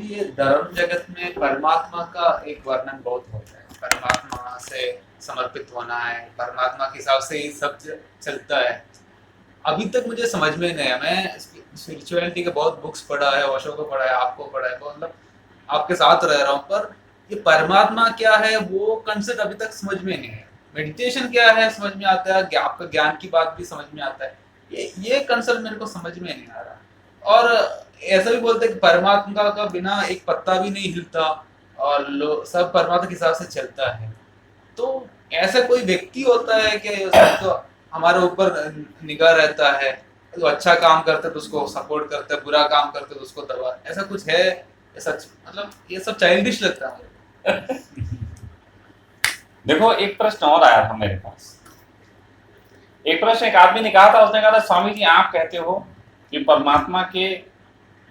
ये धर्म जगत में परमात्मा का एक वर्णन बहुत होता है। परमात्मा से समर्पित होना है, परमात्मा के हिसाब से ही सब चलता है। अभी तक मुझे समझ में नहीं आया। मैं स्पिरिचुअलिटी के बहुत बुक्स पढ़ा है, ओशो को पढ़ा है, आपको पढ़ा है, मतलब आपके साथ रह रहा हूँ, पर ये परमात्मा क्या है वो कंसेप्ट अभी तक समझ में नहीं है। मेडिटेशन क्या है समझ में आता है, आपका ज्ञान की बात भी समझ में आता है, ये कंसेप्ट मेरे को समझ में नहीं आ रहा। और ऐसा भी बोलते हैं कि परमात्मा का बिना एक पत्ता भी नहीं हिलता और सब परमात्मा के हिसाब से चलता है। तो ऐसा कोई व्यक्ति होता है कि तो हमारे ऊपर निगाह रहता है, जो अच्छा काम करता है तो उसको सपोर्ट करता है, बुरा काम करता है तो उसको दबा, ऐसा कुछ है? ये सच मतलब ये सब चाइल्डिश लगता है। देखो, एक प्रश्न और आया था मेरे पास। एक प्रश्न एक आदमी ने कहा था, उसने कहा था स्वामी जी आप कहते हो कि परमात्मा के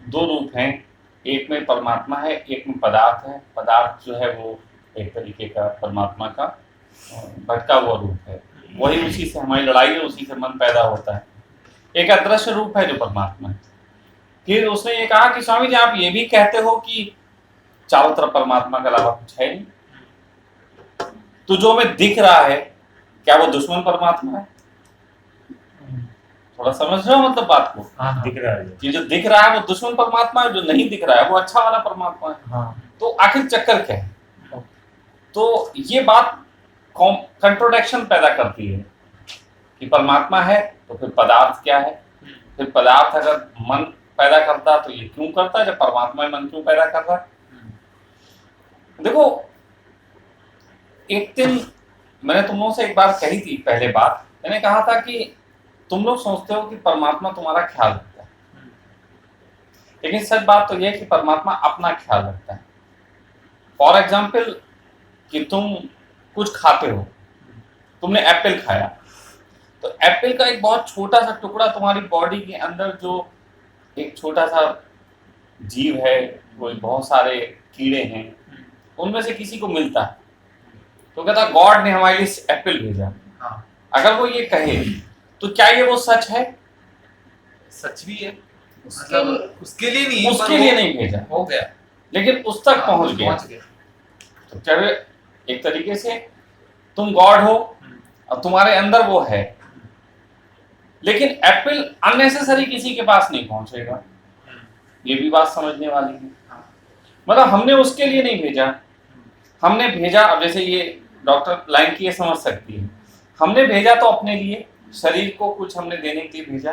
दो रूप हैं, एक में परमात्मा है, एक में पदार्थ है। पदार्थ जो है वो एक तरीके का परमात्मा का भटका हुआ रूप है, वही उसी से हमारी लड़ाई है, उसी से मन पैदा होता है। एक अदृश्य रूप है जो परमात्मा है। फिर उसने ये कहा कि स्वामी जी आप ये भी कहते हो कि चारों तरफ परमात्मा के अलावा कुछ है नहीं, तो जो हमें दिख रहा है क्या वो दुश्मन परमात्मा है? थोड़ा समझ रहे हो मतलब बात को? दिख रहा है कि जो दिख रहा है वो दुश्मन परमात्मा है, जो नहीं दिख रहा है वो अच्छा वाला परमात्मा है। तो आखिर चक्कर क्या है? तो ये बात कंट्रोडिक्शन पैदा करती है कि परमात्मा है तो फिर पदार्थ क्या है, फिर पदार्थ अगर मन पैदा करता तो ये क्यों करता है, जब परमात्मा मन क्यों पैदा कर रहा है? देखो, एक दिन मैंने तुम लोगों से एक बार कही थी, पहले बात मैंने कहा था कि तुम लोग सोचते हो कि परमात्मा तुम्हारा ख्याल रखता है, लेकिन सच बात तो यह है कि परमात्मा अपना ख्याल रखता है। फॉर एग्जाम्पल कि तुम कुछ खाते हो, तुमने एप्पल खाया, तो एप्पल का एक बहुत छोटा सा टुकड़ा तुम्हारी बॉडी के अंदर, जो एक छोटा सा जीव है, कोई बहुत सारे कीड़े हैं, उनमें से किसी को मिलता है तो कहता गॉड ने हमारे लिए एप्पल भेजा। अगर वो ये कहे तो क्या ये वो सच है? सच भी है, मतलब उसके लिए नहीं, उसके लिए नहीं भेजा, हो गया, लेकिन उस तक पहुंच गया। तो क्या एक तरीके से तुम गॉड हो और तुम्हारे अंदर वो है, लेकिन एप्पल अननेसेसरी किसी के पास नहीं पहुंचेगा। ये भी बात समझने वाली है। मतलब हमने उसके लिए नहीं भेजा, हमने भेजा, अब जैसे ये डॉक्टर लाइन की ये समझ सकती है, हमने भेजा तो अपने लिए, शरीर को कुछ हमने देने के लिए भेजा,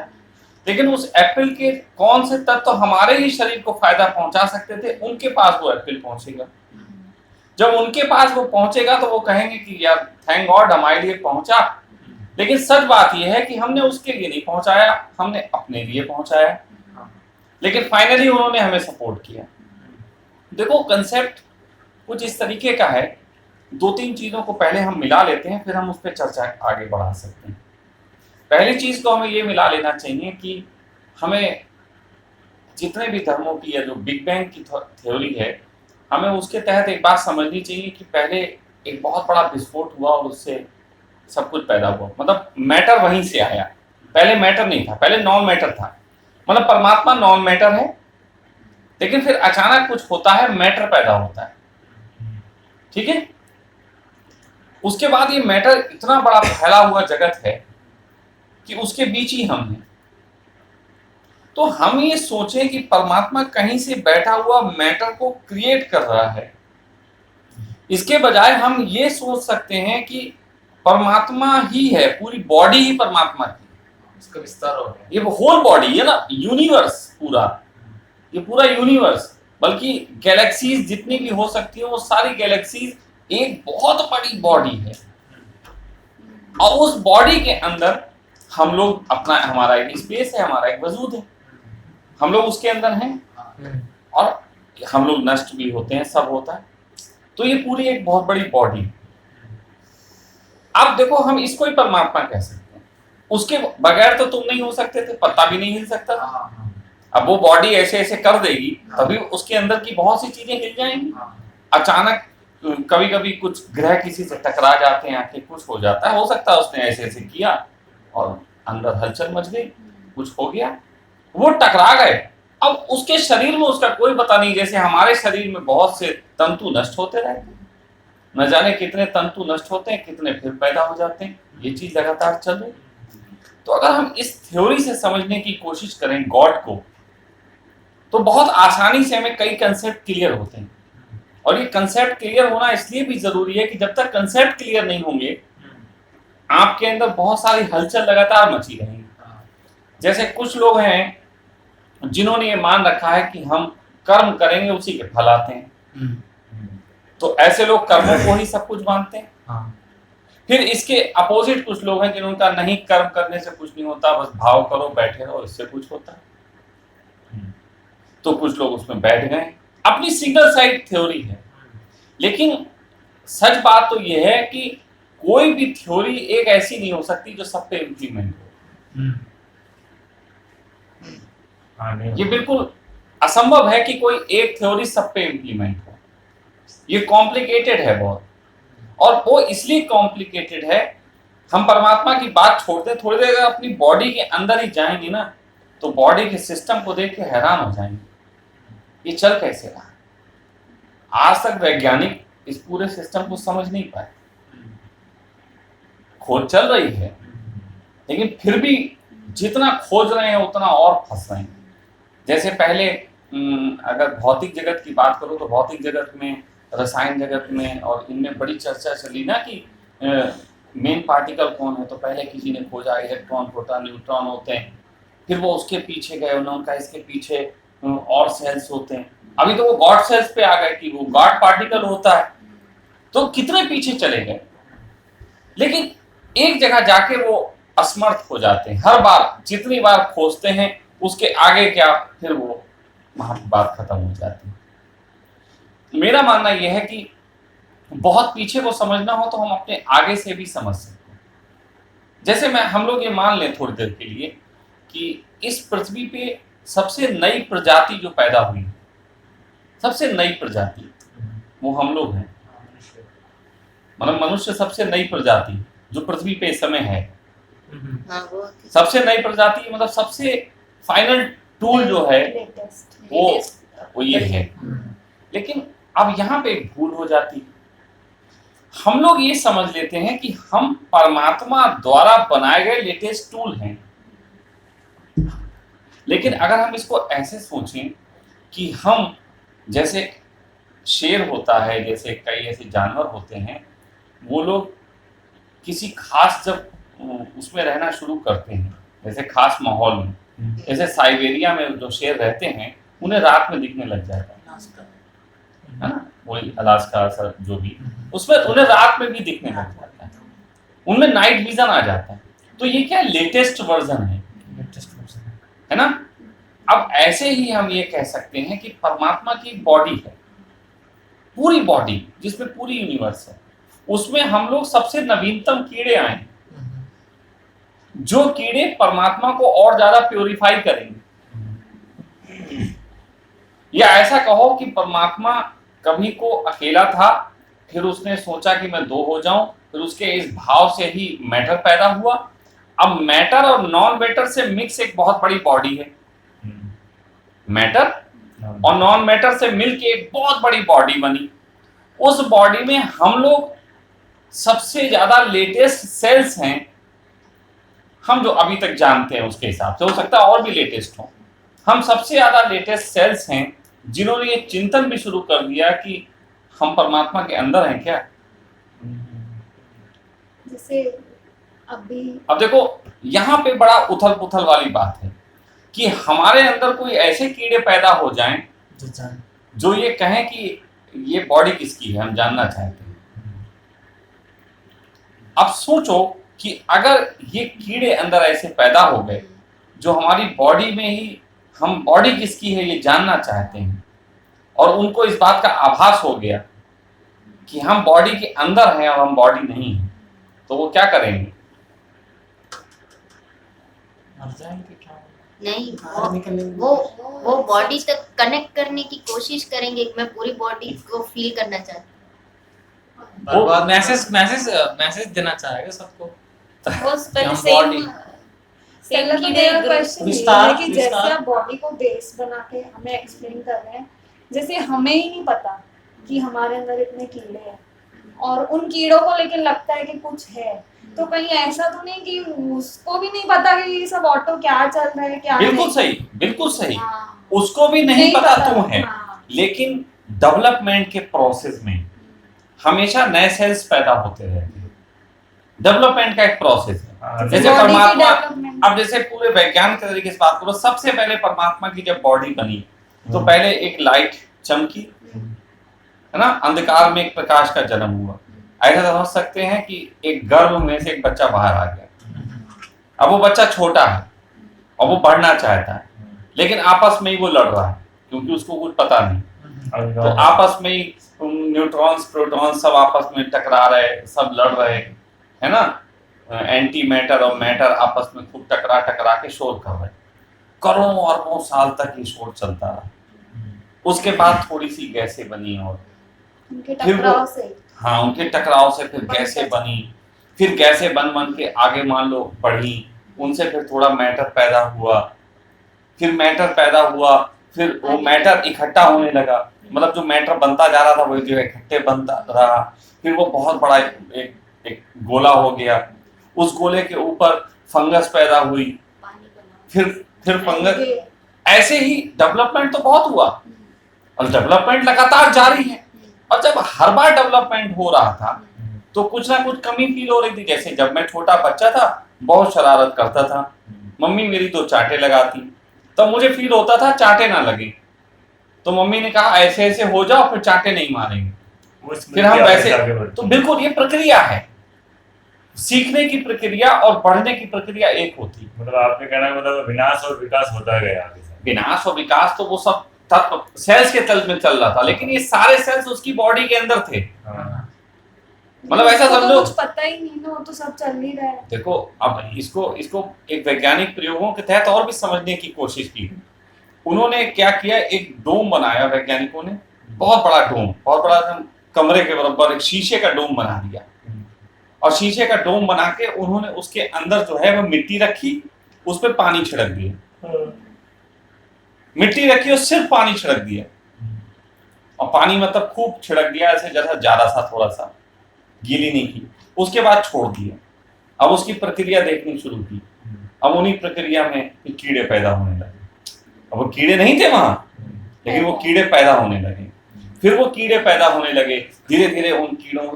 लेकिन उस एप्पल के कौन से तत्व तो हमारे ही शरीर को फायदा पहुंचा सकते थे, उनके पास वो एप्पल पहुंचेगा। जब उनके पास वो पहुंचेगा तो वो कहेंगे कि यार थैंक गॉड हमारे लिए पहुंचा, लेकिन सच बात यह है कि हमने उसके लिए नहीं पहुंचाया, हमने अपने लिए पहुंचाया, लेकिन फाइनली उन्होंने हमें सपोर्ट किया। देखो, कंसेप्ट कुछ इस तरीके का है, दो तीन चीजों को पहले हम मिला लेते हैं, फिर हम उस पर चर्चा आगे बढ़ा सकते हैं। पहली चीज को हमें ये मिला लेना चाहिए कि हमें जितने भी धर्मों की या जो बिग बैंग की थ्योरी है, हमें उसके तहत एक बात समझनी चाहिए कि पहले एक बहुत बड़ा विस्फोट हुआ और उससे सब कुछ पैदा हुआ। मतलब मैटर वहीं से आया, पहले मैटर नहीं था, पहले नॉन मैटर था। मतलब परमात्मा नॉन मैटर है, लेकिन फिर अचानक कुछ होता है, मैटर पैदा होता है, ठीक है। उसके बाद ये मैटर इतना बड़ा फैला हुआ जगत है कि उसके बीच ही हम हैं। तो हम ये सोचें कि परमात्मा कहीं से बैठा हुआ मैटर को क्रिएट कर रहा है, इसके बजाय हम ये सोच सकते हैं कि परमात्मा ही है, पूरी बॉडी ही परमात्मा की, उसका विस्तार हो गया। ये होल बॉडी है ना, यूनिवर्स पूरा, ये पूरा यूनिवर्स, बल्कि गैलेक्सीज जितनी भी हो सकती है वो सारी गैलेक्सीज एक बहुत बड़ी बॉडी है, और उस बॉडी के अंदर हम लोग अपना, हमारा एक स्पेस है, हमारा एक वजूद है, हम लोग उसके अंदर हैं और हम लोग नष्ट भी होते हैं, सब होता है। तो ये पूरी एक बहुत बड़ी बॉडी है। अब देखो, हम इसको ही परमात्मा कह सकते हैं, उसके बगैर तो तुम नहीं हो सकते थे, पत्ता भी नहीं हिल सकता था। अब वो बॉडी ऐसे ऐसे कर देगी तभी उसके अंदर की बहुत सी चीजें हिल जाएंगी। अचानक कभी कभी कुछ ग्रह किसी से टकरा जाते हैं, आके कुछ हो जाता है, हो सकता है उसने ऐसे ऐसे किया और अंदर हलचल मच गई, कुछ हो गया, वो टकरा गए, अब उसके शरीर में उसका कोई पता नहीं, जैसे हमारे शरीर में बहुत से तंतु नष्ट होते रहते हैं, न जाने कितने तंतु नष्ट होते हैं, कितने फिर पैदा हो जाते हैं, ये चीज लगातार चल रही। तो अगर हम इस थ्योरी से समझने की कोशिश करें गॉड को, तो बहुत आसानी से हमें कई कंसेप्ट क्लियर होते हैं। और ये कंसेप्ट क्लियर होना इसलिए भी जरूरी है कि जब तक कंसेप्ट क्लियर नहीं होंगे, आपके अंदर बहुत सारी हलचल लगातार मची रहेंगी। जैसे कुछ लोग हैं जिन्होंने ये मान रखा है कि हम कर्म करेंगे उसी के फल आते हैं, तो ऐसे लोग कर्मों को ही सब कुछ मानते हैं। फिर इसके अपोजिट कुछ लोग हैं जिनका नहीं, कर्म करने से कुछ नहीं होता, बस भाव करो, बैठे रहो, इससे कुछ होता है। तो कुछ लोग उसमें बैठ गए, अपनी सिंगल साइड थ्योरी है। लेकिन सच बात तो यह है कि कोई भी थ्योरी एक ऐसी नहीं हो सकती जो सब पे इम्प्लीमेंट हो। ये बिल्कुल असंभव है कि कोई एक थ्योरी सब पे इम्प्लीमेंट हो। ये कॉम्प्लिकेटेड है बहुत, और वो इसलिए कॉम्प्लिकेटेड है, हम परमात्मा की बात छोड़ दें, थोड़ी देर अगर अपनी बॉडी के अंदर ही जाएंगे ना, तो बॉडी के सिस्टम को देख के हैरान हो जाएंगे, ये चल कैसे रहा। आज तक वैज्ञानिक इस पूरे सिस्टम को समझ नहीं पाए। खोज चल रही है, लेकिन फिर भी जितना खोज रहे हैं उतना और फंस रहे हैं। जैसे पहले अगर भौतिक जगत की बात करो, तो भौतिक जगत में, रसायन जगत में और इनमें बड़ी चर्चा चली ना कि मेन पार्टिकल कौन है। तो पहले किसी ने खोजा इलेक्ट्रॉन, प्रोटॉन, न्यूट्रॉन होते हैं, फिर वो उसके पीछे गए, उन्होंने कहा इसके पीछे और सेल्स होते हैं। अभी तो वो गॉड सेल्स पे आ गए कि वो गॉड पार्टिकल होता है। तो कितने पीछे चले गए, लेकिन एक जगह जाके वो असमर्थ हो जाते हैं। हर बार जितनी बार खोजते हैं उसके आगे क्या, फिर वो वहां बात खत्म हो जाती है। मेरा मानना यह है कि बहुत पीछे को समझना हो तो हम अपने आगे से भी समझ सकते हैं। जैसे हम लोग ये मान लें थोड़ी देर के लिए कि इस पृथ्वी पे सबसे नई प्रजाति जो पैदा हुई, सबसे नई प्रजाति वो हम लोग हैं। मतलब मनुष्य सबसे नई प्रजाति जो पृथ्वी पे इस समय है, सबसे नई प्रजाति, मतलब सबसे फाइनल टूल जो है वो ये है। लेकिन अब यहाँ पे एक भूल हो जाती है। हम लोग ये समझ लेते हैं कि हम परमात्मा द्वारा बनाए गए लेटेस्ट टूल हैं। लेकिन अगर हम इसको ऐसे सोचें कि हम, जैसे शेर होता है, जैसे कई ऐसे जानवर होते हैं, वो लोग किसी खास जब उसमें रहना शुरू करते हैं, जैसे खास माहौल में, जैसे साइबेरिया में जो शेर रहते हैं उन्हें रात में दिखने लग जाता है ना, वही अलास्का जो भी, उसमें उन्हें रात में भी दिखने लग जाता है, उनमें नाइट विजन आ जाता है। तो ये क्या लेटेस्ट वर्जन है ना। अब ऐसे ही हम ये कह सकते हैं कि परमात्मा की बॉडी है, पूरी बॉडी जिसमें पूरी यूनिवर्स है, उसमें हम लोग सबसे नवीनतम कीड़े आए, जो कीड़े परमात्मा को और ज्यादा प्योरीफाई करेंगे। या ऐसा कहो कि परमात्मा कभी को अकेला था, फिर उसने सोचा कि मैं दो हो जाऊं, फिर उसके इस भाव से ही मैटर पैदा हुआ। अब मैटर और नॉन मैटर से मिक्स एक बहुत बड़ी बॉडी है। मैटर और नॉन मैटर से मिलके एक बहुत बड़ी बॉडी बनी। उस बॉडी में हम लोग सबसे ज्यादा लेटेस्ट सेल्स हैं, हम जो अभी तक जानते हैं उसके हिसाब से, हो सकता है और भी लेटेस्ट हो। हम सबसे ज्यादा लेटेस्ट सेल्स हैं जिन्होंने ये चिंतन भी शुरू कर दिया कि हम परमात्मा के अंदर हैं क्या। जैसे अब देखो यहाँ पे बड़ा उथल पुथल वाली बात है कि हमारे अंदर कोई ऐसे कीड़े पैदा हो जाएं जो ये कहें कि ये बॉडी किसकी है, हम जानना चाहते हैं। अब सोचो कि अगर ये कीड़े अंदर ऐसे पैदा हो गए जो हमारी बॉडी में ही हम बॉडी किसकी है ये जानना चाहते हैं, और उनको इस बात का आभास हो गया कि हम बॉडी के अंदर हैं और हम बॉडी नहीं है, तो वो क्या करेंगे? नहीं, वो बॉडी तक कनेक्ट करने की कोशिश करेंगे। मैं पूरी बॉडी को फील करना चाहती हूँ। वो मैसेज देना चाहेगा सबको। वो पहले पहले तो कीड़े मेरा ग्रुप क्वेश्चन ये विस्तार- है कि जैसे विस्तार। आप बॉडी को बेस बना के हमें एक्सप्लेन कर रहे हैं, जैसे हमें ही नहीं पता कि हमारे अंदर इतने कीड़े हैं और उन कीड़ों को लेकिन लगता है कि कुछ है, तो कहीं ऐसा तो नहीं कि उसको भी नहीं पता कि ये सब ऑटो क्या चल रहा है क्या बिल्कुल नहीं? सही, बिल्कुल सही। हाँ, उसको भी नहीं पता तुम है, हाँ। लेकिन डेवलपमेंट के प्रोसेस में हमेशा नए सेल्स पैदा होते रहते हैं। डेवलपमेंट का एक प्रोसेस है। हाँ, जैसे Body की परमात्मा, development। अब जैसे पूरे वैज्ञानिक तरीके से बात करो, सबसे पहले परमात्मा की जब बॉडी बनी तो पहले एक लाइट चमकी, है ना, अंधकार में एक प्रकाश का जन्म हुआ। ऐसा समझ सकते हैं कि एक गर्भ में से एक बच्चा बाहर आ गया। अब वो बच्चा छोटा है और वो बढ़ना चाहता है, लेकिन आपस में ही वो लड़ रहा है क्योंकि उसको कुछ पता नहीं। तो आपस में ही न्यूट्रॉन्स प्रोटॉन्स सब आपस में टकरा रहे, सब लड़ रहे, है ना, एंटी मैटर और मैटर आपस में खूब टकरा टकरा के शोध कर रहे। करोड़ों अरबों साल तक ये शोध चलता रहा। उसके बाद थोड़ी सी गैसें बनी और उनके फिर वो- टकराव से हाँ, उनके टकराव से फिर गैसें बनी, फिर गैसें बन के आगे मान लो बढ़ी, उनसे फिर थोड़ा मैटर पैदा हुआ, फिर मैटर पैदा हुआ, फिर वो मैटर इकट्ठा होने लगा, मतलब जो मैटर बनता जा रहा था वो जो इकट्ठे बनता रहा, फिर वो बहुत बड़ा एक गोला हो गया। उस गोले के ऊपर फंगस पैदा हुई, पानी बना। फिर फंगस, ये- ऐसे ही डेवलपमेंट तो बहुत हुआ और डेवलपमेंट लगातार जारी है। और जब हर बार डेवलपमेंट हो रहा था तो कुछ ना कुछ कमी फील हो रही थी। जैसे जब मैं छोटा बच्चा था बहुत शरारत करता था, मम्मी मेरी 2 चांटे लगाती, तब मुझे फील होता था चांटे ना लगे, तो मम्मी ने कहा ऐसे ऐसे हो जाओ फिर चांटे नहीं मारेंगे। फिर हम वैसे, तो बिल्कुल ये प्रक्रिया है, सीखने की प्रक्रिया और बढ़ने की प्रक्रिया एक होती है। मतलब आपने कहना है मतलब विनाश और विकास होता गया आगे से। विनाश और विकास तो वो सब सेल्स के तल में चल रहा था, लेकिन ये सारे सेल्स उसकी बॉडी के अंदर थे। हाँ। मतलब ऐसा उसको तो समझो, कुछ पता ही नहीं ना, वो तो सब चल ही रहा है। देखो अब इसको एक वैज्ञानिक प्रयोगों के तहत और भी समझने की कोशिश की। उन्होंने क्या किया, एक डोम बनाया वैज्ञानिकों ने, बहुत बड़ा डोम, बहुत बड़ा एकदम कमरे के बराबर एक शीशे का डोम बना दिया। और शीशे का डोम बना के उन्होंने उसके अंदर जो है वो मिट्टी रखी, उस पर पानी छिड़क दिया, मिट्टी रखी और सिर्फ पानी छिड़क दिया। और पानी मतलब खूब छिड़क दिया, ऐसे जैसा ज्यादा सा, थोड़ा सा, गीली नहीं की। उसके बाद छोड़ दिया। अब उसकी प्रक्रिया देखनी शुरू की। अब उन्हीं प्रक्रिया में कीड़े पैदा होने लगे। अब वो कीड़े नहीं थे वहां, लेकिन वो कीड़े पैदा होने लगे। फिर वो कीड़े पैदा होने लगे, धीरे धीरे उन कीड़ों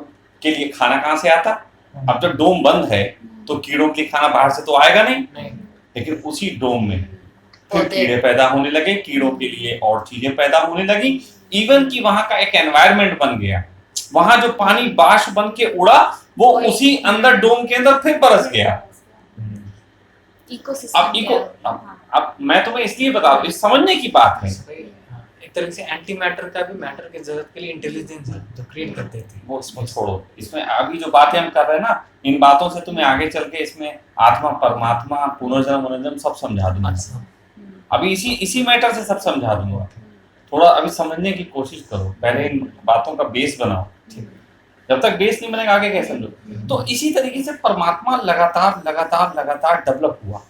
के लिए खाना कहाँ से आता? अब जब डोम बंद है तो कीड़ों के लिए खाना बाहर से तो आएगा नहीं, लेकिन उसी डोम में फिर कीड़े पैदा होने लगे, कीड़ों के लिए और चीजें पैदा होने लगी। इवन कि वहां का एक एनवायरनमेंट बन गया, वहां जो पानी बाष्प बन के उड़ा वो उसी अंदर डोम के अंदर फिर बरस गया। इकोसिस्टम अब इको अब मैं तुम्हें इसलिए बता रहा हूं, इस समझने की बात है। एक तरह से एंटी मैटर का भी मैटर की जरूरत के लिए इंटेलिजेंस है जो क्रिएट करते थे। वो इसमें छोड़ो, इसमें अभी जो बातें हम कर रहे हैं ना, इन बातों से तुम्हें आगे चल के इसमें आत्मा, परमात्मा, पुनर्जन्म सब समझा दूंगा। अभी इसी मैटर से सब समझा दूंगा। थोड़ा अभी समझने की कोशिश करो, पहले इन बातों का बेस बनाओ। जब तक बेस नहीं बनेगा आगे कैसे समझो। तो इसी तरीके से परमात्मा लगातार डेवलप हुआ,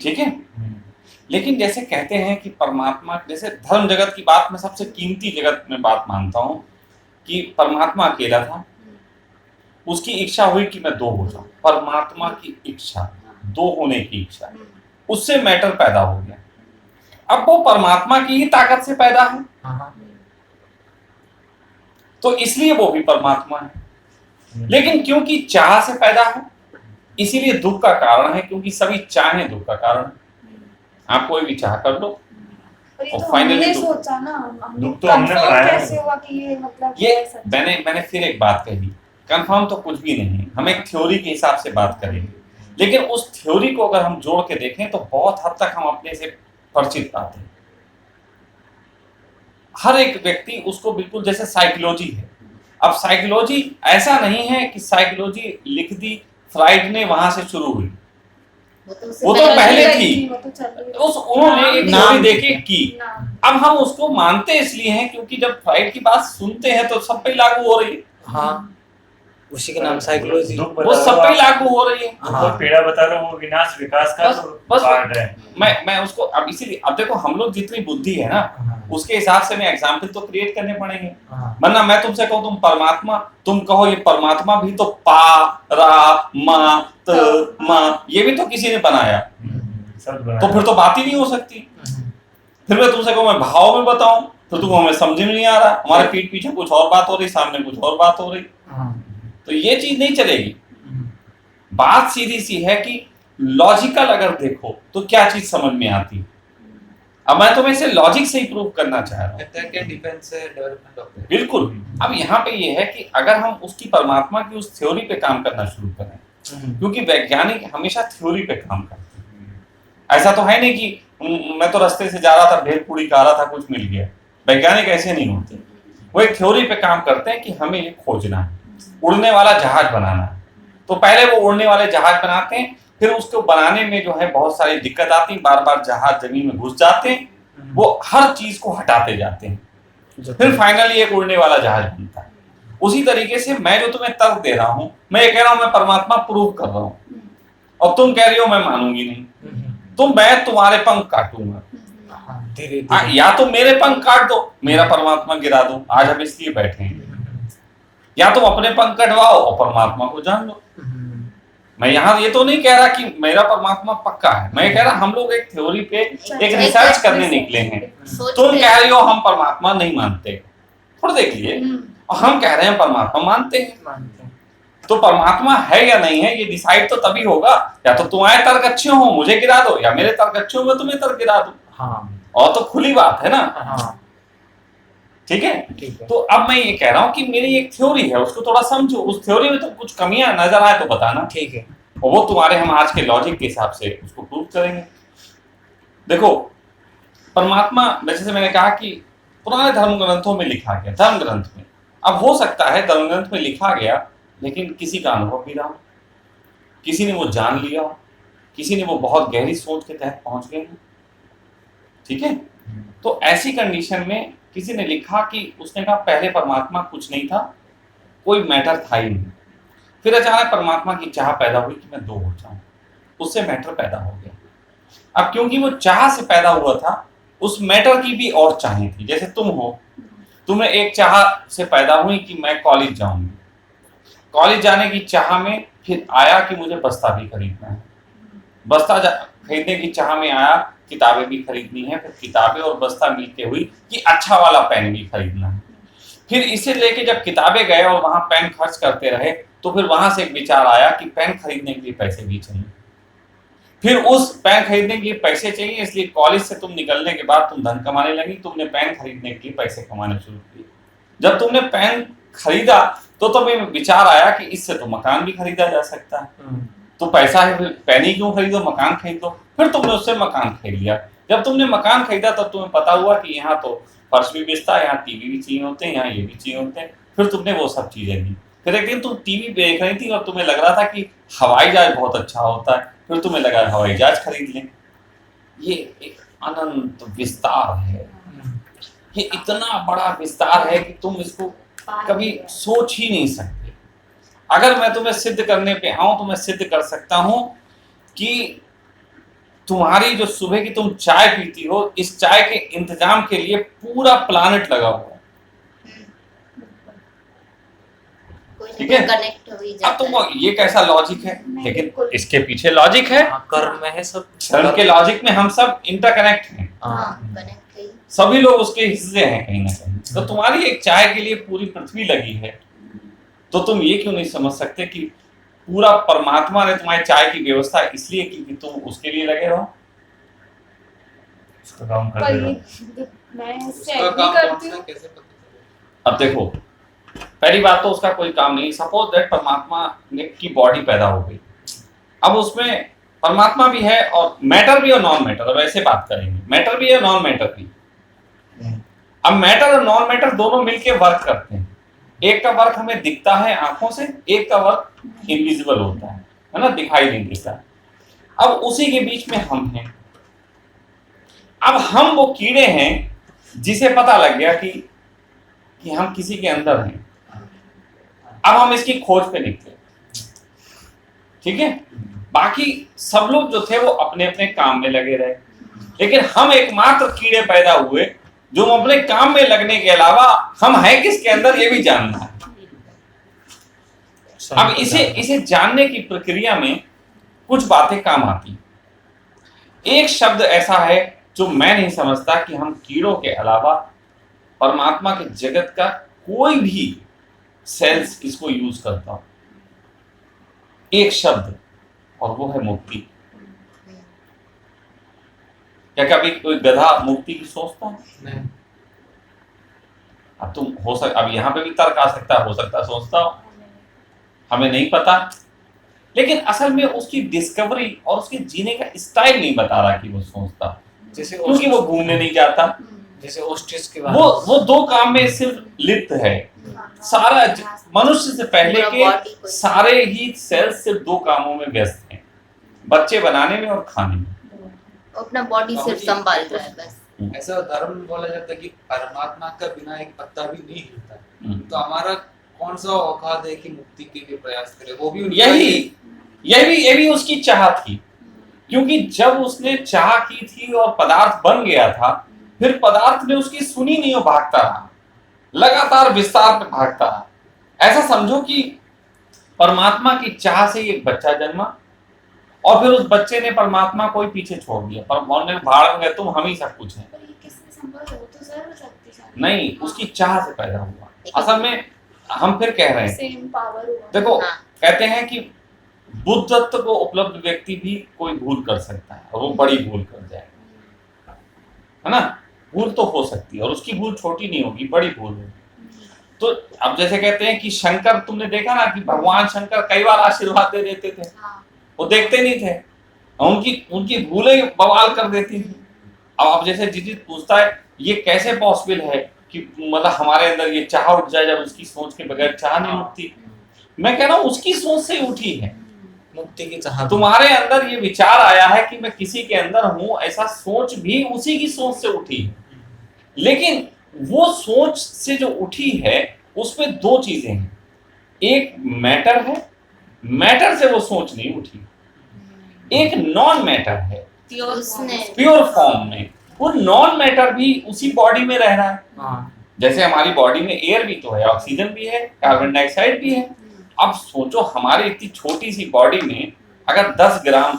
ठीक है। लेकिन जैसे कहते हैं कि परमात्मा, जैसे धर्म जगत की बात में सबसे कीमती जगत में बात मानता हूं कि परमात्मा अकेला था, उसकी इच्छा हुई कि मैं 2 हो जाऊं। परमात्मा की इच्छा, 2 होने की इच्छा, उससे मैटर पैदा हो गया। अब वो परमात्मा की ही ताकत से पैदा है, तो इसलिए वो भी परमात्मा है। लेकिन क्योंकि चाह से पैदा है इसीलिए दुख का कारण है, क्योंकि सभी चाहें दुख का कारण है। आप कोई भी चाह कर लो पर ये और तो फाइनली हमने दुख। सोचा ना, दुख तो हमने confirm बनाया। कैसे हुआ कि ये मतलब ये है सच? मैंने फिर एक बात कही, कंफर्म तो कुछ भी नहीं है, हम एक थ्योरी के हिसाब से बात करेंगे। लेकिन उस थ्योरी को अगर हम जोड़ के देखें तो बहुत हद तक हम अपने से परिचित पाते हैं। हर एक व्यक्ति उसको बिल्कुल, जैसे साइकोलॉजी है। अब साइकोलॉजी ऐसा नहीं है कि साइकोलॉजी लिख दी फ्राइड ने, वहां से शुरू हुई, वो तो पहले थी। वो तो चल रही थी। उन्होंने एक नाम थ्योरी देके की। नाम। अब हम उसको मानते इसलिए हैं क्योंकि जब फ्राइड की बात सुनते हैं तो सब पे लागू हो रही है। हाँ, उसी के नाम साइकोलॉजी। दुख वो बता सब रहे पे हो आप, लागू हो रही है। दुख और पीड़ा बता रहे हो, वो विनाश विकास का बस- तो बस- पार्ट है। मैं उसको अब इसीलिए अब देखो हम लोग जितनी बुद्धि है ना उसके हिसाब से मैं एग्जाम्पल तो क्रिएट करने पड़ेंगे। वरना मैं तुमसे कहूँ तुम परमात्मा, तुम कहो ये परमात्मा भी तो पा रा मा त मा, ये भी तो किसी ने बनाया, सब तो बनाया। फिर तो बात ही नहीं हो सकती। फिर मैं तुमसे कहूँ मैं भाव में बताऊं तो तुमको हमें समझ में नहीं आ रहा, हमारे पीठ पीछे कुछ और बात हो रही, सामने कुछ और बात हो रही, तो ये चीज नहीं चलेगी। बात सीधी सी है कि लॉजिकल अगर देखो तो क्या चीज समझ में आती। अब मैं तुम्हें इसे लॉजिक से ही प्रूव करना चाह रहा हूँ। अटैक एंड डिफेंस से डेवलपमेंट होता है। बिल्कुल। अब यहाँ पे ये है कि अगर हम उसकी परमात्मा की उस थ्योरी पे काम करना शुरू करें, क्योंकि वैज्ञानिक हमेशा थ्योरी पे काम करते हैं। ऐसा तो है नहीं कि मैं तो रास्ते से जा रहा था, भेलपूरी खा रहा था, कुछ मिल गया। वैज्ञानिक ऐसे नहीं होते, वो एक थ्योरी पे काम करते हैं कि हमें ये खोजना है, उड़ने वाला जहाज बनाना है। तो पहले वो उड़ने वाले जहाज बनाते हैं, फिर उसको बनाने में जो है बहुत सारी दिक्कत आती, बार बार जहाज जमीन में घुस जाते हैं, वो हर चीज को हटाते जाते हैं, फिर फाइनली एक उड़ने वाला जहाज बनता है। उसी तरीके से मैं जो तुम्हें तर्क दे रहा हूं, मैं ये कह रहा हूं मैं परमात्मा प्रूव कर रहा हूं, और तुम कह रही हो मैं मानूंगी नहीं, तो मैं तुम्हारे पंख काटूंगा। धीरे या तो मेरे पंख काट दो, मेरा परमात्मा गिरा दो, आज हम इसलिए बैठे हैं, या तुम अपने पंख कटवाओ और परमात्मा को जान लो। मैं यहाँ ये तो नहीं कह रहा कि मेरा परमात्मा पक्का है, मैं कह रहा हम लोग एक थ्योरी पे एक रिसर्च करने निकले हैं। तुम कह रही हो हम परमात्मा नहीं मानते, थोड़ा देख लिए, और हम कह रहे हैं परमात्मा मानते हैं। तो परमात्मा है या नहीं है ये डिसाइड तो तभी होगा, या तो तुम्हारे तर्क अच्छे हो मुझे गिरा दो, या मेरे तर्क अच्छे होंगे तुम्हें तर्क गिरा दो। और तो खुली बात है ना। ठीक है। तो अब मैं ये कह रहा हूँ कि मेरी एक थ्योरी है, उसको थोड़ा समझो, उस थ्योरी में तो कुछ कमियां नजर आए तो बताना। ठीक है। और वो तुम्हारे हम आज के लॉजिक के हिसाब से उसको प्रूव करेंगे। देखो परमात्मा, जैसे मैंने कहा कि पुराने धर्म ग्रंथों में लिखा गया, धर्म ग्रंथ में, अब हो सकता है धर्म ग्रंथ में लिखा गया लेकिन किसी का अनुभव भी रहा, किसी ने वो जान लिया, किसी ने वो बहुत गहरी सोच के तहत पहुंच गए। ठीक है। तो ऐसी कंडीशन में किसी ने लिखा कि उसने कहा पहले परमात्मा कुछ नहीं था, कोई मैटर था ही नहीं, फिर अचानक परमात्मा की चाह पैदा हुई कि मैं दो हो जाऊं, उससे मैटर पैदा हो गया। अब क्योंकि वो चाह से पैदा हुआ था, उस मैटर की भी और चाहें थी। जैसे तुम हो, तुम्हें एक चाह से पैदा हुई कि मैं कॉलेज जाऊंगी, कॉलेज जाने की चाह में फिर आया कि मुझे बस्ता भी खरीदना है, बस्ता खरीदने की चाह में आया किताबें भी खरीदनी है, फिर किताबें और बस्ता मिलके हुई कि अच्छा वाला पेन भी खरीदना है। फिर इसे लेके जब किताबें गए और वहां पेन खर्च करते रहे, तो फिर वहां से एक विचार आया कि पेन खरीदने के लिए पैसे भी चाहिए, फिर उस पेन खरीदने के लिए पैसे चाहिए, इसलिए कॉलेज से तुम निकलने के बाद तुम धन कमाने लगी, तुमने पेन खरीदने के लिए पैसे कमाने शुरू किए। जब तुमने पेन खरीदा तो तुम्हें विचार आया कि इससे तो मकान भी खरीदा जा सकता है, तो पैसा है फिर पेन ही क्यों खरीदो, मकान खरीदो। फिर तुमने उससे मकान खरीद लिया। जब तुमने मकान खरीदा तब तुम्हें पता हुआ कि यहाँ तो फर्श भी बिछता है, यहाँ टीवी भी चाहिए होते हैं, यहाँ ये भी चाहिए होते हैं। फिर तुमने वो सब चीजें ली। फिर एक दिन तुम टीवी देख रही थी और तुम्हें लग रहा था कि हवाई जहाज बहुत अच्छा होता है, फिर तुम्हें लगा हवाई जहाज खरीद लें। ये एक अनंत विस्तार है, ये इतना बड़ा विस्तार है कि तुम इसको कभी सोच ही नहीं सकते। अगर मैं तुम्हें सिद्ध करने पे आऊं तो मैं सिद्ध कर सकता हूं कि तुम्हारी जो सुबह की तुम चाय पीती हो, इस चाय के इंतजाम के लिए पूरा प्लानेट लगा हुआ है। ठीक है। कनेक्ट हो ही जाता अब तुमको ये कैसा लॉजिक है, लेकिन इसके पीछे लॉजिक है, कर्म में है सब, धर्म के लॉजिक में हम सब इंटरकनेक्ट हैं, कनेक्ट है। सभी लोग उसके हिस्से हैं कहीं ना कहीं। तो तुम्हारी एक चाय के लिए पूरी पृथ्वी लगी है, तो तुम ये क्यों नहीं समझ सकते कि पूरा परमात्मा ने तुम्हारी चाय की व्यवस्था इसलिए की कि तुम उसके लिए लगे रहो। उसका काम पर करते रहो। ये मैं इससे उसका एग्री काम करती कौन सा हूँ। कैसे पता चलेगा? अब देखो पहली बात तो उसका कोई काम नहीं। सपोज दैट परमात्मा ने की बॉडी पैदा हो गई, अब उसमें परमात्मा भी है और मैटर भी और नॉन मैटर। अब ऐसे बात करेंगे, मैटर भी है नॉन मैटर भी। अब मैटर और नॉन मैटर दोनों मिलके वर्क करते हैं। एक का वर्क हमें दिखता है आंखों से, एक का वर्क इनविजिबल होता है ना, दिखाई नहीं देता। अब उसी के बीच में हम हैं। अब हम वो कीड़े हैं जिसे पता लग गया कि हम किसी के अंदर हैं। अब हम इसकी खोज पे निकले, ठीक है। बाकी सब लोग जो थे वो अपने अपने काम में लगे रहे, लेकिन हम एकमात्र कीड़े पैदा हुए जो अपने काम में लगने के अलावा हम हैं किसके अंदर ये भी जानना है। अब इसे जानने की प्रक्रिया में कुछ बातें काम आती। एक शब्द ऐसा है जो मैं नहीं समझता कि हम कीड़ों के अलावा परमात्मा के जगत का कोई भी सेल्स इसको यूज करता हो। एक शब्द, और वो है मुक्ति। क्या कभी कोई गधा मुक्ति की सोचता है? नहीं। अब तुम अब यहाँ पे भी तर्क आ सकता है, हो सकता है सोचता हो, हमें नहीं पता। लेकिन असल में उसकी डिस्कवरी और उसके जीने का स्टाइल नहीं बता रहा कि वो सोचता, जैसे क्योंकि वो घूमने नहीं जाता। जैसे ओस्ट्रिच के वो दो काम में सिर्फ लिप्त है। सारा मनुष्य से पहले के सारे ही सेल्स सिर्फ दो कामों में व्यस्त हैं, बच्चे बनाने में और खाने में। अपना बॉडी सिर्फ संभाल रहा है बस। ऐसा धर्म में बोला जाता है कि परमात्मा का बिना एक पत्ता भी नहीं हिलता। तो हमारा कौन सा औकात है कि मुक्ति के लिए प्रयास करे? वो भी ये भी उसकी चाह थी, क्योंकि जब उसने चाह की थी और पदार्थ बन गया था, फिर पदार्थ ने उसकी सुनी नहीं, भागता रहा, लगातार विस्तार में भागता रहा। ऐसा समझो कि परमात्मा की चाह से एक बच्चा जन्मा और फिर उस बच्चे ने परमात्मा को ही पीछे छोड़ दिया। पर भाड़ में गए, तुम हम ही सब कुछ हैं। नहीं, उसकी चाह से पैदा हुआ। असल में हम फिर कह रहे हैं, सेम पावर हुआ। देखो हाँ। कहते हैं कि बुद्धत्व को उपलब्ध व्यक्ति भी कोई भूल कर सकता है और वो बड़ी भूल कर जाएगा, है ना। भूल तो हो सकती है और उसकी भूल छोटी नहीं होगी, बड़ी भूल होगी। तो अब जैसे कहते हैं कि शंकर, तुमने देखा ना कि भगवान शंकर कई बार आशीर्वाद दे देते थे, वो देखते नहीं थे, उनकी भूलें बवाल कर देती थी। अब जैसे जिजित पूछता है ये कैसे पॉसिबल है कि मतलब हमारे अंदर ये चाह उठ जाए जब उसकी सोच के बगैर चाह नहीं उठती। मैं कह रहा हूँ उसकी सोच से उठी है मुक्ति की चाह। तुम्हारे अंदर ये विचार आया है कि मैं किसी के अंदर हूं, ऐसा सोच भी उसी की सोच से उठी है। लेकिन वो सोच से जो उठी है उसमें दो चीजें हैं, एक मैटर है, मैटर से वो सोच नहीं उठी, एक नॉन मैटर है प्योर फॉर्म में। वो नॉन मैटर भी उसी बॉडी में रह रहा है। हाँ। जैसे हमारी बॉडी में एयर भी तो है, ऑक्सीजन भी है, कार्बन डाइऑक्साइड भी है। अब सोचो हमारी इतनी छोटी सी बॉडी में अगर 10 ग्राम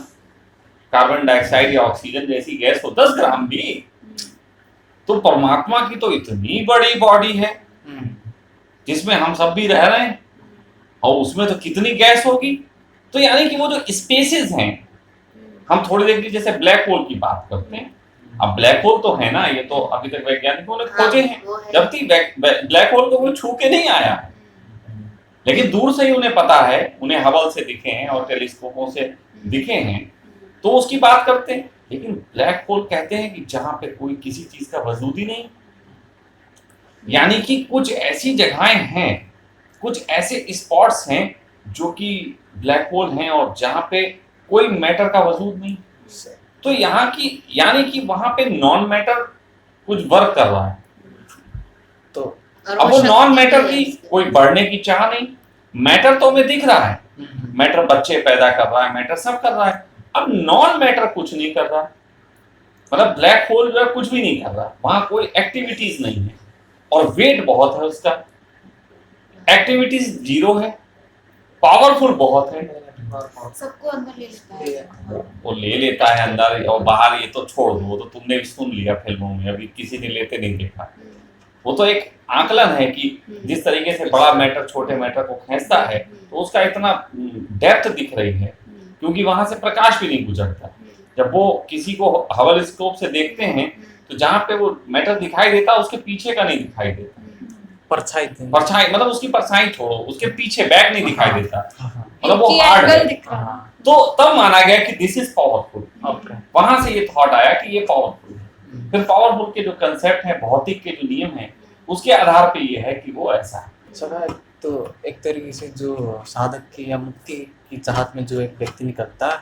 कार्बन डाइऑक्साइड या ऑक्सीजन जैसी गैस हो, 10 ग्राम भी, तो परमात्मा की तो इतनी बड़ी बॉडी है जिसमें हम सब भी रह रहे हैं, और उसमें तो कितनी गैस होगी। तो यानी कि वो जो स्पेसेस हैं, हम थोड़ी देर की जैसे ब्लैक होल की बात करते हैं। अब ब्लैक होल तो है ना, ये तो अभी तक वैज्ञानिकों ने खोजे हैं, जबकि ब्लैक होल को कोई छू के नहीं आया है, लेकिन दूर से ही उन्हें पता है, उन्हें हबल से दिखे हैं और टेलीस्कोपों से दिखे हैं, तो उसकी बात करते हैं। लेकिन ब्लैक होल कहते हैं कि जहां पे कोई किसी चीज का वजूद ही नहीं, यानी कि कुछ ऐसी जगहें हैं, कुछ ऐसे स्पॉट्स हैं जो कि ब्लैक होल हैं और जहां पे कोई मैटर का वजूद नहीं। तो यहाँ की यानी कि वहां पे नॉन मैटर कुछ वर्क कर रहा है। तो अब वो नॉन मैटर की कोई बढ़ने की चाह नहीं, मैटर तो हमें दिख रहा है, मैटर बच्चे पैदा कर रहा है, मैटर सब कर रहा है। अब नॉन मैटर कुछ नहीं कर रहा, मतलब ब्लैक होल जो है कुछ भी नहीं कर रहा, वहां कोई एक्टिविटीज नहीं है और वेट बहुत है उसका, एक्टिविटीज जीरो है, पावरफुल बहुत है, सबको अंदर ले लेता है। वो ले लेता है अंदर और बाहर, ये तो छोड़ दो, तो तुमने भी सुन लिया फिल्मों में, अभी किसी ने लेते नहीं देखा। वो तो एक आकलन है कि जिस तरीके से बड़ा मैटर छोटे मैटर को खींचता है, तो उसका इतना डेप्थ दिख रही है, क्योंकि वहां से प्रकाश भी नहीं गुजरता। जब वो किसी को हबल स्कोप से देखते हैं तो जहां पे वो मैटर दिखाई देता है उसके पीछे का नहीं दिखाई देता, परछाई मतलब उसकी परछाई छोड़ो, उसके पीछे बैक नहीं दिखाई देता, मतलब वो हार्ड है। तो तब माना गया कि दिस इज पावरफुल। वहां से ये थॉट आया कि ये पावरफुल है। फिर पावरफुल के जो कंसेप्ट है, भौतिक के जो नियम है, उसके आधार पे ये है कि वो ऐसा है। सर, तो एक तरीके से जो साधक की या मुक्ति की चाहत में जो एक व्यक्ति निकलता है,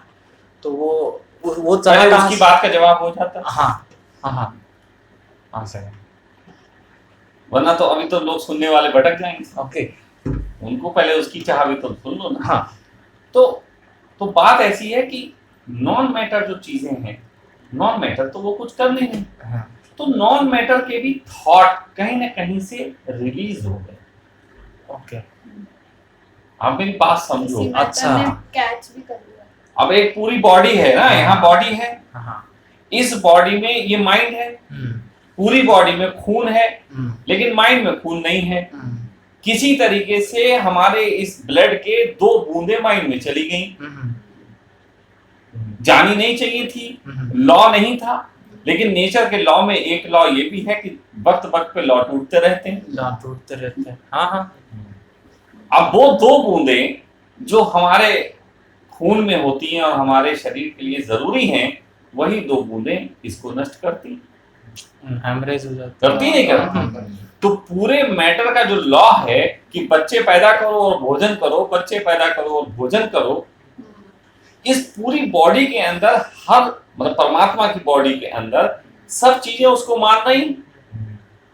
तो वो चाहे उसकी बात का जवाब हो जाता है। हाँ सर, वरना तो अभी तो लोग सुनने वाले भटक जाएंगे। ओके। उनको पहले उसकी चाह भी तो सुन लो ना। हाँ तो बात ऐसी है कि नॉन मैटर जो चीजें हैं, नॉन मैटर तो वो कुछ कर नहीं है, हाँ तो नॉन मैटर के भी थॉट कहीं ना कहीं से रिलीज हो गए। ओके आप मेरी बात समझो। किसी अच्छा। मैटर ने कैच भी कर लिया। अब एक पूरी बॉडी है ना, यहाँ बॉडी है, हाँ इस बॉडी में ये माइंड है, पूरी बॉडी में खून है, लेकिन माइंड में खून नहीं है। किसी तरीके से हमारे इस ब्लड के 2 बूंदे माइंड में चली गई, जानी नहीं चाहिए थी, लॉ नहीं था, लेकिन नेचर के लॉ में एक लॉ ये भी है कि वक्त वक्त पे लॉ टूटते रहते हैं। टूटते रहते हैं। हाँ हाँ अब वो 2 बूंदे जो हमारे खून में होती हैं और हमारे शरीर के लिए जरूरी हैं, वही 2 बूंदे इसको नष्ट करती हेमरेज हो जाता करती नहीं करती। तो पूरे मैटर का जो लॉ है कि बच्चे पैदा करो और भोजन करो, बच्चे पैदा करो और भोजन करो, इस पूरी बॉडी के अंदर हर मतलब परमात्मा की बॉडी के अंदर सब चीजें उसको मान रही,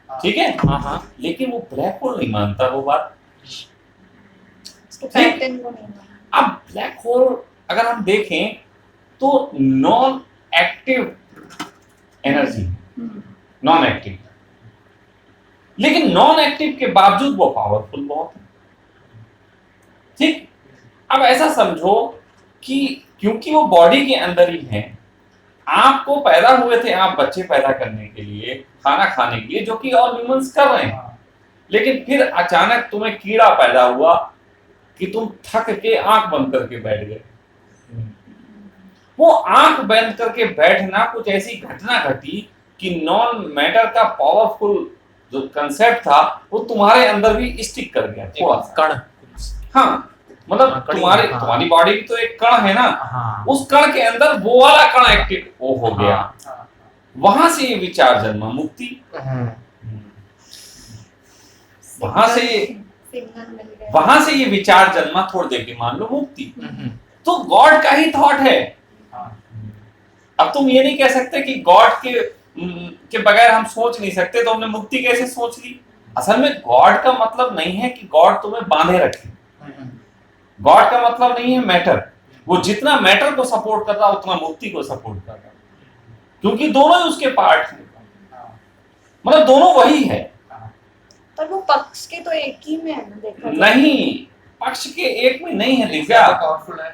ठीक है। हाँ लेकिन वो ब्लैक होल नहीं मानता वो बात। उसके पैटर्न को नहीं माना। अब ब्लैक होल अगर हम देखें तो non active energy, non active, लेकिन नॉन एक्टिव के बावजूद वो पावरफुल बहुत है, ठीक। अब ऐसा समझो कि क्योंकि वो बॉडी के अंदर ही है, आपको पैदा हुए थे आप बच्चे पैदा करने के लिए, खाना खाने के लिए, जो कि और ह्यूमंस कर रहे हैं, लेकिन फिर अचानक तुम्हें कीड़ा पैदा हुआ कि तुम थक के आंख बंद करके बैठ गए। वो आंख बंद करके बैठना कुछ ऐसी घटना घटी कि नॉन मैटर का पावरफुल जो कंसेप्ट था वो तुम्हारे अंदर भी स्टिक कर गया थोड़ा सा। कण। हाँ मतलब कड़ी, तुम्हारी बॉडी भी तो एक कण है ना, हाँ उस कण के अंदर वो वाला कण एक्टिव वो हो गया, वहां से ये विचार जन्मा मुक्ति, वहां से ये सिग्नल मिल गया। वहां से ये विचार जन्मा, थोड़ी देर के मान लो मुक्ति। तो गॉड का ही थॉट है। अब तुम ये नहीं कह सकते कि गॉड के बगैर हम सोच नहीं सकते, तो हमने मुक्ति कैसे सोच ली। असल में गॉड का मतलब नहीं है कि गॉड तुम्हें बांधे रखे, गॉड का मतलब नहीं है मैटर। वो जितना मैटर को सपोर्ट कर रहा उतना मुक्ति को सपोर्ट कर रहा, क्योंकि दोनों ही उसके पार्ट हैं, मतलब दोनों वही है। पर वो पक्ष के तो एक ही में है ना, देखा जाए। नहीं, पक्ष के एक में नहीं है दिव्या। पावरफुल है।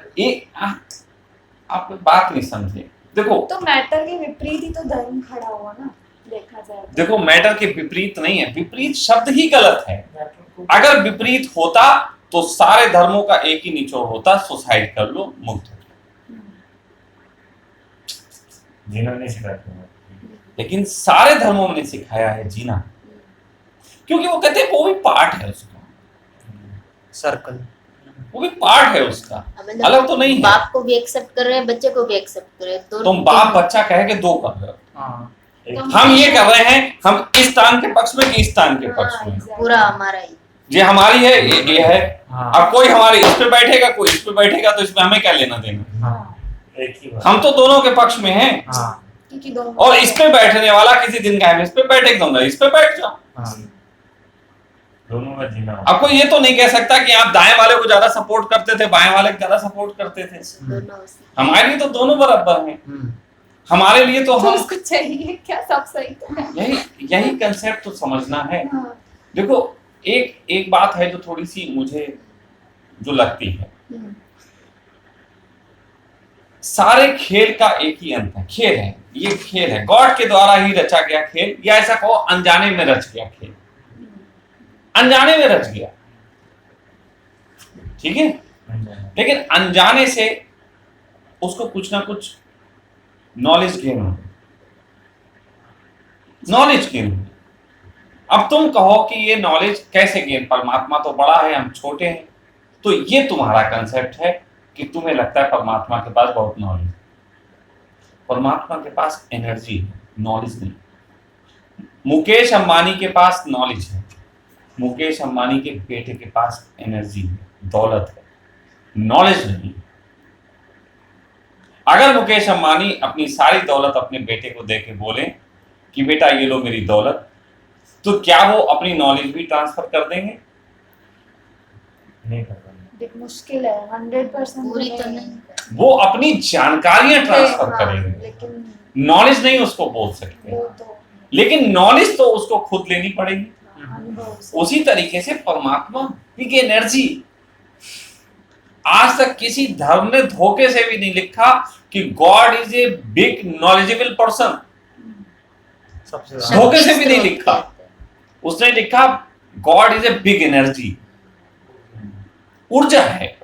आप बात नहीं समझे। देखो तो मैटर के विपरीत ही तो धर्म खड़ा हुआ ना, देखा जाए तो। देखो मैटर के विपरीत नहीं है, विपरीत शब्द ही गलत है। अगर विपरीत होता तो सारे धर्मों का एक ही निचोड़ होता, सुसाइड कर लो, मुक्त हो जाओ। जीना नहीं सिखाते। लेकिन सारे धर्मों ने सिखाया है जीना, क्योंकि वो कहते हैं वो भी पार्ट है उसका, सर्कल, वो भी पार्ट है उसका, मतलब अलग तो नहीं है। बाप को भी एक्सेप्ट कर रहे हैं, बच्चे को भी एक्सेप्ट कर रहे हैं, तो तुम बाप बच्चा कह के 2 कर रहे हो। हाँ हम ये कर रहे हैं, हम इस टांग के पक्ष में कि इस टांग के पक्ष में, पूरा हमारा ही। ये हमारी है, ये है। हाँ अब कोई हमारे इस पे बैठेगा, कोई इस पे बैठेगा, तो इसमें हमें क्या लेना देना। हाँ एक ही बात। हम तो दोनों के पक्ष में हैं। हाँ क्योंकि दोनों और इस पे बैठने वाला किसी दिन का इस पे बैठे दूंगा, इस पे बैठ जाओ। हाँ दोनों का जीना। अब कोई ये तो नहीं कह सकता कि आप दाएं वाले को ज्यादा सपोर्ट करते थे, बाएं वाले को ज्यादा सपोर्ट करते थे। दोनों उसी। हमारे लिए तो दोनों बराबर हैं। हमारे लिए तो तो हम उसको चाहिए क्या, सब सही तो है। यही कंसेप्ट तो समझना है। हाँ। देखो एक बात है जो थोड़ी सी मुझे जो लगती है, सारे खेल का एक ही अंत है, खेल है, ये खेल है, गॉड के द्वारा ही रचा गया खेल, या ऐसा कहो अनजाने में रच गया खेल, अनजाने में रच गया, ठीक है। लेकिन अनजाने से उसको कुछ ना कुछ नॉलेज गेन हो, नॉलेज गेन हो। अब तुम कहो कि ये नॉलेज कैसे गेन, परमात्मा तो बड़ा है, हम छोटे हैं, तो ये तुम्हारा कंसेप्ट है कि तुम्हें लगता है परमात्मा के पास बहुत नॉलेज। परमात्मा के पास एनर्जी है, नॉलेज नहीं। मुकेश अंबानी के पास नॉलेज है, मुकेश अंबानी के बेटे के पास एनर्जी है, दौलत है, नॉलेज नहीं। अगर मुकेश अंबानी अपनी सारी दौलत अपने बेटे को दे के बोले कि बेटा ये लो मेरी दौलत, तो क्या वो अपनी नॉलेज भी ट्रांसफर कर देंगे? नहीं कर पाएंगे। देख मुश्किल है 100% पूरी तो नहीं। वो अपनी जानकारियां ट्रांसफर हाँ, करेंगे, लेकिन नॉलेज नहीं उसको बोल सकते, वो तो लेकिन नॉलेज तो उसको खुद लेनी पड़ेगी। अनुभव से उसी तरीके से परमात्मा बिग एनर्जी, आज तक किसी धर्म ने धोखे से भी नहीं लिखा कि God is a big knowledgeable person, सबसे धोखे से भी नहीं लिखा। उसने लिखा God is a big energy, ऊर्जा है।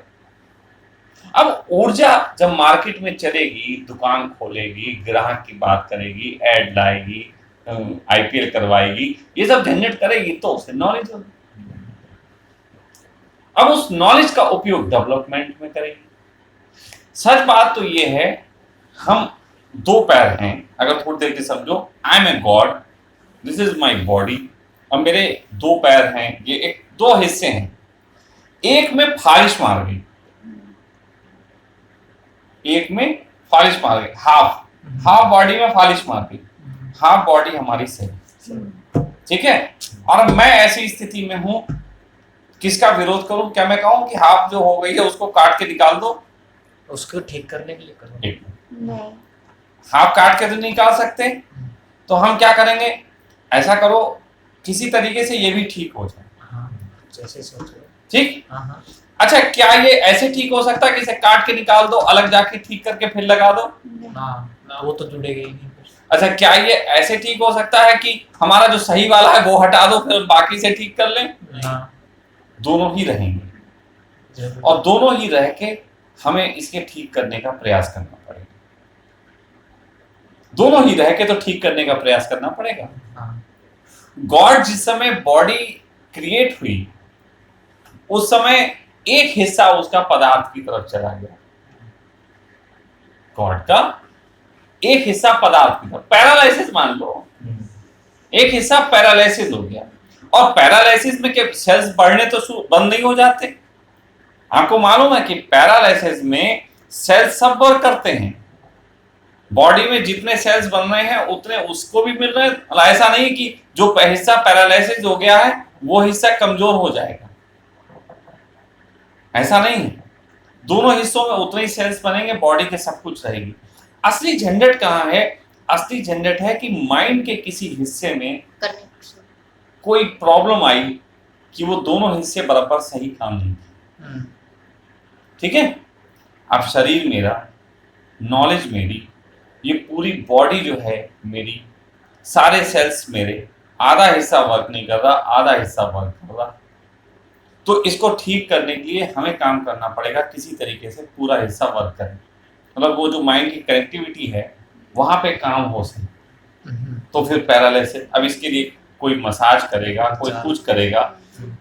अब ऊर्जा जब मार्केट में चलेगी, दुकान खोलेगी, ग्राहक की बात करेगी, एड लाएगी, आईपीएल करवाएगी, ये सब झंझट करेगी, तो उसे नॉलेज होगी। अब उस नॉलेज का उपयोग डेवलपमेंट में करेगी। सच बात तो ये है, हम दो पैर हैं, अगर थोड़ी देर की समझो, I am a god, this is my body, और मेरे दो पैर हैं, ये एक दो हिस्से हैं। एक में फालिश मार गई, एक में फालिश मार गई, हाफ बॉडी में फालिश मार गई, हाफ बॉडी हमारी सही, ठीक है। और अब मैं ऐसी स्थिति में हूं, किसका विरोध करूं? क्या मैं कहूं कि हाफ जो हो गई है उसको काट के निकाल दो? उसको ठीक करने के लिए करो। नहीं, हाफ काट के तो निकाल सकते, तो हम क्या करेंगे, ऐसा करो किसी तरीके से ये भी ठीक हो जाए, हाँ, जैसे सोचो। ठीक। हाँ हाँ अच्छा, क्या ये ऐसे ठीक हो सकता है कि इसे काट के निकाल दो, अलग जाके ठीक करके फिर लगा दो? हाँ, वो तो जुड़ेगा ही नहीं फिर। अच्छा, क्या ये ऐसे ठीक हो सकता है कि हमारा जो सही वाला है वो हटा दो, फिर बाकी से ठीक कर लें? हाँ, दोनों ही रहेंगे, जरूर। और दोनों ही रह के हमें इसके ठीक करने का प्रयास करना पड़ेगा। दोनों ही रह के तो ठीक करने का प्रयास करना पड़ेगा। हाँ, गॉड जिस समय बॉडी क्रिएट हुई, उस समय एक हिस्सा उसका पदार्थ की तरफ चला गया, गॉड का एक हिस्सा पदार्थ की तरफ, पैरालिसिस मान लो, एक हिस्सा पैरालिसिस हो गया। और पैरालिसिस में क्या सेल्स बढ़ने तो बंद नहीं हो जाते? आपको मालूम है कि पैरालिसिस में सेल्स सब वर्क करते हैं, बॉडी में जितने सेल्स बन रहे हैं उतने उसको भी मिल रहे हैं। ऐसा नहीं कि जो हिस्सा पैरालिसिस हो गया है वो हिस्सा कमजोर हो जाएगा, ऐसा नहीं है। दोनों हिस्सों में उतने ही सेल्स बनेंगे, बॉडी के सब कुछ रहेगी। असली झंझट कहाँ है? असली झंझट है कि माइंड के किसी हिस्से में कोई प्रॉब्लम आई कि वो दोनों हिस्से बराबर सही काम नहीं किए, ठीक है। अब शरीर मेरा, नॉलेज मेरी, ये पूरी बॉडी जो है मेरी, सारे सेल्स मेरे, आधा हिस्सा वर्क नहीं कर रहा, आधा हिस्सा वर्क कर रहा, तो इसको ठीक करने के लिए हमें काम करना पड़ेगा, किसी तरीके से पूरा हिस्सा वर्क करें, मतलब वो जो माइंड की कनेक्टिविटी है वहां पे काम हो सके। तो फिर पैरालिसिस, अब इसके लिए कोई मसाज करेगा, कोई कुछ करेगा।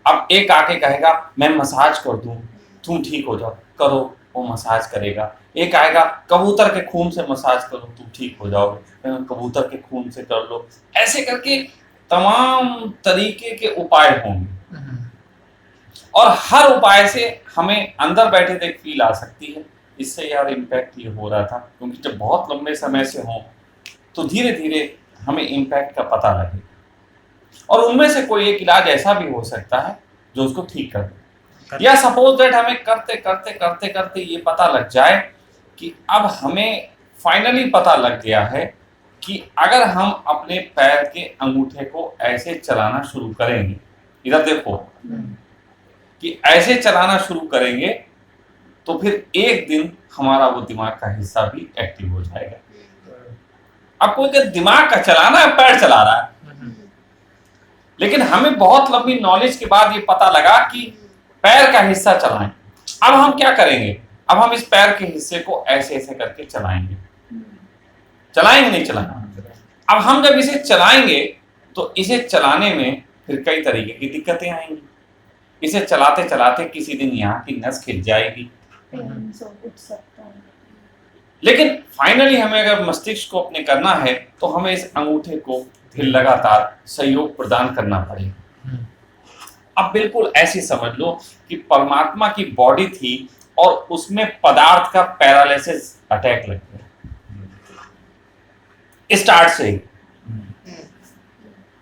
अब एक आके कहेगा मैं मसाज कर दूं, तुम ठीक हो जाओ, करो, वो मसाज करेगा। एक आएगा कबूतर के खून से मसाज करो, तुम ठीक हो जाओगे, कबूतर के खून से कर लो। ऐसे करके तमाम तरीके के उपाय होंगे, और हर उपाय से हमें अंदर बैठे देख फील आ सकती है, इससे यार इम्पैक्ट ये हो रहा था। क्योंकि जब बहुत लंबे समय से हो तो धीरे धीरे हमें इम्पैक्ट का पता लगे, और उनमें से कोई एक इलाज ऐसा भी हो सकता है जो उसको ठीक कर दे। या सपोज दैट हमें करते करते करते करते ये पता लग जाए कि अब हमें फाइनली पता लग गया है कि अगर हम अपने पैर के अंगूठे को ऐसे चलाना शुरू करेंगे, इधर देखो, कि ऐसे चलाना शुरू करेंगे तो फिर एक दिन हमारा वो दिमाग का हिस्सा भी एक्टिव हो जाएगा। अब कोई के दिमाग का चलाना है, पैर चला रहा है, लेकिन हमें बहुत लंबी नॉलेज के बाद ये पता लगा कि पैर का हिस्सा चलाएं। अब हम क्या करेंगे? अब हम इस पैर के हिस्से को ऐसे ऐसे करके चलाएंगे, चलाएंगे नहीं चलाना। अब हम जब इसे चलाएंगे तो इसे चलाने में फिर कई तरीके की दिक्कतें आएंगी। इसे चलाते चलाते किसी दिन यहाँ की नस खिंच जाएगी, उठ सकता है। लेकिन फाइनली हमें अगर मस्तिष्क को अपने करना है तो हमें इस अंगूठे को फिर लगातार सहयोग प्रदान करना पड़ेगा। अब बिल्कुल ऐसे समझ लो कि परमात्मा की बॉडी थी और उसमें पदार्थ का पैरालिसिस अटैक लग गया स्टार्ट से ही।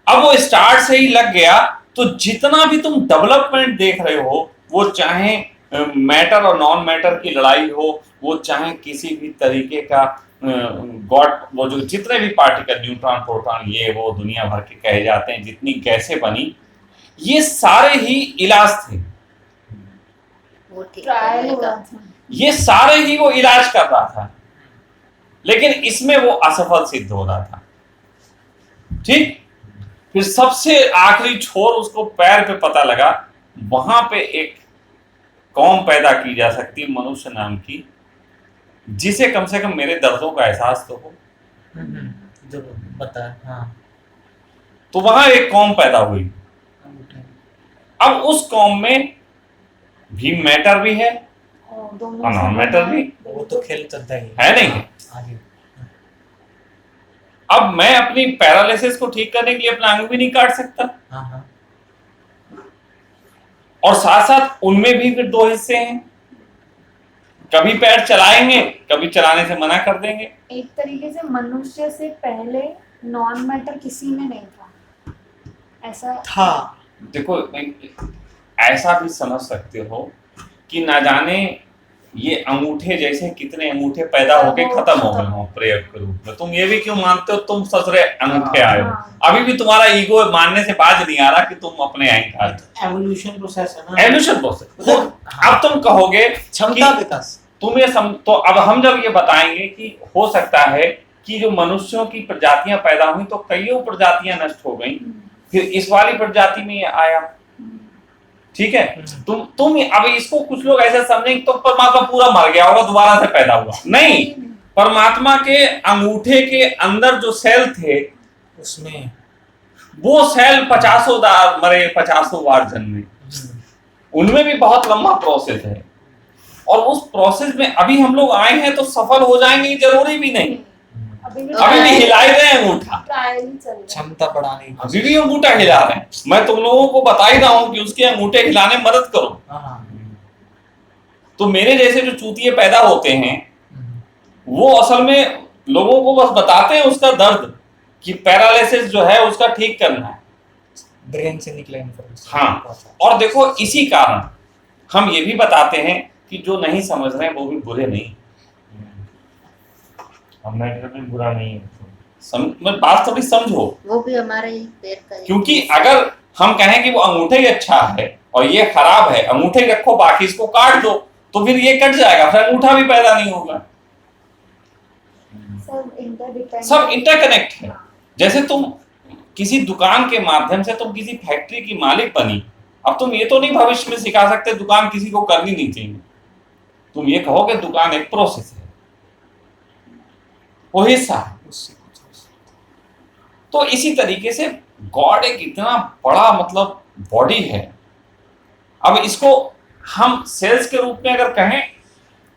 अब वो स्टार्ट से ही लग गया तो जितना भी तुम डेवलपमेंट देख रहे हो वो चाहे मैटर और नॉन मैटर की लड़ाई हो, वो चाहे किसी भी तरीके का गॉड, वो जो जितने भी पार्टिकल, न्यूट्रॉन, प्रोटॉन, ये वो दुनिया भर के कहे जाते हैं, जितनी गैसें बनी, ये सारे ही इलाज थे। वो ठीक ट्रायल करने हो का। रहा था। ये सारे ही वो इलाज कर रहा था, लेकिन इसमें वो असफल सिद्ध हो रहा था। ठीक, फिर सबसे आखिरी छोर उसको पैर पे पता लगा, वहां पे एक कौम पैदा की जा सकती, मनुष्य नाम की, जिसे कम से कम मेरे दर्दों का एहसास तो हो। जो बता, हाँ तो वहां एक कौम पैदा हुई। अंगूठे। अब उस कौम में भी मैटर भी है और दोनों और नॉन मैटर भी वो तो खेल चलता ही है, नहीं? आगे। अब मैं अपनी पैरालिसिस को ठीक करने के लिए अपना अंग भी नहीं काट सकता, हाँ हाँ और साथ साथ उनमें भी फिर दो हिस्से हैं, कभी पैर चलाएंगे, कभी चलाने से मना कर देंगे। एक तरीके से मनुष्य से पहले नॉन मैटर किसी में नहीं था, ऐसा था। देखो, ऐसा भी समझ सकते हो कि ना जाने ये अंगूठे जैसे कितने अंगूठे पैदा होके खत्म हो गए हो प्रयोग के रूप में। तुम ये भी क्यों मानते हो तुम ससुरे अंगूठे आए हो? हाँ। अभी भी तुम्हारा ईगो मानने से बाज नहीं आ रहा कि तुम अपने अंक आए। एवोल्यूशन प्रोसेस है ना, एवोल्यूशन प्रोसेस। अब तुम कहोगे क्षमता विकास। तुम ये तो अब हम जब ये बताएंगे कि हो सकता है कि जो मनुष्यों की प्रजातियां पैदा हुई तो कईयों प्रजातियां नष्ट हो गई, फिर इस वाली प्रजाति में ये आया, ठीक है? तुम अब इसको कुछ लोग ऐसे समझेंगे तो परमात्मा पूरा मर गया होगा, दोबारा से पैदा हुआ। नहीं, परमात्मा के अंगूठे के अंदर जो सेल थे उसमें वो सेल 50 बार मरे, 50 बार जन्मे, उनमें भी बहुत लंबा प्रोसेस है, और उस प्रोसेस में अभी हम लोग आए हैं तो सफल हो जाएंगे जरूरी भी नहीं। अभी अभी भी हिला ही रहे हैं अंगूठा, ट्रायल ही चल रहा है। क्षमता बढ़ाने की। अभी भी अंगूठा हिला रहे हैं। मैं तुम लोगों को बता ही रहा हूं कि उसके अंगूठे हिलाने में मदद करो। हाँ तो मेरे जैसे जो चूतिए पैदा होते हैं वो असल में लोगों को बस बताते हैं उसका दर्द, कि पैरालिसिस जो है उसका ठीक करना है। ब्रेन से निकले इंफॉर्मेशन। हाँ, और देखो इसी कारण हम ये भी बताते हैं कि जो नहीं समझ रहे हैं वो भी बुरे नहीं। हम मैटर भी बुरा नहीं है। मैं बात थोड़ी समझो, वो भी हमारे ही पैर का ही। क्योंकि अगर हम कहें कि वो अंगूठे ही अच्छा है और ये खराब है, अंगूठे ही रखो बाकी इसको काट दो, तो फिर ये कट जाएगा, फिर अंगूठा भी पैदा नहीं होगा। सब इंटरकनेक्ट है। जैसे तुम किसी दुकान के माध्यम से तुम किसी फैक्ट्री की मालिक बनी, अब तुम ये तो नहीं भविष्य में सिखा सकते दुकान किसी को करनी नहीं चाहिए। तुम ये कहोगे दुकान एक प्रोसेस है, वो हिस्सा है। तो इसी तरीके से गॉड एक इतना बड़ा मतलब बॉडी है। अब इसको हम सेल्स के रूप में अगर कहें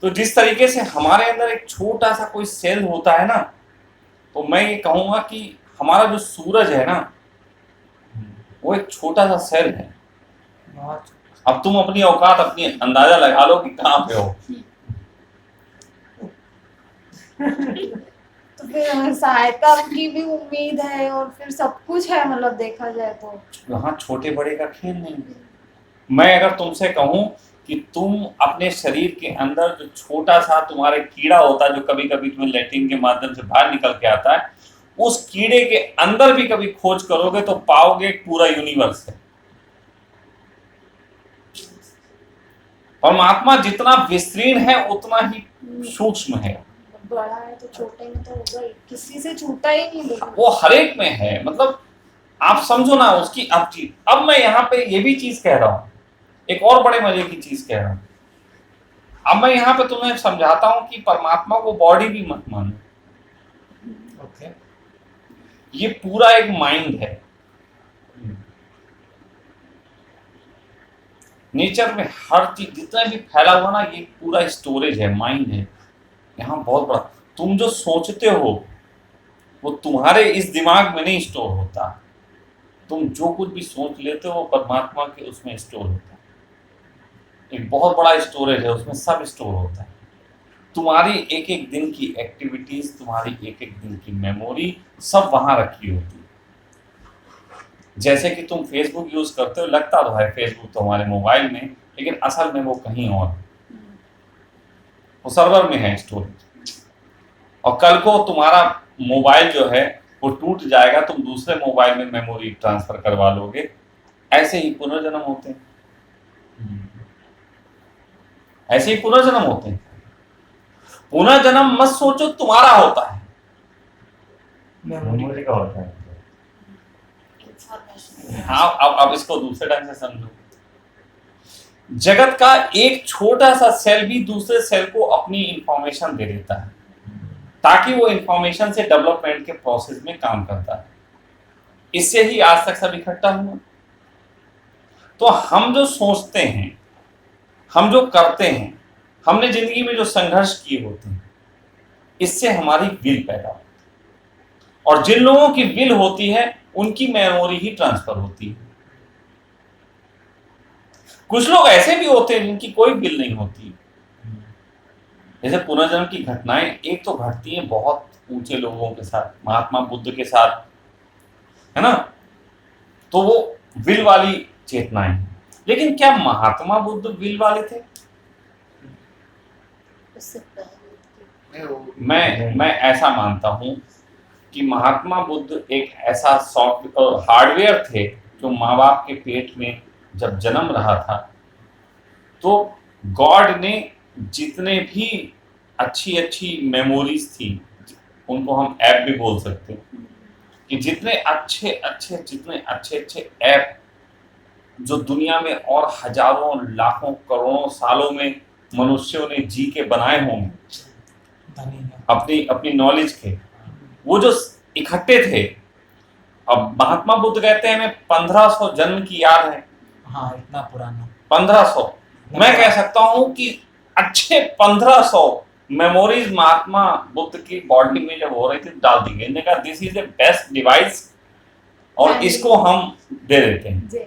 तो जिस तरीके से हमारे अंदर एक छोटा सा कोई सेल होता है ना, तो मैं ये कहूंगा कि हमारा जो सूरज है ना वो एक छोटा सा सेल है। अब तुम अपनी औकात अपनी अंदाजा लगा लो कि कहाँ पे हो। तो फिर हमें सहायता की भी उम्मीद है और फिर सब कुछ है, मतलब देखा जाए तो यहाँ छोटे बड़े का खेल नहीं है। मैं अगर तुमसे कहूं कि तुम अपने शरीर के अंदर जो छोटा सा तुम्हारे कीड़ा होता है जो कभी कभी तुम्हें लैट्रिन के माध्यम से बाहर निकल के आता है, उस कीड़े के अंदर भी कभी खोज करोगे तो पाओगे पूरा यूनिवर्स है। परमात्मा जितना विस्तीर्ण है उतना ही सूक्ष्म है। बड़ा है तो छोटे में तो होगा ही, किसी से छूटा ही नहीं। लेकिन वो हरेक में है, मतलब आप समझो ना उसकी अब चीज। अब मैं यहाँ पे ये भी चीज कह रहा हूँ, एक और बड़े मजे की चीज कह रहा हूँ। अब मैं यहाँ पे तुम्हें समझाता हूँ कि परमात्मा को बॉडी भी मत मानो। ओके। ये पूरा एक माइंड है। नेचर में हर चीज जितना भी फैला हुआ ना, ये पूरा स्टोरेज है, माइंड है यहाँ बहुत बड़ा। तुम जो सोचते हो वो तुम्हारे इस दिमाग में नहीं स्टोर होता। तुम जो कुछ भी सोच लेते हो वो परमात्मा के उसमें स्टोर होता है। एक बहुत बड़ा स्टोरेज है, उसमें सब स्टोर होता है। तुम्हारी एक एक दिन की एक्टिविटीज, तुम्हारी एक एक दिन की मेमोरी सब वहां रखी होती है। जैसे कि तुम फेसबुक यूज करते हो, लगता तो है फेसबुक तो हमारे मोबाइल में, लेकिन असल में वो कहीं और है। वो सर्वर में है स्टोरेज, और कल को तुम्हारा मोबाइल जो है वो टूट जाएगा, तुम दूसरे मोबाइल में मेमोरी ट्रांसफर करवा लोगे। ऐसे ही पुनर्जन्म होते हैं, ऐसे ही पुनर्जन्म होते हैं। पुनर्जन्म मत सोचो तुम्हारा होता है, मेमोरी का होता है। इंफॉर्मेशन। हाँ। अब इसको दूसरे ढंग से समझो। जगत का एक छोटा सा सेल भी दूसरे सेल को अपनी इंफॉर्मेशन दे देता है, ताकि वो इंफॉर्मेशन से डेवलपमेंट के प्रोसेस में काम करता है। इससे ही आज तक सब इकट्ठा हुआ। तो हम जो सोचते हैं, हम जो करते हैं, हमने जिंदगी में जो संघर्ष किए होते हैं, इससे हमारी विल पैदा होती है, और जिन लोगों की विल होती है उनकी मेमोरी ही ट्रांसफर होती है। कुछ लोग ऐसे भी होते हैं जिनकी कोई विल नहीं होती। जैसे पुनर्जन्म की घटनाएं एक तो घटती हैं बहुत ऊंचे लोगों के साथ, महात्मा बुद्ध के साथ, है ना, तो वो विल वाली चेतनाएं हैं। लेकिन क्या महात्मा बुद्ध विल वाले थे? उससे पहले नहीं, वो मैं ऐसा मानता हूं कि महात्मा बुद्ध एक ऐसा सॉफ्टवेयर हार्डवेयर थे जो माँ बाप के पेट में जब जन्म रहा था, तो गॉड ने जितने भी अच्छी अच्छी मेमोरीज थी, उनको हम ऐप भी बोल सकते हैं, कि जितने अच्छे अच्छे ऐप जो दुनिया में और हजारों लाखों करोड़ों सालों में मनुष्यों ने जी के बनाए होंगे अपनी नॉलेज के, वो जो इकट्ठे थे। अब महात्मा बुद्ध कहते हैं हमें 1500 जन्म की याद है। हाँ, इतना पुराना 1500। मैं कह सकता हूं कि अच्छे 1500 मेमोरीज महात्मा बुद्ध की बॉडी में जब हो रही थी डाल दी गई। कहा this is the best device, और इसको हम दे देते हैं। जी।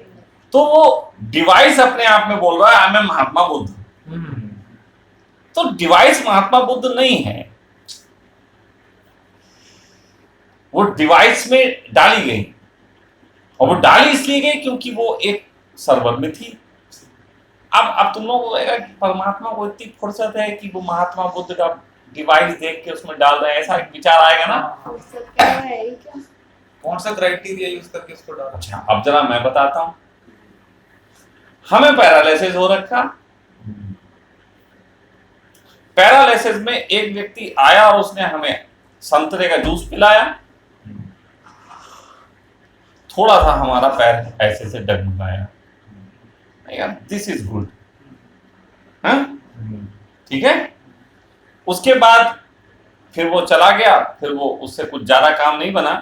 तो वो डिवाइस अपने आप में बोल रहा है मैं महात्मा बुद्ध। तो डिवाइस महात्मा बुद्ध नहीं है, वो डिवाइस में डाली गई, और वो डाली इसलिए गई क्योंकि वो एक सर्वर में थी। अब तुम लोगों को लगेगा कि परमात्मा को इतनी फुर्सत है कि वो महात्मा बुद्ध का डिवाइस देख के उसमें डाल रहे हैं, ऐसा एक विचार आएगा ना। फुर्सत क्या है ये क्या? कौन सा क्राइटेरिया यूज करके उसको डाला? अच्छा, अब जरा मैं बताता हूं। हमें पैरालिसिस हो रखा, पैरालिसिस में एक व्यक्ति आया और उसने हमें संतरे का जूस पिलाया, थोड़ा सा हमारा पैर ऐसे से डगमगाया, दिस इज गुड, ठीक है। उसके बाद फिर वो चला गया, फिर वो उससे कुछ ज्यादा काम नहीं बना,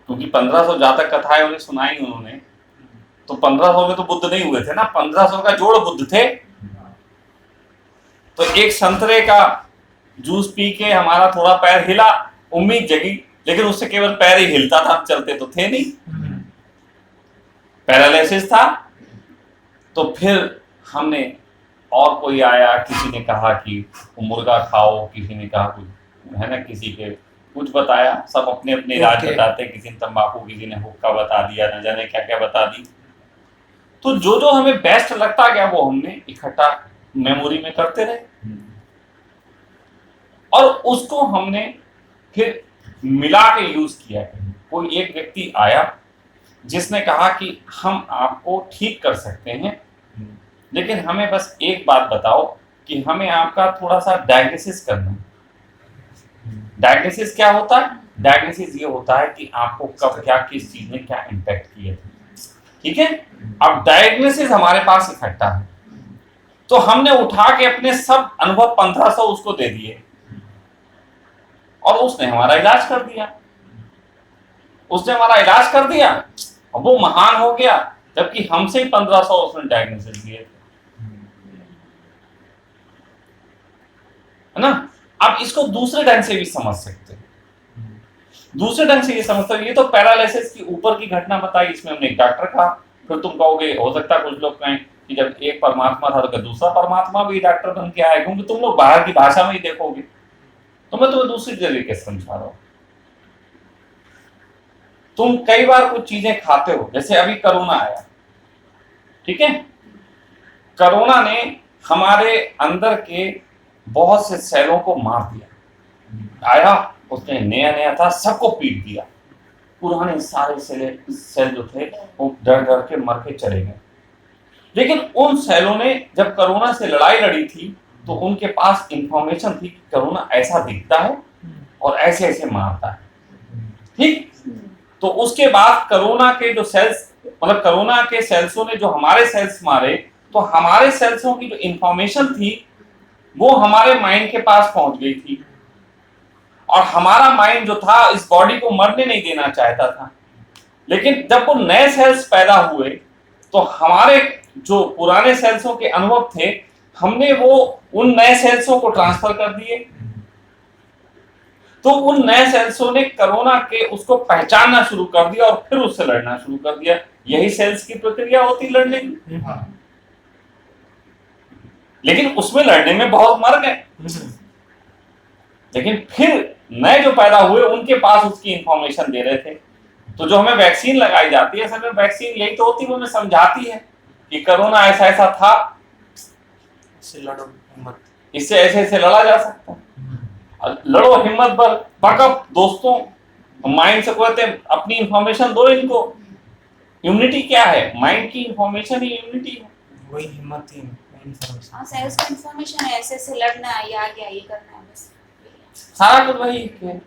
क्योंकि 1500 जातक कथाएं उन्हें सुनाई उन्होंने, तो 1500 में तो बुद्ध नहीं हुए थे ना, 1500 का जोड़ बुद्ध थे। तो एक संतरे का जूस पी के हमारा थोड़ा पैर हिला, उम्मीद जगी, लेकिन उससे केवल पैर ही हिलता था, चलते तो थे नहीं, पैरालिसिस था। तो फिर हमने, और कोई आया, किसी ने कहा कि मुर्गा खाओ, किसी ने कहा कुछ, है ना, किसी के कुछ बताया, सब अपने अपने इलाज बताते, किसी ने तंबाकू, किसी ने हुक्का बता दिया, न जाने क्या क्या बता दी। तो जो जो हमें बेस्ट लगता गया वो हमने इकट्ठा मेमोरी में करते रहे, और उसको हमने फिर मिला के यूज किया। कोई एक व्यक्ति आया जिसने कहा कि हम आपको ठीक कर सकते हैं, लेकिन हमें बस एक बात बताओ कि हमें आपका थोड़ा सा डायग्नोसिस करना है। डायग्नोसिस क्या होता है? डायग्नोसिस ये होता है कि आपको कब क्या, किस चीज ने क्या इम्पैक्ट किए थे, ठीक है। अब डायग्नोसिस हमारे पास इकट्ठा है, तो हमने उठा के अपने सब अनुभव 1500 उसको दे दिए, और उसने हमारा इलाज कर दिया, उसने हमारा इलाज कर दिया, और वो महान हो गया, जबकि हमसे ही 1500 उसने डायग्नोसिस दिए थे, है ना। अब इसको दूसरे ढंग से भी समझ सकते हैं, दूसरे ढंग से ये समझते हैं। ये तो पैरालिसिस की ऊपर की घटना बताई, इसमें हमने एक डॉक्टर कहा, फिर तुम कहोगे हो सकता है कुछ लोग कहें कि जब एक परमात्मा था तो दूसरा परमात्मा भी डॉक्टर बन के आया, क्योंकि तुम लोग बाहर की भाषा में ही देखोगे। तो मैं तुम्हें दूसरी तरीके से समझा रहा हूं। तुम कई बार कुछ चीजें खाते हो, जैसे अभी कोरोना आया, ठीक है, कोरोना ने हमारे अंदर के बहुत से सेलों को मार दिया। आया, उसने नया नया था, सबको पीट दिया। पुराने सारे सेल जो थे वो डर डर के मर के चले गए। लेकिन उन सेलों ने जब कोरोना से लड़ाई लड़ी थी तो उनके पास इंफॉर्मेशन थी कि कोरोना ऐसा दिखता है और ऐसे ऐसे मारता है, ठीक। तो उसके बाद कोरोना के जो सेल्स, मतलब कोरोना के सेल्सों ने जो हमारे सेल्स मारे, तो हमारे सेल्सों की जो इंफॉर्मेशन थी वो हमारे माइंड के पास पहुंच गई थी, और हमारा माइंड जो था इस बॉडी को मरने नहीं देना चाहता था। लेकिन जब वो नए सेल्स पैदा हुए तो हमारे जो पुराने सेल्सों के अनुभव थे, हमने वो उन नए सेल्सों को ट्रांसफर कर दिए। तो उन नए सेल्सों ने कोरोना के उसको पहचानना शुरू कर दिया और फिर उससे लड़ना शुरू कर दिया। यही सेल्स की प्रक्रिया होती लड़ने की। लेकिन उसमें लड़ने में बहुत मर गए, लेकिन फिर नए जो पैदा हुए उनके पास उसकी इंफॉर्मेशन दे रहे थे। तो जो हमें वैक्सीन लगाई जाती है, असल में वैक्सीन यही तो होती है, वो हमें समझाती है कि कोरोना ऐसा ऐसा था, इससे लड़ो, हिम्मत, इससे ऐसे ऐसे लड़ा जा सकता है। लड़ो हिम्मत पर, बकअप दोस्तों, माइंड से कहते हैं अपनी इंफॉर्मेशन दो इनको। इम्यूनिटी क्या है? माइंड की इंफॉर्मेशन ही इम्यूनिटी है। वही हिम्मत थी, इंफॉर्मेशन। हाँ, सेल्स की इंफॉर्मेशन है, ऐसे ऐसे लड़ना है, ये आ गया, ये करना है, बस सारा कुछ वही खेल,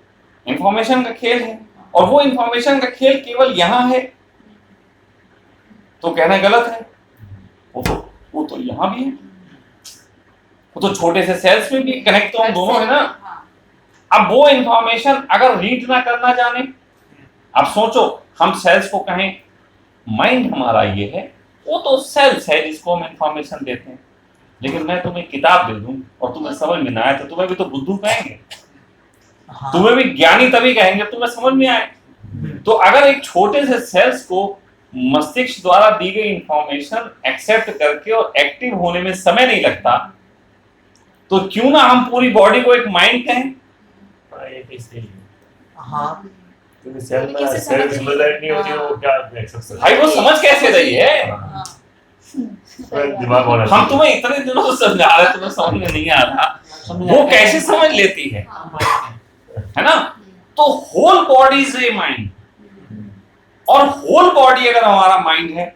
इंफॉर्मेशन का खेल है। और वो इंफॉर्मेशन का खेल केवल यहाँ है तो कहना गलत है। वो तो यहाँ भी है, वो तो छोटे से सेल्स में भी कनेक्ट तो हम दोनों है ना। हाँ। अब वो इंफॉर्मेशन अगर रीड ना करना जाने, अब सोचो हम सेल्स को कहें माइंड हमारा ये है, वो तो सेल्स है जिसको हम इंफॉर्मेशन देते हैं। लेकिन मैं तुम्हें किताब दे दूं और तुम्हें समझ में ना आए तो तुम्हें भी तो बुद्धू कहेंगे, तुम्हें भी ज्ञानी तभी कहेंगे तुम्हें समझ में आए। तो अगर एक छोटे से सेल्स को मस्तिष्क द्वारा दी गई इंफॉर्मेशन एक्सेप्ट करके और एक्टिव होने में समय नहीं लगता, तो क्यों ना हम पूरी बॉडी को एक माइंड कहें। हाँ, क्योंकि सेल सिमुलेट नहीं होती वो क्या देख सकते भाई वो समझ कैसे रही है? हाँ। दिमाग होना हम तुम्हें इतने दिनों से समझा रहे, तुम्हें समझ में नहीं आ रहा, वो कैसे समझ लेती है ना। तो whole body is a mind, और होल बॉडी अगर हमारा माइंड है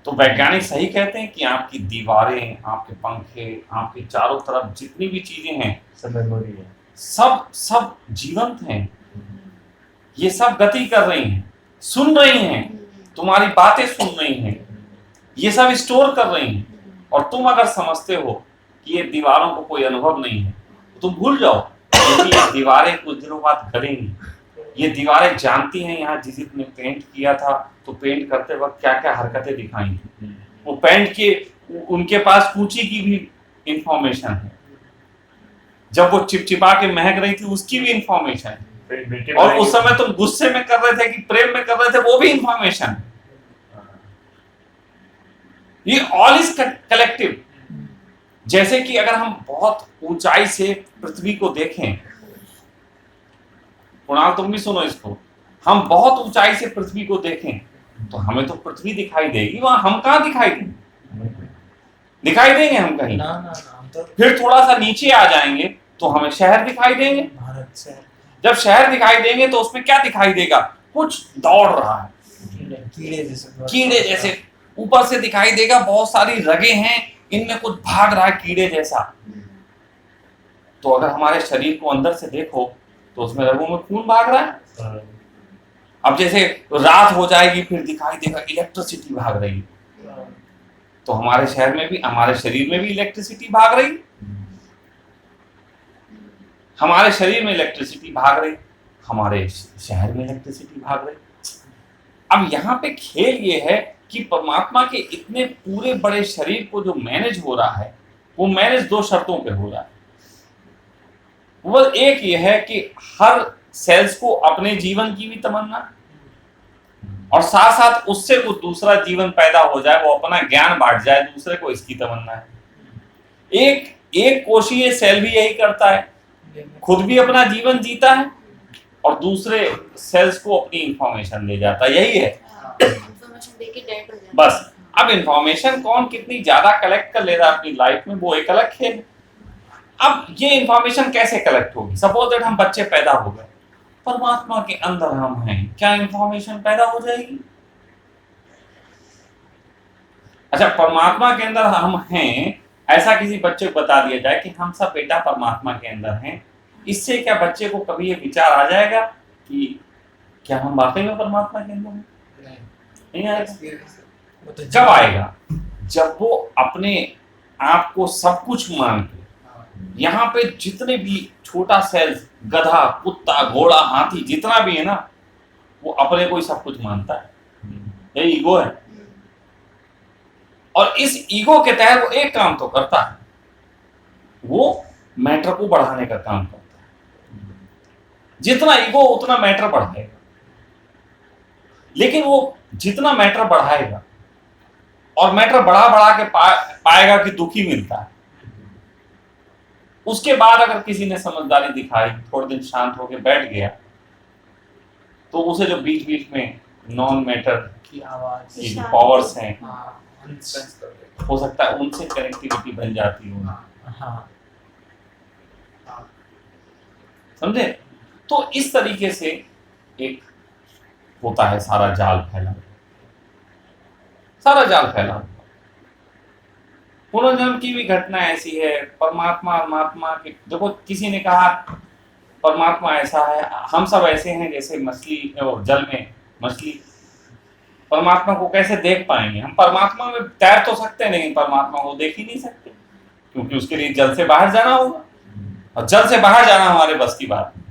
तो वैज्ञानिक सही कहते हैं कि आपकी दीवारें, आपके पंखे, आपके चारों तरफ जितनी भी चीजें हैं सब मेमोरी है, सब जीवंत हैं। ये सब गति कर रही हैं, सुन रही हैं, तुम्हारी बातें सुन रही हैं, ये सब स्टोर कर रही हैं। और तुम अगर समझते हो कि ये दीवारों को कोई अनुभव नहीं है तो तुम भूल जाओ, क्योंकि ये दीवारें कुछ दिनों बाद गलेंगी। ये दीवारें जानती हैं यहाँ जिजित ने पेंट किया था तो पेंट करते वक्त क्या क्या हरकतें दिखाई, वो पेंट के उनके पास कूची की भी इंफॉर्मेशन है, जब वो चिपचिपा के महक रही थी उसकी भी इंफॉर्मेशन है, और उस समय तुम गुस्से में कर रहे थे कि प्रेम में कर रहे थे वो भी इंफॉर्मेशन। ये ऑल इज कलेक्टिव। जैसे कि अगर हम बहुत ऊंचाई से पृथ्वी को देखें, कुणाल तुम भी सुनो इसको, हम बहुत ऊंचाई से पृथ्वी को देखें तो हमें तो पृथ्वी दिखाई देगी, वहां हम कहां दिखाई देंगे? दिखाई देंगे हम कहीं? ना ना ना, तो फिर थोड़ा सा नीचे आ जाएंगे तो हमें शहर दिखाई देंगे। भारत से जब शहर दिखाई देंगे तो उसमें क्या दिखाई देगा? कुछ दौड़ रहा है, कीड़े जैसे ऊपर से दिखाई देगा, बहुत सारी रगें हैं, इनमें कुछ भाग रहा है कीड़े जैसा। तो अगर हमारे शरीर को अंदर से देखो तो उसमें रगों में खून भाग रहा है। अब जैसे रात हो जाएगी फिर दिखाई देगा इलेक्ट्रिसिटी भाग रही है, तो हमारे शहर में भी, हमारे शरीर में भी इलेक्ट्रिसिटी भाग रही, हमारे शरीर में इलेक्ट्रिसिटी भाग रही, हमारे शहर में इलेक्ट्रिसिटी भाग रही। अब यहाँ पे खेल ये है कि परमात्मा के इतने पूरे बड़े शरीर को जो मैनेज हो रहा है वो मैनेज दो शर्तों पे हो रहा है। वो एक ये है कि हर सेल्स को अपने जीवन की भी तमन्ना, और साथ साथ उससे कुछ दूसरा जीवन पैदा हो जाए, वो अपना ज्ञान बांट जाए दूसरे को, इसकी तमन्ना है। एक कोशीय सेल भी यही करता है, खुद भी अपना जीवन जीता है और दूसरे सेल्स को अपनी इंफॉर्मेशन दे जाता है, यही है इंफॉर्मेशन देके डेड हो जाता है। बस। अब इंफॉर्मेशन कौन कितनी ज्यादा कलेक्ट कर ले रहा है अपनी लाइफ में, वो एक अलग खेल है। अब ये इंफॉर्मेशन कैसे कलेक्ट होगी? सपोज दैट हम बच्चे पैदा हो गए, परमात्मा के अंदर हम हैं, क्या इंफॉर्मेशन पैदा हो जाएगी? अच्छा, परमात्मा के अंदर हम हैं, ऐसा किसी बच्चे को बता दिया जाए कि हम सब बेटा परमात्मा के अंदर हैं, इससे क्या बच्चे को कभी ये विचार आ जाएगा कि क्या हम वाकई में परमात्मा के अंदर हैं? नहीं आएगा। जब आएगा, जब वो अपने आप को सब कुछ मान के, यहाँ पे जितने भी छोटा सेल, गधा, कुत्ता, घोड़ा, हाथी, जितना भी है ना, वो अपने को ही सब कुछ मानता है। ये ईगो है। और इस ईगो के तहत वो एक काम तो करता है, वो मैटर को बढ़ाने का काम करता है। जितना ईगो उतना मैटर बढ़ाएगा, लेकिन वो जितना मैटर बढ़ाएगा और मैटर बढ़ा बढ़ा के पाएगा कि दुखी मिलता है, उसके बाद अगर किसी ने समझदारी दिखाई, थोड़े दिन शांत होकर बैठ गया, तो उसे जो बीच बीच में नॉन मैटर की आवाज की जो पावर्स हैं, हाँ, हो सकता है उनसे कनेक्टिविटी बन जाती हो। हाँ समझे? तो इस तरीके से एक होता है सारा जाल फैला, सारा जाल फैला। पुनर्जन्म की भी घटना ऐसी है। परमात्मा परमात्मा के, देखो किसी ने कहा परमात्मा ऐसा है, हम सब ऐसे हैं जैसे मछली और जल में मछली। परमात्मा को कैसे देख पाएंगे? हम परमात्मा में तैर तो सकते हैं, लेकिन परमात्मा को देख ही नहीं सकते, क्योंकि उसके लिए जल से बाहर जाना होगा, और जल से बाहर जाना हमारे बस की बात नहीं।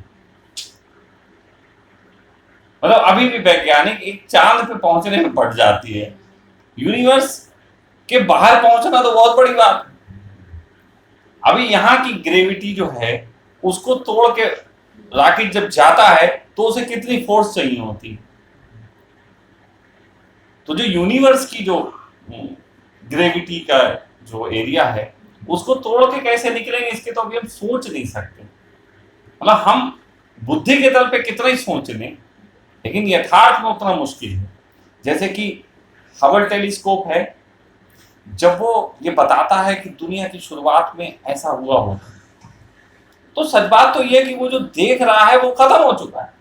मतलब अभी भी वैज्ञानिक एक चांद पे पहुंचने में पड़ जाती है, यूनिवर्स के बाहर पहुंचना तो बहुत बड़ी बात है। अभी यहाँ की ग्रेविटी जो है, उसको तोड़ के रॉकेट जब जाता है तो उसे कितनी फोर्स चाहिए होती। तो जो यूनिवर्स की जो ग्रेविटी का जो एरिया है, उसको तोड़ के कैसे निकलेंगे, इसके तो अभी हम सोच नहीं सकते। मतलब हम बुद्धि के तल पे कितना ही सोच लें, लेकिन यथार्थ में उतना मुश्किल है। जैसे कि हबल टेलीस्कोप है, जब वो ये बताता है कि दुनिया की शुरुआत में ऐसा हुआ होगा, तो सच बात तो ये है कि वो जो देख रहा है वो खत्म हो चुका है,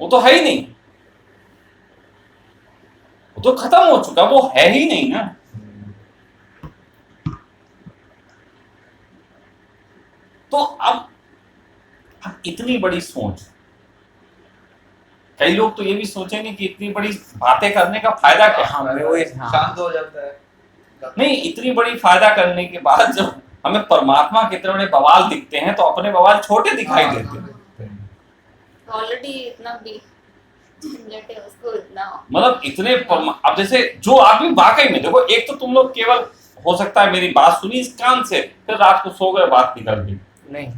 वो तो है ही नहीं, वो तो खत्म हो चुका, वो है ही नहीं ना। तो अब इतनी बड़ी सोच, कई लोग तो ये भी सोचेंगे कि इतनी बड़ी बातें करने का फायदा क्या? शांत हो जाता है। नहीं, इतनी बड़ी फायदा करने के बाद जब हमें परमात्मा के इतने बड़े बवाल दिखते हैं, तो अपने बवाल छोटे दिखाई देते हैं। ऑलरेडी इतना भी झंझट है उसको, इतना मतलब इतने अब जैसे जो आदमी वाकई में, देखो एक तो तुम लोग केवल हो सकता है मेरी बात सुनी इस कान से, फिर रात को सो गए, बात निकल गई नहीं,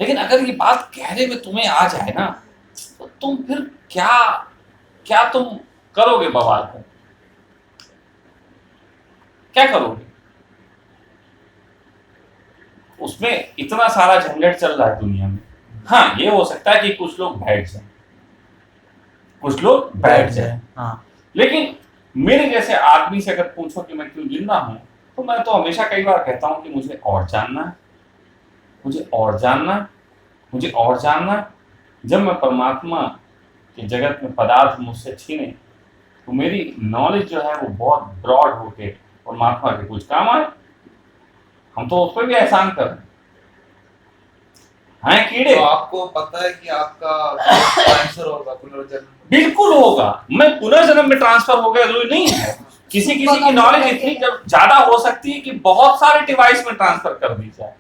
लेकिन अगर ये बात गहरे में तुम्हें आ जाए ना, तो तुम फिर क्या तुम करोगे? बवाल को क्या करोगे? उसमें इतना सारा झंझट चल रहा है दुनिया में। हाँ, ये हो सकता है कि कुछ लोग बैठ जाए, कुछ लोग बैठ जाए, हाँ। लेकिन मेरे जैसे आदमी से अगर पूछो कि मैं क्यों जिंदा हूं, तो मैं तो हमेशा कई बार कहता हूं कि मुझे और जानना है, मुझे और जानना है, मुझे और जानना है। जब मैं परमात्मा के जगत में पदार्थ मुझसे छीने, तो मेरी नॉलेज जो है वो बहुत ब्रॉड होके परमात्मा के कुछ काम आए। हम तो उस पर भी एहसान कर रहे हैं कीड़े। तो आपको पता है कि आपका ट्रांसफर होगा, पुनर्जन्म बिल्कुल होगा। मैं पुनर्जन्म में ट्रांसफर हो गया जरूरी नहीं है। किसी किसी की नॉलेज इतनी जब ज्यादा हो सकती है कि बहुत सारे डिवाइस में ट्रांसफर कर दी जाए,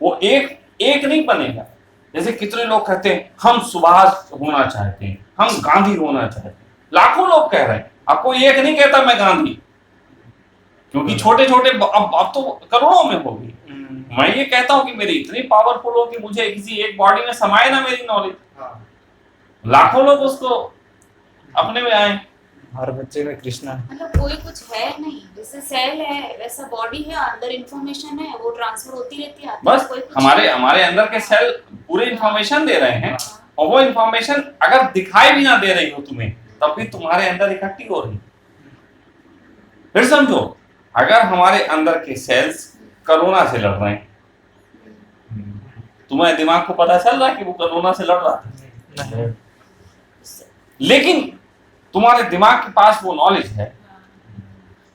वो एक नहीं बनेगा। जैसे कितने लोग कहते हैं हम सुभाष होना चाहते हैं, हम गांधी होना चाहते हैं, लाखों लोग कह रहे हैं। अब कोई एक नहीं कहता मैं गांधी, क्योंकि छोटे छोटे अब तो करोड़ों में होगी। मैं ये कहता हूं कि मेरी इतनी पावरफुल हो कि मुझे किसी एक बॉडी में समाये ना मेरी नॉलेज, लाखों लोग उसको अपने में आए। हर बच्चे में कृष्णा, मतलब कोई कुछ है नहीं, जैसे सेल है वैसा बॉडी है, अंदर इंफॉर्मेशन है, वो ट्रांसफर होती रहती है। बस कोई कुछ हमारे अंदर के सेल पूरे इंफॉर्मेशन दे रहे हैं, और वो इंफॉर्मेशन अगर दिखाई भी ना दे रही हो तुम्हें, तब भी तुम्हारे अंदर इकट्ठी हो रही। फिर समझो, अगर हमारे अंदर के सेल्स कोरोना से लड़ रहे हैं, तुम्हारे दिमाग को पता चल रहा है कि वो कोरोना से लड़ रहा है, नहीं। लेकिन तुम्हारे दिमाग के पास वो नॉलेज है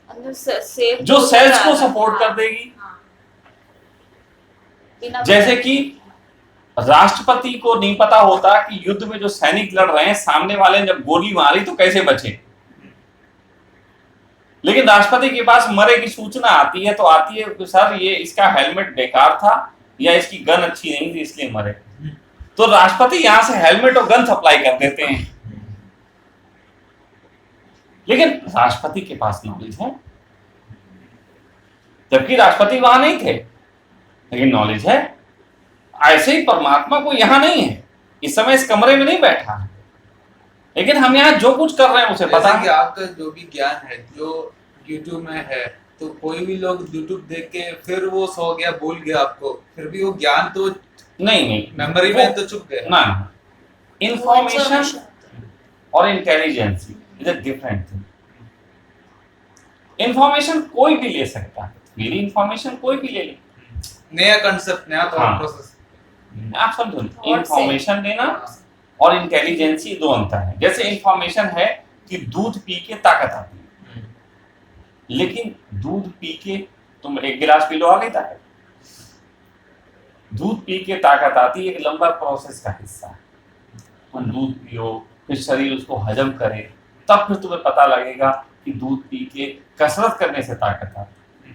अंदर सेफ जो सेल्स को सपोर्ट कर देगी। जैसे कि राष्ट्रपति को नहीं पता होता कि युद्ध में जो सैनिक लड़ रहे हैं, सामने वाले ने जब गोली मारी तो कैसे बचे, लेकिन राष्ट्रपति के पास मरे की सूचना आती है तो आती है कि सर ये इसका हेलमेट बेकार था या इसकी गन अच्छी नहीं थी इसलिए मरे, तो राष्ट्रपति यहां से हेलमेट और गन सप्लाई कर देते हैं। लेकिन राष्ट्रपति के पास नॉलेज है, जबकि राष्ट्रपति वहां नहीं थे, लेकिन नॉलेज है। ऐसे ही परमात्मा को यहां नहीं है, इस समय इस कमरे में नहीं बैठा है, लेकिन हम यहाँ जो कुछ कर रहे हैं उसे पता कि है। आपका जो भी ज्ञान है जो YouTube में है, तो कोई भी लोग YouTube देख के फिर वो सो गया, भूल गया आपको, फिर भी वो ज्ञान तो नहीं मेमोरी में तो चुप गया ना। इंफॉर्मेशन और intelligence is a different thing. Information कोई भी ले सकता है, मेरी इंफॉर्मेशन कोई भी ले ले, नया कंसेप्ट, नया हाँ। प्रोसेस। आप समझो, इंफॉर्मेशन देना और इंटेलिजेंसी दो अंतर है। जैसे इंफॉर्मेशन है कि दूध पी के ताकत आती है, लेकिन दूध पी के तुम एक गिलास पी लो आ गई ताकत, दूध पी के ताकत आती है एक लंबा प्रोसेस का हिस्सा है। तुम दूध पियो, फिर शरीर उसको हजम करे, तब फिर तुम्हें पता लगेगा कि दूध पी के कसरत करने से ताकत आती है।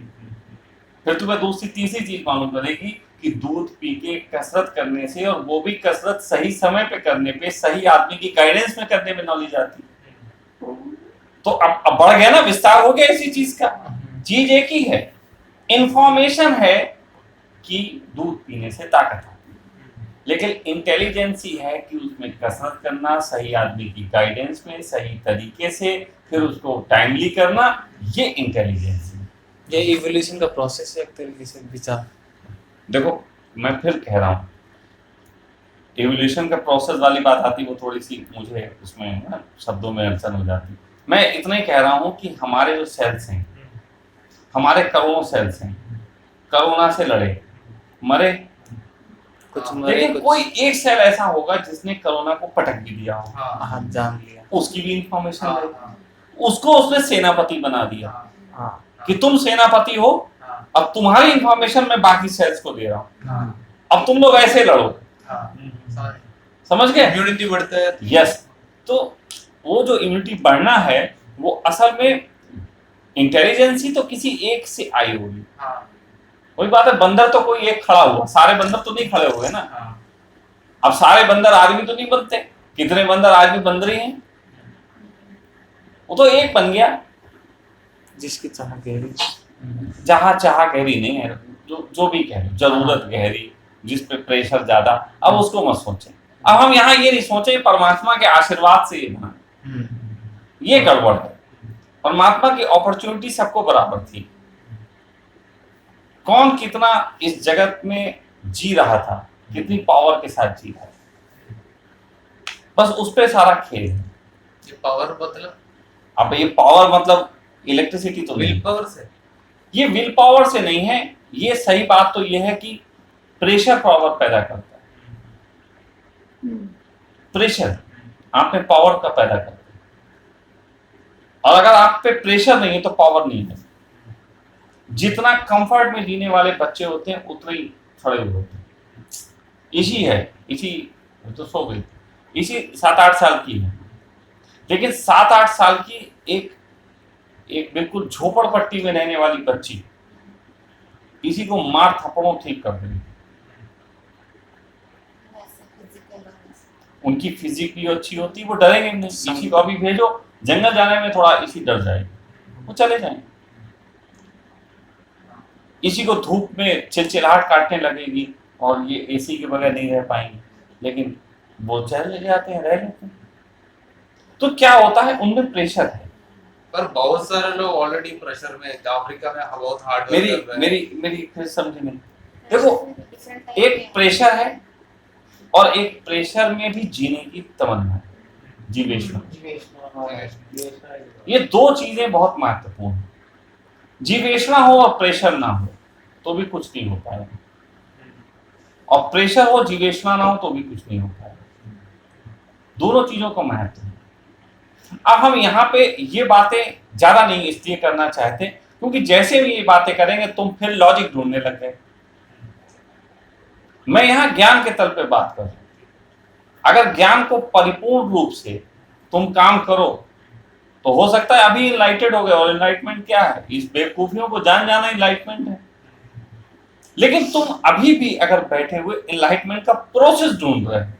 फिर तुम्हें दूसरी तीसरी चीज मालूम पड़ेगी कि दूध पी के कसरत करने से, और वो भी कसरत सही समय पे करने पे, सही आदमी की गाइडेंस में करने में नॉलेज आती है। तो अब बढ़ गया ना, विस्तार हो गया इसी चीज का। चीज एक ही है, इंफॉर्मेशन है कि दूध पीने से ताकत आती है, लेकिन इंटेलिजेंसी है कि उसमें कसरत करना, सही आदमी की गाइडेंस में, सही तरीके से, फिर उसको टाइमली करना, ये इंटेलिजेंसी है। ये इवोल्यूशन का प्रोसेस है एक तरीके से, विचार। देखो मैं फिर कह रहा हूँ, एवोल्यूशन का प्रोसेस वाली बात आती है, वो थोड़ी सी मुझे उसमें ना शब्दों में अड़चन हो जाती। मैं इतना ही कह रहा हूँ कि हमारे जो सेल्स हैं, हमारे करोड़ों सेल्स हैं, कोरोना से लड़े, मरे, कुछ मरे, लेकिन कुछ कोई एक सेल ऐसा होगा जिसने कोरोना को पटक भी दिया हो, हाथ जान लिया। उसकी भी इंफॉर्मेशन उसको उसने सेनापति बना दिया हाँ कि तुम सेनापति हो, अब तुम्हारी इंफॉर्मेशन मैं बाकी सेल्स को दे रहा हूँ, अब तुम लोग ऐसे लड़ो। समझ गए? इम्यूनिटी बढ़ता है। यस। तो वो जो इम्यूनिटी बढ़ना है वो असल में इंटेलिजेंसी तो किसी एक से आई होगी। वही बात है, बंदर तो कोई एक खड़ा हुआ, सारे बंदर तो नहीं खड़े हुए ना। अब सारे बंदर आदमी तो नहीं बनते, कितने बंदर आज भी बंदर ही हैं, वो तो एक बन गया। जिसकी चाह गहरी, जहाँ चाह गहरी नहीं है, जो भी कह जरूरत गहरी, जिस पे प्रेशर ज्यादा, अब उसको मत सोचे। अब हम यहाँ ये नहीं सोचे परमात्मा के आशीर्वाद से ये बना, ये गड़बड़ है। परमात्मा की अपॉर्चुनिटी सबको बराबर थी, कौन कितना इस जगत में जी रहा था, कितनी पावर के साथ जी रहा था, बस उस पे सारा खेल है। ये पावर मतलब, अब ये पावर मतलब इलेक्ट्रिसिटी तो विल नहीं, पावर से, ये विल पावर से नहीं है। ये सही बात तो ये है कि प्रेशर पावर पैदा करता है, प्रेशर आप में पावर का पैदा करता है, और अगर आप पे प्रेशर नहीं है तो पावर नहीं है। जितना कंफर्ट में जीने वाले बच्चे होते हैं उतने ही खड़े हुए होते हैं। इसी है, इसी तो सो गई, इसी 7-8 साल की है, लेकिन 7-8 साल की एक बिल्कुल झोपड़पट्टी में रहने वाली बच्ची इसी को मार थप्पड़ों ठीक कर देगी। उनकी फिजिक भी अच्छी होती, वो डरेंगे नहीं। इसी को अभी भेजो जंगल जाने में, थोड़ा इसी डर जाएगी, वो चले जाएंगे। इसी को धूप में चिलचिलाहट काटने लगेगी और ये एसी के बगैर नहीं रह पाएंगे, लेकिन वो चले जाते हैं, रह लेते हैं। तो क्या होता है, उनमें प्रेशर है। पर बहुत सारे लोग ऑलरेडी प्रेशर में, अफ्रीका में बहुत हार्ड वर्क कर रहे हैं। मेरी फिर समझे नहीं। देखो एक प्रेशर है और एक प्रेशर में भी जीने की तमन्ना है, जीवेश्वर। ये दो चीजें बहुत महत्वपूर्ण हैं। जीवेशना हो और प्रेशर ना हो तो भी कुछ नहीं हो पाएगा, और प्रेशर हो जीवेशना ना हो तो भी कुछ नहीं हो पाएगा। दोनों चीजों का महत्व है। अब हम यहाँ पे ये बातें ज्यादा नहीं इसलिए करना चाहते क्योंकि जैसे भी ये बातें करेंगे तुम फिर लॉजिक ढूंढने लग गए। मैं यहाँ ज्ञान के तल पे बात कर रहा हूं। अगर ज्ञान को परिपूर्ण रूप से तुम काम करो तो हो सकता है अभी इनलाइटेड हो गए, और इनलाइटमेंट क्या है? इस बेवकूफियों को जान जाना इनलाइटमेंट है। लेकिन तुम अभी भी अगर बैठे हुए इनलाइटमेंट का प्रोसेस ढूंढ रहे हो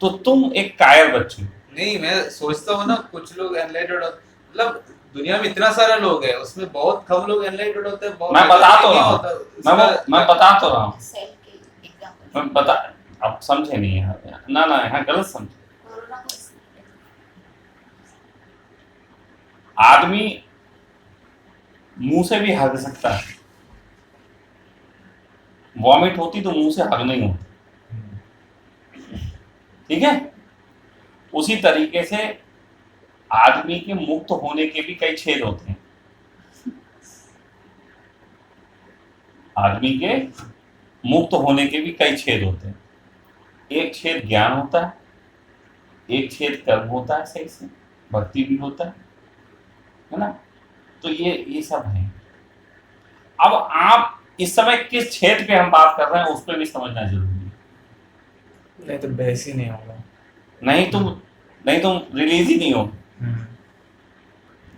तो तुम एक कायर बच्चे हो। नहीं, मैं सोचता हूँ ना, कुछ लोग एनलाइटेड, मतलब दुनिया में इतना सारा लोग है, उसमें बहुत कम लोग एनलाइटेड होते हैं। बहुत मैं बता तो रहा हूँ, होता मैं बता तो रहा हूँ, सेल के एग्जांपल मैं बता, आप समझे नहीं यहाँ, ना यहाँ गलत समझे। कोरोना को आदमी मुंह से भी हग सकता है, वॉमिट होती तो मुंह से हग नहीं होती, ठीक है? उसी तरीके से आदमी के मुक्त होने के भी कई छेद होते हैं। आदमी के मुक्त होने के भी कई छेद होते हैं। एक छेद ज्ञान होता है, एक छेद कर्म होता है, सही से भक्ति भी होता है ना? तो ये सब है। अब आप इस समय किस छेद पे हम बात कर रहे हैं उस पर भी समझना जरूरी है। नहीं तो बहस ही नहीं होगा। नहीं तुम रिलीज ही नहीं हो।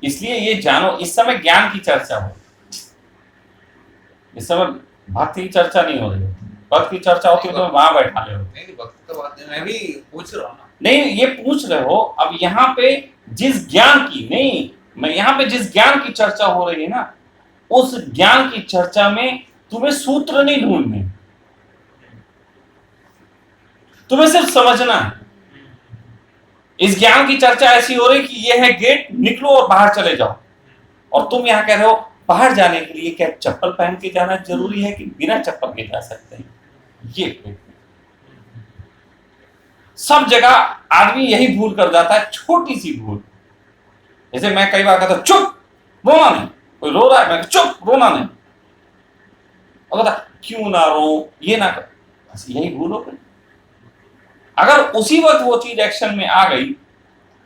इसलिए ये जानो, इस समय ज्ञान की चर्चा हो, इस समय भक्ति की चर्चा नहीं हो रही होती। भक्ति की चर्चा होती है तो वहां बैठा ले हो। नहीं, भक्ति का बात नहीं, मैं भी पूछ रहा हूँ ना। नहीं, ये पूछ रहे हो। अब यहाँ पे जिस ज्ञान की नहीं, मैं यहाँ पे जिस ज्ञान की चर्चा हो रही है ना, उस ज्ञान की चर्चा में तुम्हें सूत्र नहीं ढूंढने, तुम्हें सिर्फ समझना है। इस ज्ञान की चर्चा ऐसी हो रही कि ये है गेट, निकलो और बाहर चले जाओ, और तुम यहाँ कह रहे हो बाहर जाने के लिए क्या चप्पल पहन के जाना जरूरी है कि बिना चप्पल के जा सकते हैं? ये सब जगह आदमी यही भूल कर जाता है, छोटी सी भूल। जैसे मैं कई बार कहता हूं चुप, रोना नहीं, कोई रो रहा है, मैं चुप, रोना नहीं, और कहता क्यों ना रो, ये ना कर, बस यही भूल हो गई। अगर उसी वक्त वो चीज एक्शन में आ गई,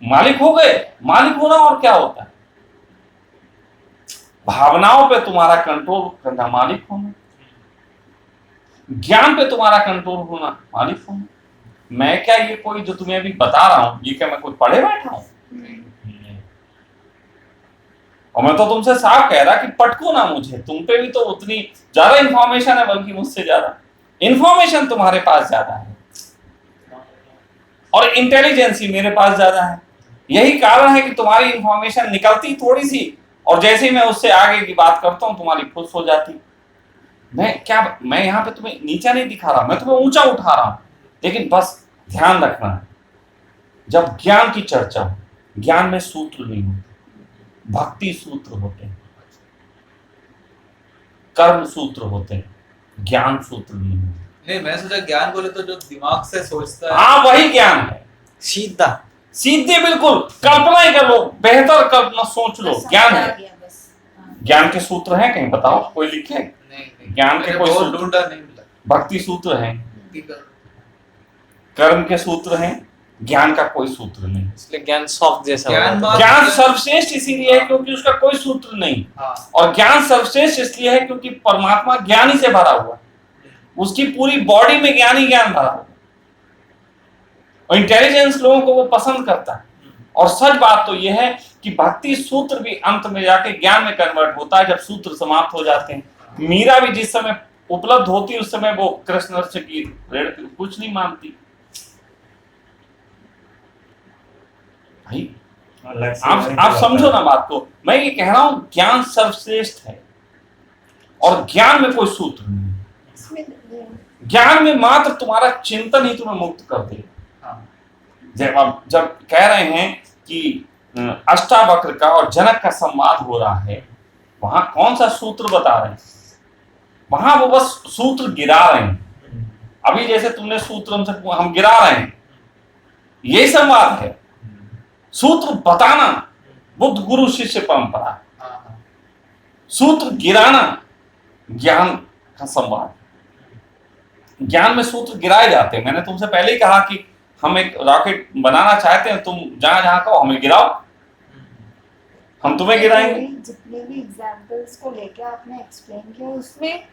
मालिक हो गए। मालिक होना और क्या होता है? भावनाओं पे तुम्हारा कंट्रोल करना मालिक होना, ज्ञान पे तुम्हारा कंट्रोल होना मालिक होना। मैं क्या ये कोई जो तुम्हें अभी बता रहा हूं, ये क्या मैं कोई पढ़े बैठा हूं? और मैं तो तुमसे साफ कह रहा कि पटको ना मुझे, तुम पे भी तो उतनी ज्यादा इंफॉर्मेशन है, बल्कि मुझसे ज्यादा इंफॉर्मेशन तुम्हारे पास ज्यादा है, और इंटेलिजेंसी मेरे पास ज्यादा है। यही कारण है कि तुम्हारी इंफॉर्मेशन निकलती थोड़ी सी, और जैसे ही मैं उससे आगे की बात करता हूं तुम्हारी खुश हो जाती। मैं यहाँ पे तुम्हें नीचा नहीं दिखा रहा, मैं तुम्हें ऊंचा उठा रहा हूं। लेकिन बस ध्यान रखना है, जब ज्ञान की चर्चा हो, ज्ञान में सूत्र नहीं होते, भक्ति सूत्र होते हैं, कर्म सूत्र होते हैं, ज्ञान सूत्र नहीं होते। नहीं, मैं सोचा ज्ञान बोले तो जो दिमाग से सोचता है। हाँ, वही ज्ञान है, सीधा सीधे बिल्कुल। कल्पना ही कर लो, बेहतर कल्पना सोच लो, ज्ञान है। ज्ञान के सूत्र हैं कहीं बताओ, कोई लिखे? नहीं, ज्ञान के कोई सूत्र ढूंढा नहीं मिला। भक्ति सूत्र हैं, कर्म के सूत्र हैं, ज्ञान का कोई सूत्र नहीं। इसलिए ज्ञान सॉफ्ट जैसा ज्ञान होता है। ज्ञान सर्वश्रेष्ठ इसीलिए है क्योंकि उसका कोई सूत्र नहीं, हाँ, और ज्ञान सर्वश्रेष्ठ इसलिए है क्योंकि परमात्मा ज्ञान ही से भरा हुआ है, उसकी पूरी बॉडी में ज्ञान ही ज्ञान भरा हुआ है, और इंटेलिजेंस लोगों को वो पसंद करता है। और सच बात तो यह है कि भक्ति सूत्र भी अंत में जाके ज्ञान में कन्वर्ट होता है, जब सूत्र समाप्त हो जाते हैं। मीरा भी जिस समय उपलब्ध होती उस समय वो कृष्ण की ऋण कुछ नहीं मानती। भाई आप समझो ना बात को, मैं ये कह रहा हूं ज्ञान सर्वश्रेष्ठ है, और ज्ञान में कोई सूत्र नहीं। ज्ञान में मात्र तुम्हारा चिंतन ही तुम्हें मुक्त कर देगा। जब कह रहे हैं कि अष्टावक्र का और जनक का संवाद हो रहा है, वहां कौन सा सूत्र बता रहे हैं? वहां वो बस सूत्र गिरा रहे हैं। अभी जैसे तुमने सूत्र हमसे, हम गिरा रहे हैं, ये संवाद है। सूत्र बताना बुद्ध गुरु शिष्य परंपरा, सूत्र गिराना ज्ञान का संवाद, ज्ञान में सूत्र गिराए जाते हैं। मैंने तुमसे पहले ही कहा कि हम एक रॉकेट बनाना चाहते हैं, तुम जहां जहां कहो हमें गिराओ, हम तुम्हें गिराएंगे। जितने भी एग्जांपल्स को लेके आपने एक्सप्लेन किया उसमें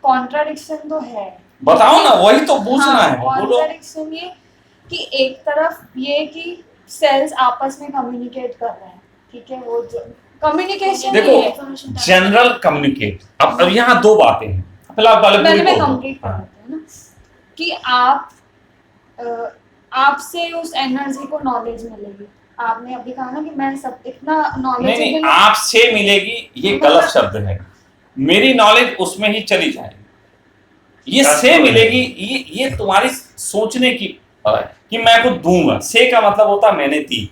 कॉन्ट्राडिक्शन तो है। बताओ ना, वही तो पूछना है, बोलो। कॉन्ट्राडिक्शन ये कि एक तरफ ये कि सेल्स आपस में कम्युनिकेट कर रहे हैं, ठीक है, वो जो कम्युनिकेशन देखो जनरल कम्युनिकेट। अब यहाँ दो बातें हैं, पहला मैंने मैं कंप्लीट कर देती हूँ ना कि आपसे उस एनर्जी को नॉलेज मिलेगी। आपने अभी कहा ना कि मैं सब इतना नॉलेज नहीं, आपसे मिलेगी ये गलत शब्द है। मेरी नॉलेज उसमें ही चली जाएगी। ये से मिलेगी, ये तुम्हारी सोचने की कि मैं कुछ दूंगा। से का मतलब होता है मैंने दी।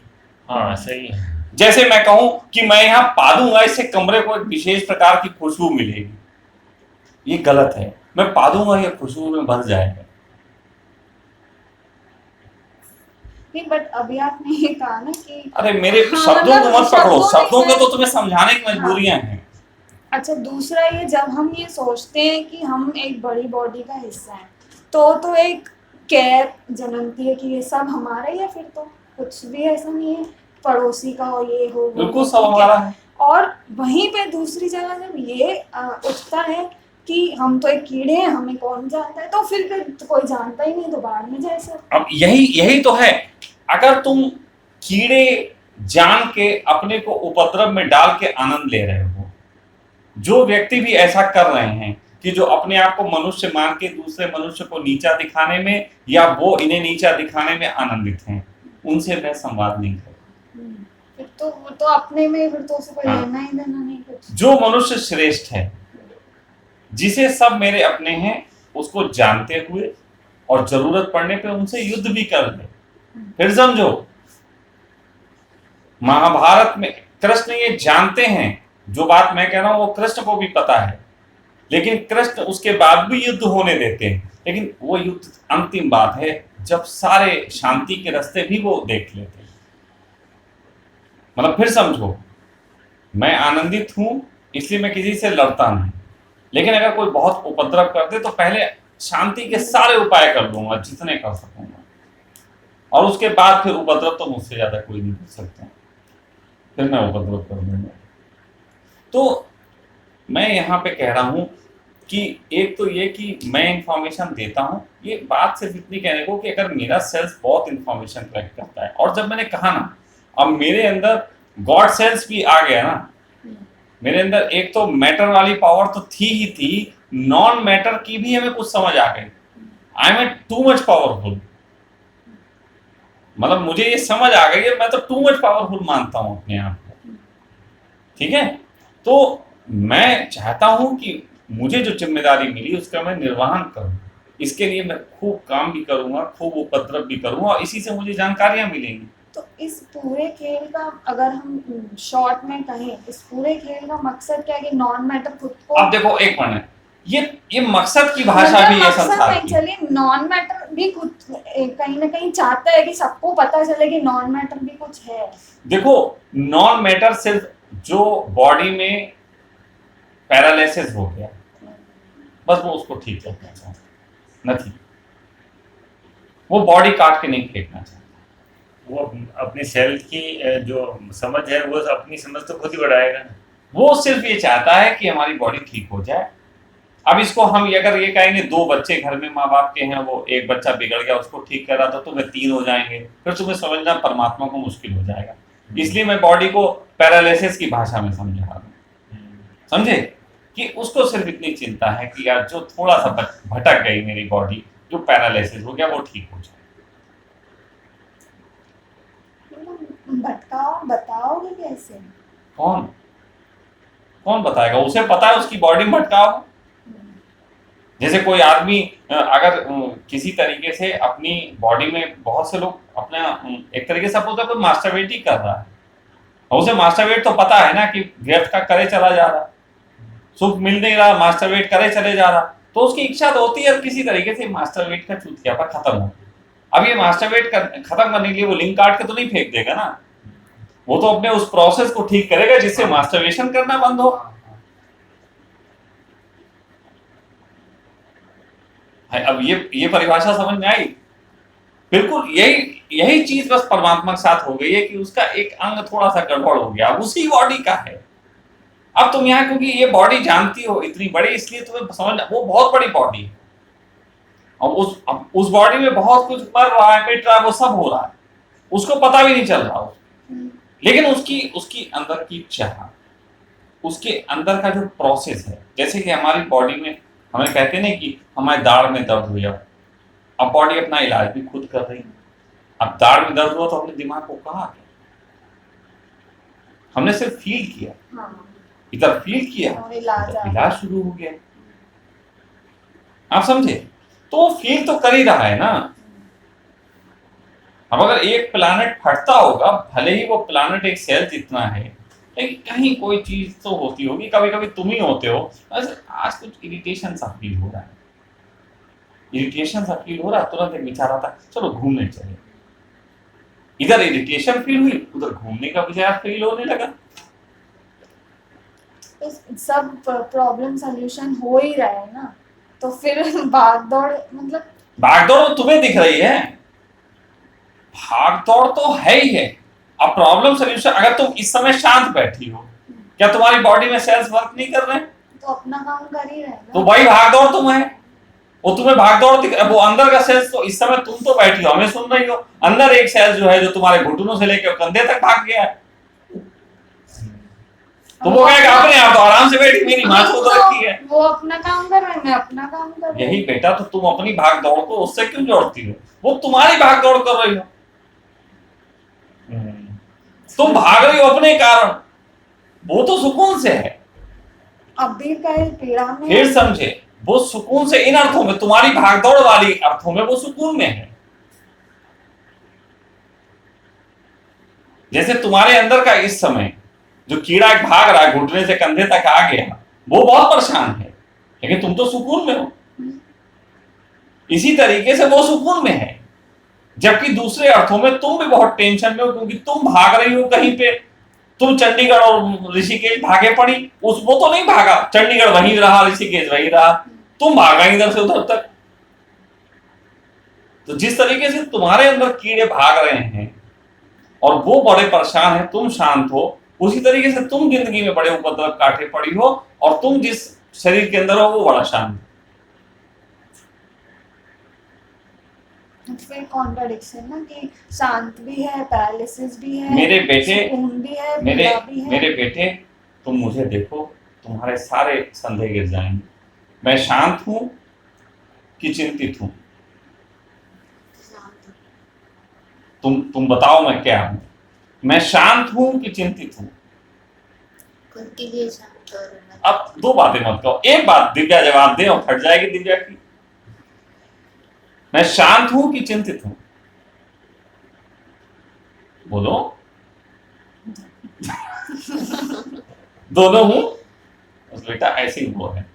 हाँ सही है। जैसे मैं कहूं कि मैं यहाँ पा दूंगा, इससे कमरे को एक विशेष प्रकार की खुशबू मिलेगी, ये गलत है। मैं पा दूंगा, ये खुशबू में भर जाएगा। नहीं, बट अभी आपने ये कहा ना कि अरे मेरे हाँ, शब्दों को मत पकड़ो, शब्दों को में- तो तुम्हें समझाने की मजबूरियां हैं। अच्छा, दूसरा ये जब हम ये सोचते हैं कि हम एक बड़ी बॉडी का हिस्सा हैं तो एक केयर जन्मती है कि ये सब हमारा ही है। फिर तो कुछ भी ऐसा नहीं है पड़ोसी का हो, ये हो, वो बिल्कुल हो, सब ठीक है। हमारा है। और वहीं पे दूसरी जगह जब ये उठता है कि हम तो एक कीड़े हैं, हमें कौन जानता है, तो फिर तो कोई जानता ही नहीं, तो बाहर में जाए सब। अब यही तो है। अगर तुम कीड़े जान के अपने को उपद्रव में डाल के आनंद ले रहे हो, जो व्यक्ति भी ऐसा कर रहे हैं कि जो अपने आप को मनुष्य मान के दूसरे मनुष्य को नीचा दिखाने में या वो इन्हें नीचा दिखाने में आनंदित हैं, उनसे मैं संवाद नहीं करूं। फिर तो वो तो अपने में, फिर तो उसे कोई हाँ। लेना ही देना नहीं कुछ। जो मनुष्य श्रेष्ठ है, जिसे सब मेरे अपने हैं, उसको जानते हुए और जरूरत पड़ने पे उनसे युद्ध भी कर ले। फिर समझो, महाभारत में कृष्ण ये जानते हैं, जो बात मैं कह रहा हूं वो कृष्ण को भी पता है, लेकिन कृष्ण उसके बाद भी युद्ध होने देते हैं। लेकिन वो युद्ध अंतिम बात है, जब सारे शांति के रास्ते भी वो देख लेते हैं। मतलब फिर समझो, मैं आनंदित हूं इसलिए मैं किसी से लड़ता नहीं, लेकिन अगर कोई बहुत उपद्रव कर दे तो पहले शांति के सारे उपाय कर लूंगा जितने कर सकूंगा, और उसके बाद फिर उपद्रव तो मुझसे ज्यादा कोई नहीं कर सकता, फिर मैं उपद्रव कर दूंगा। तो मैं यहाँ पे कह रहा हूं कि एक तो ये कि मैं इंफॉर्मेशन देता हूं, ये बात सिर्फ इतनी कहने को कि अगर मेरा सेल्स बहुत इंफॉर्मेशन कलेक्ट करता है, और जब मैंने कहा ना अब मेरे अंदर गॉड सेल्स भी आ गया ना, मेरे अंदर एक तो मैटर वाली पावर तो थी ही थी, नॉन मैटर की भी हमें कुछ समझ आ गई। I am too much powerful, मतलब मुझे ये समझ आ गई है, मैं तो टू मच पावरफुल मानता हूं अपने आप को, ठीक है। तो मैं चाहता हूं कि मुझे जो जिम्मेदारी मिली उसका मैं निर्वहन करूं, इसके लिए मैं खूब काम भी करूंगा, खूब उपद्रव भी करूंगा, और इसी से मुझे जानकारियां मिलेंगी। तो इस पूरे खेल का अगर हम शॉर्ट में कहें, इस पूरे खेल का मकसद क्या है कि नॉन मैटर खुद को, अब देखो एक मिनट, ये मकसद की भाषा भी है संसार की। चलिए नॉन मैटर भी खुद कहीं ना कहीं चाहता है कि सबको पता चले कि नॉन मैटर भी कुछ है। देखो नॉन मैटर सिर्फ जो बॉडी में पैरालिसिस हो गया, बस वो उसको ठीक रखना चाहता, नहीं वो बॉडी काट के नहीं फेंकना चाहता। वो अपनी सेल की जो समझ है वो अपनी समझ तो खुद ही बढ़ाएगा। वो सिर्फ ये चाहता है कि हमारी बॉडी ठीक हो जाए। अब इसको हम अगर ये कहेंगे, दो बच्चे घर में माँ बाप के हैं, वो एक बच्चा बिगड़ गया उसको ठीक कर रहा था, तो तुम्हें 3 हो जाएंगे, फिर तुम्हें समझना परमात्मा को मुश्किल हो जाएगा। इसलिए मैं बॉडी को पैरालिसिस की भाषा में समझा रहा हूँ, समझे, कि उसको सिर्फ इतनी चिंता है कि यार जो थोड़ा सा भटक गई मेरी बॉडी, जो पैरालिसिस हो गया वो ठीक हो जाए। भटकाओ, बताओगे कैसे? कौन बताएगा? उसे पता है उसकी बॉडी में भटकाव। जैसे कोई आदमी अगर किसी तरीके से अपनी बॉडी में, बहुत से लोग अपना एक तरीके से सपोज कोई मास्टरबेट ही कर रहा है, और उसे मास्टरबेट तो पता है ना कि व्यर्थ का करे चला जा रहा, सुख मिल नहीं रहा, मास्टरबेट करे चले जा रहा, तो उसकी इच्छा तो होती है किसी तरीके से मास्टरबेट का चूतियापा खत्म हो। अब ये मास्टरबेट खत्म करने के लिए वो लिंक काट के तो नहीं फेंक देगा ना, वो तो अपने उस प्रोसेस को ठीक करेगा जिससे मास्टरबेशन करना बंद हो। अब ये परिभाषा समझ में आई? बिल्कुल यही चीज बस परमात्मा के साथ हो गई है कि उसका एक अंग थोड़ा सा गड़बड़ हो गया, अब उसी बॉडी का है। अब तुम यहाँ क्योंकि ये बॉडी जानती हो इतनी बड़ी, इसलिए तुम्हें समझ, वो बहुत बड़ी बॉडी है और उस बॉडी में बहुत कुछ मर रहा है, मिट रहा है, वो सब हो रहा है, उसको पता भी नहीं चल रहा लेकिन उसकी अंदर की चाह, उसके अंदर का जो प्रोसेस है, जैसे कि हमारी बॉडी में हमें कहते नहीं कि हमारे दाढ़ में दर्द हुआ, अब बॉडी अपना इलाज भी खुद कर रही है। अब दाढ़ में दर्द हुआ तो हमने दिमाग को कहा क्या, हमने सिर्फ फील किया, इधर फील किया और इलाज शुरू हो गया। आप समझे? तो फील तो कर ही रहा है ना। अब अगर एक प्लैनेट फटता होगा, भले ही वो प्लैनेट एक सेल जितना है, लेकिन कहीं कोई चीज तो होती होगी। कभी कभी तुम ही होते हो, आज कुछ इरिटेशन सा फील हो रहा है, इरिटेशन सा फील हो रहा है, तुरंत एक विचार आता है चलो घूमने चले। इधर इरिटेशन फील हुई, उधर घूमने का विचार फील होने लगा। तो सब प्रॉब्लम सॉल्यूशन हो ही रहा है ना, तो फिर भाग दौड़, मतलब भाग दौड़ तुम्हें दिख रही है, भाग दौड़ तो है ही है। अब प्रॉब्लम सॉल्यूशन, अगर तुम इस समय शांत बैठी हो, क्या तुम्हारी बॉडी में सेल्स वर्क नहीं कर रहे हैं? तो अपना काम कर ही रहे हैं तो ना। वही भाग दौड़ तुम है, वो तुम्हें भाग दौड़ दिख, वो अंदर का सेल्स तो इस समय तुम तो बैठी हो, हमें सुन रही हो, अंदर एक सेल जो है जो तुम्हारे घुटनों से लेकर कंधे तक भाग गया है, तो वो कहेगा अपने आप तो आराम से बैठी, मेरी माँ को तो रखी है। वो अपना काम कर रहे हैं, मैं अपना काम कर रही हूँ। यही बेटा, तो तुम अपनी भाग दौड़ को उससे क्यों जोड़ती हो? वो तुम्हारी भाग दौड़ कर रही हो, तुम भाग रही हो अपने कारण, वो तो सुकून से है। अब भी कहीं पीड़ा में फिर समझे, वो सुकून से इन अर्थों में, तुम्हारी भागदौड़ वाली अर्थों में वो सुकून में है। जैसे तुम्हारे अंदर का इस समय जो कीड़ा भाग रहा है, घुटने से कंधे तक आ गया, वो बहुत परेशान है, लेकिन तुम तो सुकून में हो। इसी तरीके से वो सुकून में है, जबकि दूसरे अर्थों में तुम भी बहुत टेंशन में हो, क्योंकि तुम भाग रही हो कहीं पे। तुम चंडीगढ़ और ऋषिकेश भागे पड़ी, वो तो नहीं भागा, चंडीगढ़ वहीं रहा, ऋषिकेश वहीं रहा, तुम भागा इधर से उधर तक। तो जिस तरीके से तुम्हारे अंदर कीड़े भाग रहे हैं और वो बड़े परेशान हैं, तुम शांत हो, उसी तरीके से तुम जिंदगी में बड़े उपद्रव काटे पड़ी हो और तुम जिस शरीर के अंदर हो वो बड़ा शांत। फिर कॉन्ट्रडिक्शन ना, कि शांत भी है, पैरालिसिस भी है, मेरे बेटे, सुकून भी है, मेरे पीड़ा भी है। मेरे बेटे, तुम मुझे देखो, तुम्हारे सारे संदेह गिर जाएंगे। मैं शांत हूं कि चिंतित हूं? तुम बताओ मैं क्या हूं? मैं शांत हूं कि चिंतित हूं? खुद के लिए शांत और रहना। अब दो बातें मत कहो, एक बात दिव्या जवाब दे और फट जाएगी दिव्या की। मैं शांत हूं कि चिंतित हूं? बोलो। दोनों हूं? बस बेटा ऐसे ही हुआ है।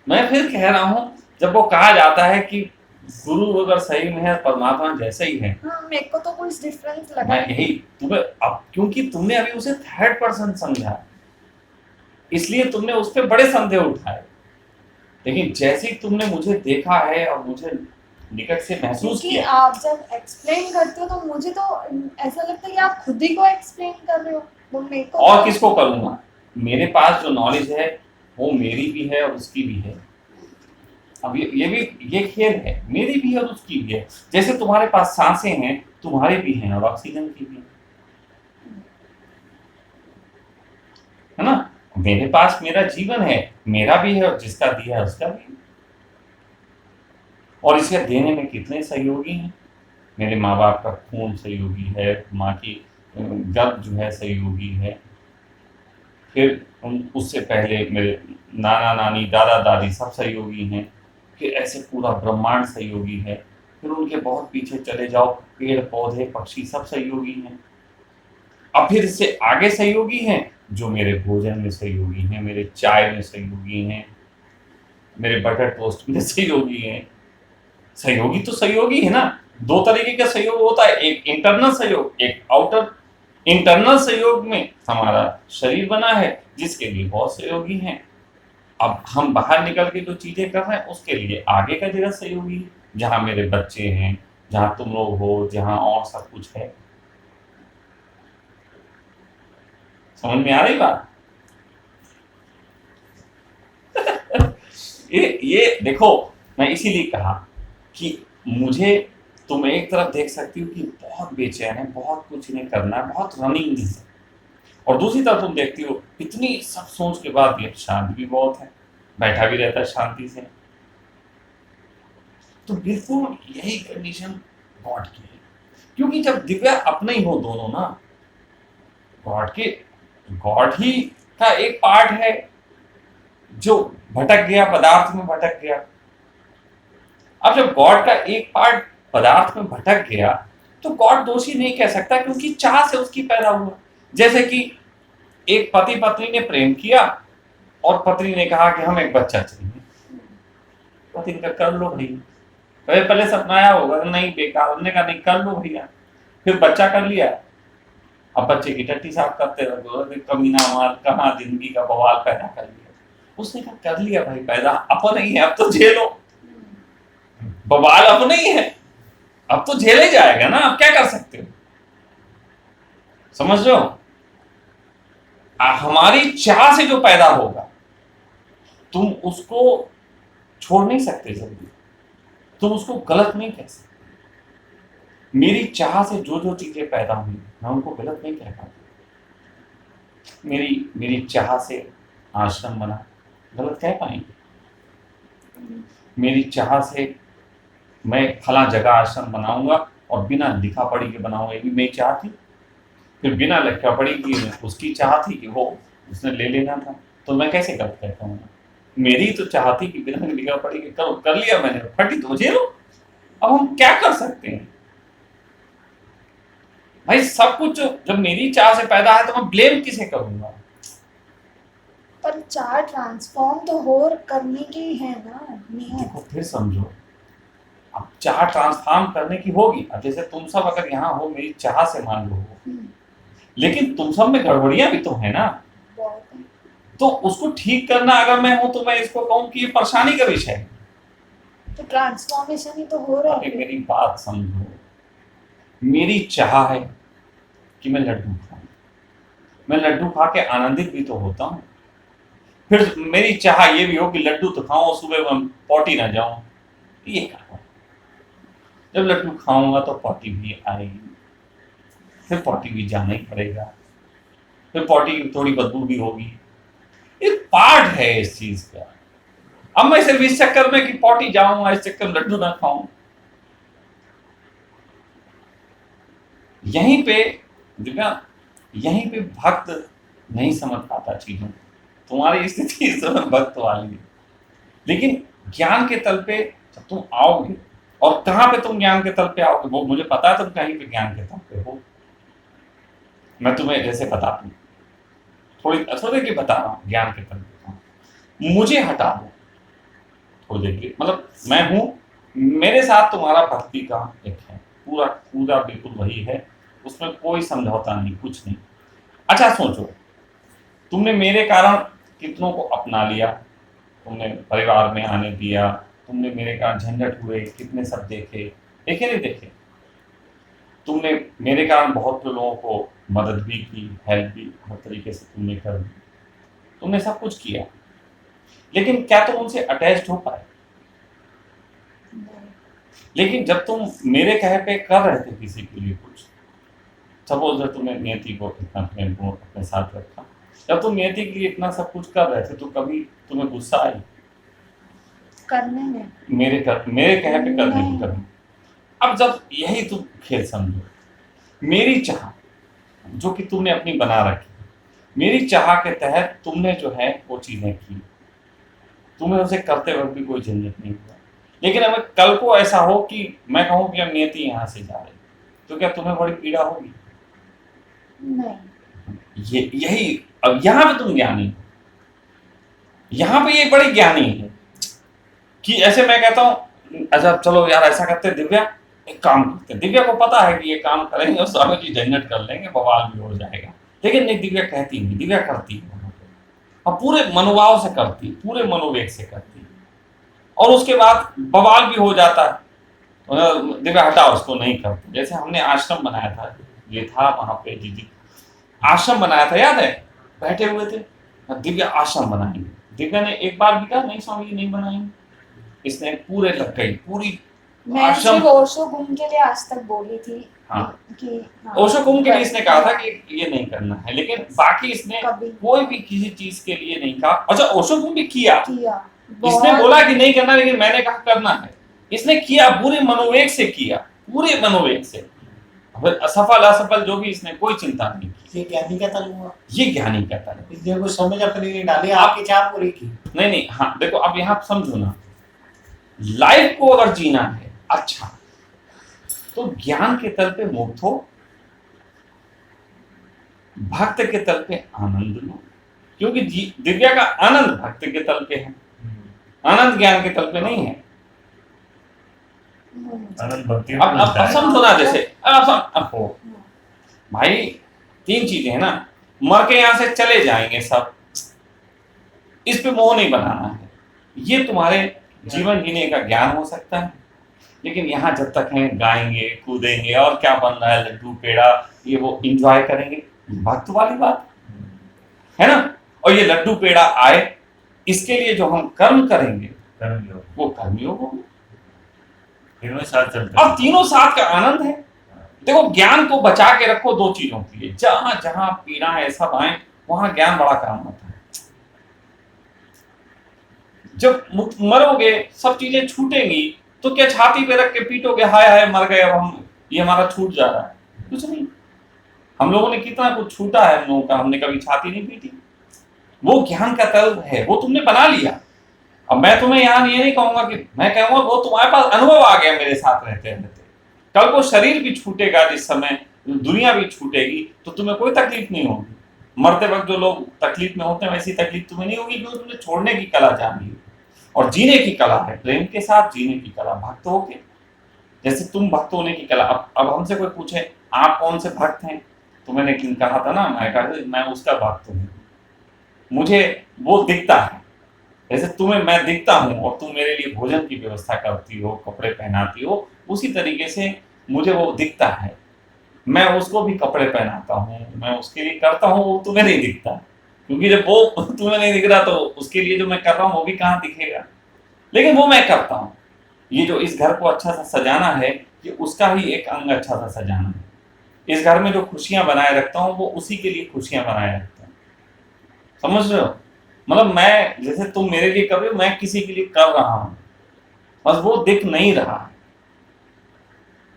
मैं फिर कह रहा हूं, जब वो कहा जाता है कि गुरु अगर सही में है, परमात्मा जैसे ही है, हाँ, मेरे को तो कुछ डिफरेंस लगा मैं यही तुम्हें, अब क्योंकि तुमने अभी उसे थर्ड पर्सन समझा, इसलिए तुमने उस पर बड़े संदेह उठाए। लेकिन जैसे ही तुमने मुझे देखा है और मुझे निकट से महसूस कि किया, आप जब एक्सप्लेन करते हो तो मुझे तो ऐसा लगता है कि आप खुद ही को एक्सप्लेन कर रहे हो, तो मेरे को और किसको करूंगा? मेरे पास जो नॉलेज है वो मेरी भी है और उसकी भी है। अब ये खेल है, मेरी भी है और उसकी भी है। जैसे तुम्हारे पास सांसें हैं, तुम्हारी भी हैं और ऑक्सीजन की भी है ना। मेरे पास मेरा जीवन है, मेरा भी है और जिसका दिया है उसका भी है। और इसे देने में कितने सहयोगी हैं? मेरे माँ बाप का खून सहयोगी है, माँ की गर्भ जो है सहयोगी है, फिर उससे पहले मेरे नाना नानी दादा दादी सब सहयोगी हैं, फिर ऐसे पूरा ब्रह्मांड सहयोगी है, फिर उनके बहुत पीछे चले जाओ, पेड़ पौधे पक्षी सब सहयोगी हैं। अब फिर इससे आगे सहयोगी हैं जो मेरे भोजन में सहयोगी हैं, मेरे चाय में सहयोगी हैं, मेरे बटर टोस्ट में सहयोगी हैं। सहयोगी तो सहयोगी है ना। दो तरीके का सहयोग होता है, एक इंटरनल सहयोग, एक आउटर। इंटरनल सहयोग में हमारा शरीर बना है जिसके लिए बहुत सहयोगी हैं, अब हम बाहर निकल के जो चीजें कर रहे हैं उसके लिए आगे का जगह सही होगी, जहां मेरे बच्चे हैं, जहां तुम लोग हो, जहां और सब कुछ है। समझ में आ रही बात? ये देखो, मैं इसीलिए कहा कि मुझे तुम एक तरफ देख सकती हो कि बहुत बेचैन है, बहुत कुछ इन्हें करना है, बहुत रनिंग है, और दूसरी तरफ तुम देखती हो इतनी सब सोच के बाद ये शांत भी बहुत है, बैठा भी रहता है शांति से। तो बिल्कुल यही कंडीशन गॉड की है, क्योंकि जब दिव्या अपने ही हो दोनों ना, गॉड ही का एक पार्ट है जो भटक गया, पदार्थ में भटक गया। अब जब गॉड का एक पार्ट पदार्थ में भटक गया तो गॉड दोषी नहीं कह सकता, क्योंकि चाह से उसकी पैदा हुआ। जैसे कि एक पति पत्नी ने प्रेम किया और पत्नी ने कहा कि हम एक बच्चा चाहिए, पति ने कहा कर लो भाई, पहले सपनाया होगा नहीं बेकार, हमने कहा नहीं कर लो भैया, फिर बच्चा कर लिया। अब बच्चे की टट्टी साफ करते रहो, कमीना मार कहाँ जिंदगी का बवाल पैदा कर लिया। उसने कहा कर लिया भाई पैदा, अपन ही है, अब तो झेलो, बवाल अब नहीं है, अब तो झेले जाएगा ना, अब क्या कर सकते हो। समझ रहे हो? हमारी चाह से जो पैदा होगा तुम उसको छोड़ नहीं सकते जल्दी, तुम उसको गलत नहीं कह सकते। मेरी चाह से जो जो चीजें पैदा हुई मैं उनको गलत नहीं कह पाता। मेरी चाह से आश्रम बना, गलत कह पाएंगे? मेरी चाह से मैं फला जगह आश्रम बनाऊंगा और बिना लिखा पढ़ी के बनाऊंगा, ये भी मेरी चाह थी। फिर बिना लिखा पढ़ी की उसकी चाह थी कि वो उसने ले लेना था, तो मैं कैसे गलत कहता हूँ? मेरी तो चाह थी कि बिना लिखा पढ़ी के करो, कर लिया मैंने, फटी तो झेलो। अब हम क्या कर सकते हैं भाई? सब कुछ जब मेरी चाह से पैदा है तो मैं ब्लेम किसे करूंगा? पर चाह ट्रांसफॉर्म तो हो करने की है ना नियत। देखो फिर समझो, अब चाह ट्रांसफॉर्म करने की होगी। अब जैसे तुम सब अगर यहाँ हो मेरी चाह से मान लो, लेकिन तुम सब में गड़बड़ियां भी तो है ना, तो उसको ठीक करना अगर मैं हूं तो मैं इसको कहूं कि ये परेशानी का विषय है। तो ट्रांसफॉर्मेशन ही तो हो रहा है। मेरी बात समझो, मेरी चाह है कि मैं लड्डू खाऊं, मैं लड्डू खा के आनंदित भी तो होता हूँ। फिर मेरी चाह ये भी हो कि लड्डू तो खाऊं और सुबह मैं पॉटी ना जाऊं, ये कहा। जब लड्डू खाऊंगा तो पॉटी भी आएगी, फिर पॉटी भी जाना ही पड़ेगा, फिर पॉटी की थोड़ी बदबू भी होगी, एक पार्ट है इस चीज का। अब मैं सिर्फ इस चक्कर में कि पॉटी जाऊंगा, इस चक्कर में लड्डू ना खाऊं, यहीं पे भक्त नहीं समझ पाता चीजों। तुम्हारी स्थिति इस समय भक्त वाली है, लेकिन ज्ञान के तल पे जब तुम आओगे, और कहां पे तुम ज्ञान के तल पे आओगे वो मुझे पता है, तुम कहीं पे ज्ञान के तल पे हो। मैं तुम्हें जैसे बता दूं, थोड़ी देर की बता रहा हूं, ज्ञान के तल पे मुझे हटा दो थोड़ी देर के, मतलब मैं हूं, मेरे साथ तुम्हारा भक्ति का एक है, पूरा बिल्कुल वही है, उसमें कोई समझौता नहीं, कुछ नहीं। अच्छा सोचो, तुमने मेरे कारण कितनों को अपना लिया, तुमने परिवार में आने दिया, तुमने मेरे कारण झंझट हुए, कितने सब देखे नहीं देखे? तुमने मेरे कारण बहुत लोगों को मदद भी की, हेल्प भी हर तरीके से तुमने कर दी, तुमने सब कुछ किया, लेकिन क्या तुम उनसे अटैच्ड हो पाए? लेकिन जब तुम मेरे कहे पे कर रहे थे किसी के लिए कुछ, सपोज जब तुमने नियति को इतना प्रेम को अपने साथ रखा, जब तुम नियति के लिए इतना सब कुछ कर रहे थे, तो कभी तुम्हें गुस्सा आई करने में? मेरे कहे पे करने में कभी? अब जब यही तुम खेल समझो, मेरी चाह जो कि तुमने अपनी बना रखी, मेरी चाह के तहत तुमने जो है वो चीजें की, तुम्हें उसे करते वक्त भी कोई झंझट नहीं हुआ। लेकिन अगर कल को ऐसा हो कि मैं कहूँ कि अब नियति यहाँ से जा रही, तो क्या तुम्हें बड़ी पीड़ा होगी? नहीं। यही अब यहाँ पे तुम ज्ञानी, यहाँ पे ये बड़ी ज्ञानी है कि ऐसे मैं कहता हूँ अच्छा चलो यार ऐसा करते, दिव्या एक काम करते, दिव्या को पता है कि ये काम करेंगे और स्वामी जी झंझट कर लेंगे, बवाल भी हो जाएगा, लेकिन नहीं, दिव्या कहती नहीं, दिव्या करती है। और पूरे मनोभाव से करती, पूरे मनोवेग से करती, और उसके बाद बवाल भी हो जाता है, दिव्या हटाओ उसको नहीं करते। जैसे हमने आश्रम बनाया था, ये था वहां पे जी आश्रम बनाया था, याद है, बैठे हुए थे, दिव्या आश्रम बनाएंगे। दिव्या ने एक बार भी कहा नहीं स्वामी जी नहीं बनाएंगे, इसने पूरे लग गई, पूरी मैं आश्रम। सिर्फ ओशो कुंभ के लिए आज तक बोली थी हाँ। कि हाँ, ओशो कुंभ के लिए इसने कहा था कि ये नहीं करना है, लेकिन बाकी इसने कभी कोई भी किसी चीज के लिए नहीं कहा। अच्छा ओशो कुंभ भी किया, किया इसने बोला कि नहीं करना, लेकिन मैंने कहा करना है, इसने किया, पूरे मनोवेग से किया, पूरे मनोवेग से। फिर असफल असफल जो भी, इसने कोई चिंता नहीं की। ये ज्ञानी का तल हुआ, ये ज्ञानी का तल है। इसलिए कुछ समझ अपनी नहीं डाली, आपकी चाह पूरी की। नहीं नहीं, हाँ देखो अब यहाँ समझो ना, लाइफ को अगर जीना है अच्छा, तो ज्ञान के तल पे मुक्त हो, भक्त के तल पे आनंद लो, क्योंकि दिव्या का आनंद भक्त के तल पे है, आनंद ज्ञान के तल पे नहीं है। आनंद भक्ति में अब मिलता है। समझो ना, जैसे अब हो भाई, तीन चीजें हैं ना, मर के यहां से चले जाएंगे सब, इस पे मोह नहीं बनाना है। ये तुम्हारे जीवन जीने का ज्ञान हो सकता है, लेकिन यहाँ जब तक हैं गाएंगे कूदेंगे और क्या बन रहा है, लड्डू पेड़ा ये वो एंजॉय करेंगे, भक्त वाली बात है ना। और ये लड्डू पेड़ा आए, इसके लिए जो हम कर्म करेंगे कर्म योग, वो कर्मयोग होगा, तीनों साथ चलते और तीनों साथ का आनंद है। देखो ज्ञान को बचा के रखो दो चीजों के लिए, जहां जहां पीड़ाएं सब आए वहां ज्ञान बड़ा काम होता है। जब मरोगे सब चीजें छूटेंगी, तो क्या छाती पे रख के पीटोगे हाय हाय मर गए, अब हम ये हमारा छूट जा रहा है? कुछ नहीं। हम लोगों ने कितना कुछ छूटा है हम लोगों का, हमने कभी छाती नहीं पीटी। वो ज्ञान का तल है, वो तुमने बना लिया। अब मैं तुम्हें यहाँ ये नहीं कहूंगा कि, मैं कहूंगा वो तुम्हारे पास अनुभव आ गया मेरे साथ रहते रहते। कल को शरीर भी छूटेगा, जिस समय दुनिया भी छूटेगी, तो तुम्हें कोई तकलीफ नहीं होगी। मरते वक्त जो लोग तकलीफ में होते हैं वैसी तकलीफ तुम्हें नहीं होगी, क्योंकि तुमने छोड़ने की कला जान ली और जीने की कला है, प्रेम के साथ जीने की कला, भक्त होके। जैसे तुम भक्त होने की कला, अब हमसे कोई पूछे आप कौन से भक्त हैं, तो मैंने कहा था ना, मैं कहा मैं उसका भक्त हूँ, मुझे वो दिखता है। जैसे तुम्हें मैं दिखता हूँ और तुम मेरे लिए भोजन की व्यवस्था करती हो, कपड़े पहनाती हो, उसी तरीके से मुझे वो दिखता है, मैं उसको भी कपड़े पहनाता हूँ, मैं उसके लिए करता हूँ, वो तुम्हें नहीं दिखता, क्योंकि जब वो तुम्हें नहीं दिख रहा तो उसके लिए जो मैं कर रहा हूँ वो भी कहाँ दिखेगा, लेकिन वो मैं करता हूँ। ये जो इस घर को अच्छा सा सजाना है, ये उसका ही एक अंग अच्छा सा सजाना है। इस घर में जो खुशियां बनाए रखता हूँ वो उसी के लिए खुशियां बनाए रखता हूँ, समझ रहे हो? मतलब मैं, जैसे तुम मेरे लिए कर रहे हो, मैं किसी के लिए कर रहा हूं, बस वो दिख नहीं रहा है।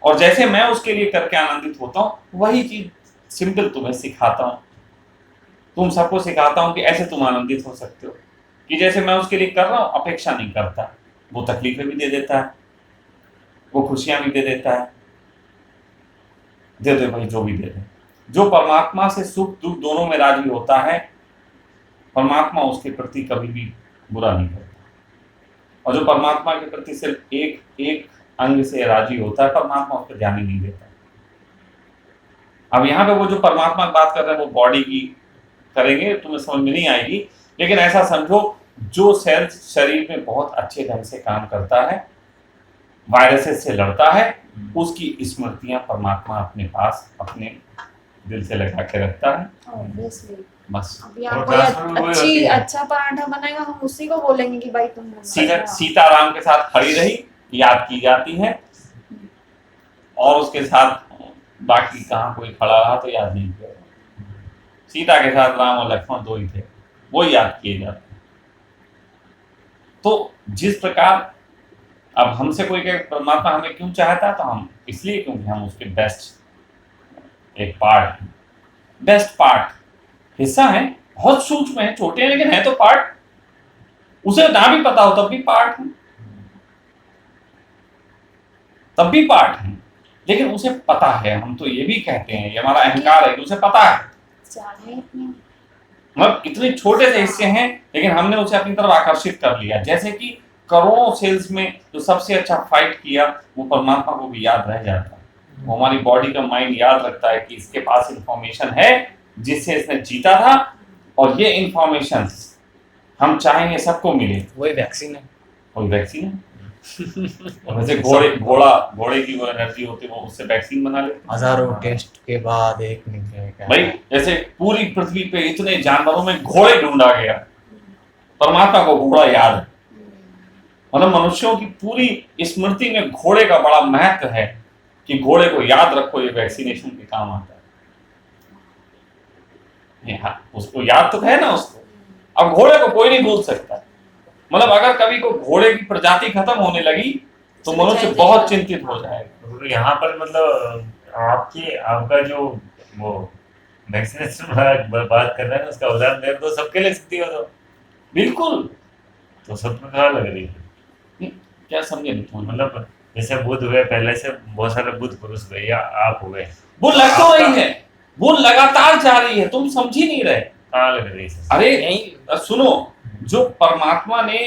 और जैसे मैं उसके लिए करके आनंदित होता हूं, वही चीज सिंपल तुम्हें सिखाता हूं, तुम सबको सिखाता हूं कि ऐसे तुम आनंदित हो सकते हो, कि जैसे मैं उसके लिए कर रहा हूं अपेक्षा नहीं करता, वो तकलीफें भी दे देता है, वो खुशियां भी दे देता है, दे दे भाई जो भी दे दे। जो परमात्मा से सुख दुख दोनों में राजी होता है, परमात्मा उसके प्रति कभी भी बुरा नहीं करता। और जो परमात्मा के प्रति सिर्फ एक अंग से राजी होता है, परमात्मा उस पर ध्यान ही नहीं देता। अब यहाँ पे वो जो परमात्मा की बात कर रहे हैं वो बॉडी की करेंगे, तुम्हें समझ में नहीं आएगी, लेकिन ऐसा समझो जो सेल शरीर में बहुत अच्छे ढंग से काम करता है, वायरसेस से लड़ता है, उसकी स्मृतियां परमात्मा अपने पास अपने दिल से लगा के रखता है। Obviously. बस अब यहाँ और कोई ट्रांसफर में वही होती अच्छी है। अच्छा पराठा बनाएगा, हम उसी को बोलेंगे कि भाई तुम सीताराम के साथ खड़ी रही, याद की जाती है, और उसके साथ बाकी कहाँ कोई खड़ा रहा तो याद नहीं किया। सीता के साथ राम और लक्ष्मण दो ही थे, वो याद किए जाते हैं। तो जिस प्रकार अब हमसे कोई कहे परमात्मा हमें क्यों चाहता, तो हम इसलिए क्योंकि हम उसके बेस्ट एक पार्ट, बेस्ट पार्ट हिस्सा है, बहुत सूक्ष्म है, छोटे हैं, लेकिन है तो पार्ट। उसे ना भी पता हो तब भी पार्ट है, तब भी पार्ट है, लेकिन उसे पता है। हम तो ये भी कहते हैं, ये हमारा अहंकार है कि उसे पता है, मतलब इतने छोटे से हिस्से हैं, लेकिन हमने उसे अपनी तरफ आकर्षित कर लिया। जैसे कि करोड़ों सेल्स में जो सबसे अच्छा फाइट किया, वो परमात्मा को भी याद रह जाता है। वो हमारी बॉडी का माइंड याद रखता है कि इसके पास इंफॉर्मेशन है जिससे इसने जीता था, और ये इंफॉर्मेशन हम चाहेंगे सबको मिले, वही वैक्सीन है। कोई वैक्सीन है। और वैसे घोड़े की वो एनर्जी होती है, वो उससे वैक्सीन बना लेते हैं। हजारों टेस्ट के बाद एक निकलेगा। भाई जैसे पूरी पृथ्वी पे इतने जानवरों में घोड़े ढूंढा गया, परमात्मा को घोड़ा याद है। मतलब मनुष्यों की पूरी स्मृति में घोड़े का बड़ा महत्व है कि घोड़े को याद रखो, ये वैक्सीनेशन के काम आता है। उसको याद तो है ना उसको। अब घोड़े को कोई नहीं भूल सकता। मतलब अगर कभी को घोड़े की प्रजाति खत्म होने लगी तो मनुष्य बहुत चिंतित हो जाएगा। तो यहाँ पर मतलब आपका जो वो वैक्सीनेशन बात कर रहे हैं उसका उदाहरण दे तो सबके लिए सकती हो तो बिल्कुल। तो सबको कहा लग रही है क्या समझे नहीं तुम? मतलब जैसे बुद्ध हुए, पहले से बहुत सारे बुद्ध पुरुष हुए या आप हुए, वो लग तो रही है, वो लगातार जा रही है, तुम समझ ही नहीं रहे। कहाँ लग रही है? अरे सुनो, जो परमात्मा ने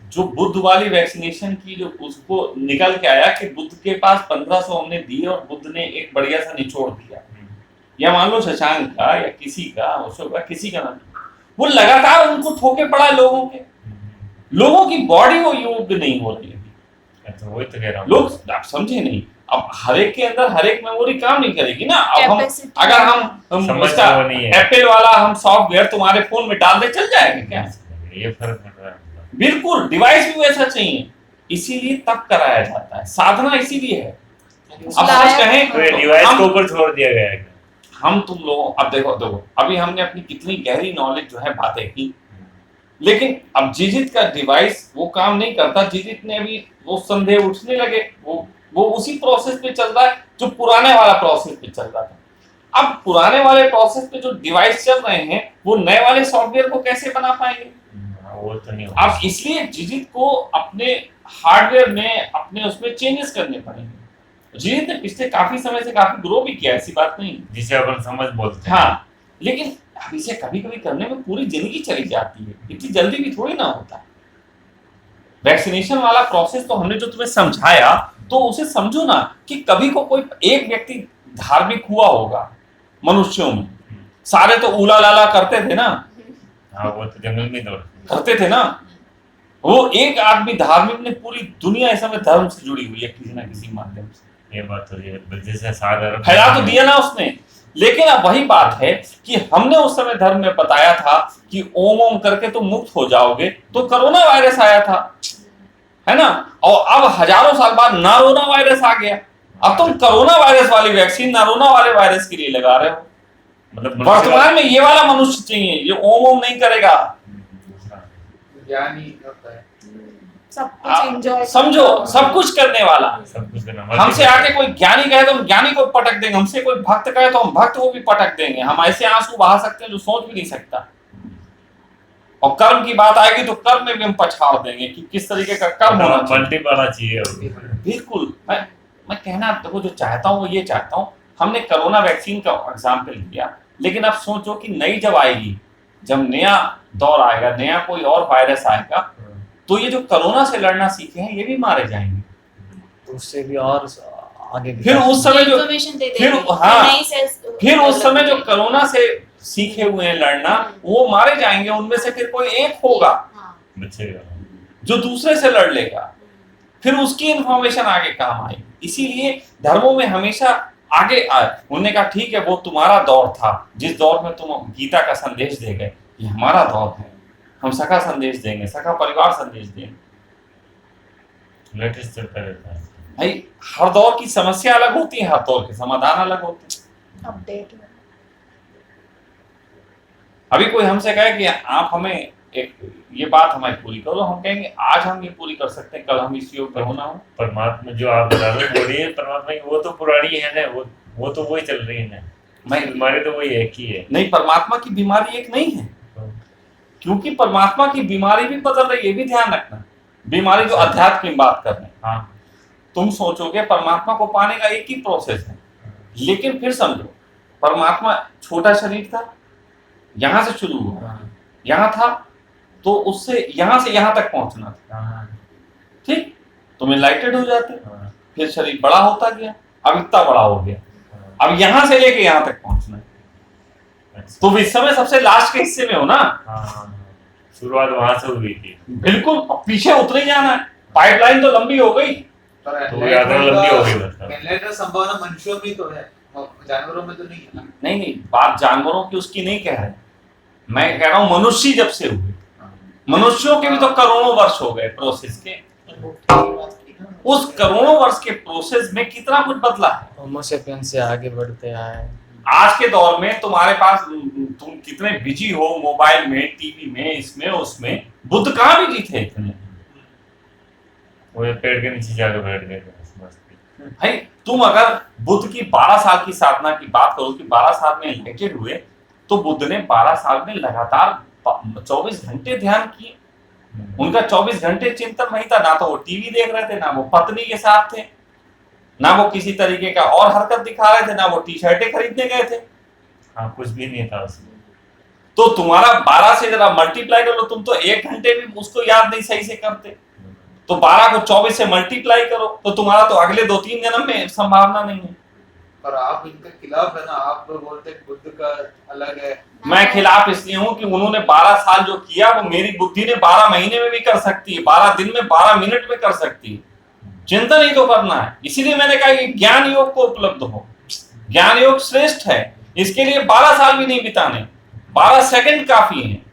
जो बुद्ध वाली वैक्सीनेशन की जो उसको निकल के आया कि बुद्ध के पास 1500 हमने दिए और बुद्ध ने एक बढ़िया सा निचोड़ दिया, या मान लो शशांक का या किसी का, अशोक का, किसी का ना, वो लगातार उनको ठोके पड़ा लोगों की बॉडी वो योग्य नहीं हो रही है। तो वही तो कह रहा हूँ, लोग आप समझे नहीं। अब हर एक के अंदर हर एक मेमोरी काम नहीं करेगी ना। अब हम Capacity अगर हम समझ उसका वो नहीं है। एप्पल वाला हम सॉफ्टवेयर तुम्हारे फोन में डाल दे, चल जाएगा क्या? ये फर्क पड़ रहा है। बिल्कुल, डिवाइस भी वैसा चाहिए, इसीलिए तब कराया जाता है। साधना इसीलिए है। अब सच कहें तो ये डिवाइस हम- के ऊपर छोड़ दिया गया है। हम तुम लोगों, अब देखो अभी हमने अपनी कितनी गहरी नॉलेज जो है बातें की, लेकिन अब जिजित का डिवाइस वो काम नहीं करता। जिजित ने अभी वो संदेह उठने लगे, वो उसी प्रोसेस पे चल रहा है जो पुराने वाला प्रोसेस पे चल रहा था। अब पुराने वाले प्रोसेस पे जो डिवाइस चल रहे हैं वो नए वाले सॉफ्टवेयर को कैसे बना पाएंगे? वो तो नहीं अब इसलिए जिजित को अपने हार्डवेयर में अपने उसमें चेंजेस करने पड़ेंगे। जिजित ने पिछले काफी समय से काफी ग्रो भी किया, ऐसी बात नहीं। जिसे अपन समझ बोलते हैं। हाँ, लेकिन अब इसे कभी कभी करने में पूरी जिंदगी चली जाती है, इतनी जल्दी भी थोड़ी ना होता। वैक्सीनेशन वाला प्रोसेस तो हमने जो तुम्हें समझाया, तो उसे समझो ना कि कभी को कोई एक व्यक्ति धार्मिक हुआ होगा मनुष्यों में। सारे तो उला लाला करते थे ना, हाँ वो तो जंगल में दौड़ करते थे ना। वो एक आदमी धार्मिक ने पूरी दुनिया इस समय धर्म से जुड़ी हुई है किसी ना किसी माध्यम से। ये बात तो ये जैसे सागर फैला तो दिया ना उसने। लेकिन अब वही बात है कि हमने उस समय धर्म में बताया था कि ओम ओम करके तुम मुक्त हो जाओगे, तो कोरोना वायरस आया था, है ना। और अब हजारों साल बाद नारोना वायरस आ गया। अब तुम कोरोना वायरस वाली वैक्सीन नारोना वाले वायरस के लिए लगा रहे हो। मतलब वर्तमान में ये वाला मनुष्य चाहिए, ये ओम ओम नहीं करेगा। ज्ञानी होता है। सब कुछ एंजॉय समझो, सब कुछ करने वाला। सब कुछ करना हमसे आके कोई ज्ञानी कहे तो हम ज्ञानी को पटक देंगे, हमसे कोई भक्त कहे तो हम भक्त को भी पटक देंगे। हम ऐसे आंसू बहा सकते हैं जो सोच भी नहीं सकता। और कर्म की बात आएगी तो कर्म में भी हम पछाड़ देंगे कि किस तरीके का कर्म होना चाहिए। मल्टी पाना चाहिए। बिल्कुल। मैं कहना देखो जो चाहता हूँ वो ये चाहता हूँ, हमने कोरोना वैक्सीन का एग्जाम्पल दिया, लेकिन अब सोचो कि नई जब आएगी, जब नया दौर आएगा, नया कोई और वायरस आएगा, तो ये जो कोरोना से लड़ना सीखे हैं ये भी मारे जाएंगे। तो उससे भी और आगे फिर उस समय जो इन्फॉर्मेशन दे फिर देंगे, हाँ, नई सेल्स फिर उस समय जो कोरोना से सीखे हुए हैं लड़ना, वो मारे जाएंगे। उनमें से फिर कोई एक होगा हाँ, बचेगा। जो दूसरे से लड़ लेगा, फिर उसकी इंफॉर्मेशन आगे काम आएगी। इसीलिए धर्मों में हमेशा आगे आए। उन्होंने कहा ठीक है, वो तुम्हारा दौर था जिस दौर में तुम गीता का संदेश दे गए, ये हमारा दौर है, हम सखा संदेश देंगे, सखा परिवार संदेश देंगे। लेटेस्ट चलता रहता है भाई हर दौर की समस्या अलग होती है, हर दौर के समाधान अलग होते हैं। अपडेट अभी कोई हमसे कहे कि आप हमें एक ये बात हमारी पूरी करो, हम कहेंगे आज हम ये पूरी कर सकते हैं, कल हम इस योग पर होना हो। परमात्मा जो आप बता रहे हो बोलिए परमात्मा की, वो तो पुरानी है ना, वो तो वही चल रही है ना। मैं बीमारी तो वही एक ही है। नहीं, परमात्मा की बीमारी एक नहीं है, क्योंकि परमात्मा की बीमारी भी बदल रही है, ये भी ध्यान रखना। बीमारी जो अध्यात्म की बात कर रहे हैं, हाँ तुम सोचोगे परमात्मा को पाने का एक ही प्रोसेस है, लेकिन फिर समझो परमात्मा छोटा शरीर था, यहां से शुरू हुआ, यहां था, तो उससे यहां से यहां तक पहुंचना था, ठीक। तुम एनलाइटेड हो जाते, फिर शरीर बड़ा होता गया, अब इतना बड़ा हो गया, अब यहां से लेके यहां तक पहुंचना है। तो इस समय सबसे लास्ट के हिस्से में हो ना, शुरुआत वहां से हुई थी। बिल्कुल, अब पीछे उतर ही जाना है, पाइपलाइन तो लंबी हो गई। पर तो यात्रा लंबी हो गई मतलब। मिलने का संभावना मनुष्यों में तो है, जानवरों में तो नहीं है ना। नहीं, बात जानवरों की उसकी नहीं कह रहे, मैं कह रहा हूँ मनुष्य जब से हुए, मनुष्यों के भी तो करोड़ों वर्ष हो गए प्रोसेस के। उस करोड़ों वर्ष के प्रोसेस में कितना कुछ बदला है। होमो सेपियंस से आगे बढ़ते आए। आज के दौर में तुम्हारे पास, तुम कितने बिजी हो मोबाइल में, टीवी में, इसमें उसमें, बुद्ध कहाँ बिजी थे इतने? वो पेड़ के नीचे जाकर बैठ गए थे मस्त। भाई तुम अगर बुद्ध की 12 साल की साधना की बात करो कि 12 साल में एनलाइटेड हुए, तो बुद्ध ने 12 साल में लगातार 24 घंटे ध्यान किए। उनका 24 घंटे चिंतन नहीं था, ना तो वो टीवी देख रहे थे, ना वो पत्नी के साथ थे, ना वो किसी तरीके का और हरकत दिखा रहे थे, ना वो टी शर्टें खरीदने गए थे। हाँ, कुछ भी नहीं था उसमें। तो तुम्हारा 12 से जरा मल्टीप्लाई करो, तुम तो 1 घंटे भी उसको याद नहीं सही से करते, तो 12 को 24 से मल्टीप्लाई करो, तो तुम्हारा तो अगले 2-3 जन्म में संभावना नहीं है। पर आप इनके खिलाफ है ना, आप बोलते हैं बुद्ध का अलग है। मैं खिलाफ इसलिए हूं कि उन्होंने 12 साल जो किया वो मेरी बुद्धि ने 12 महीने में भी कर सकती है, 12 दिन में, 12 मिनट में कर सकती है। चिंतन ही तो करना है। इसीलिए मैंने कहा कि ज्ञान योग को उपलब्ध हो, ज्ञान योग श्रेष्ठ है। इसके लिए 12 साल भी नहीं बिताने, 12 सेकंड काफी है।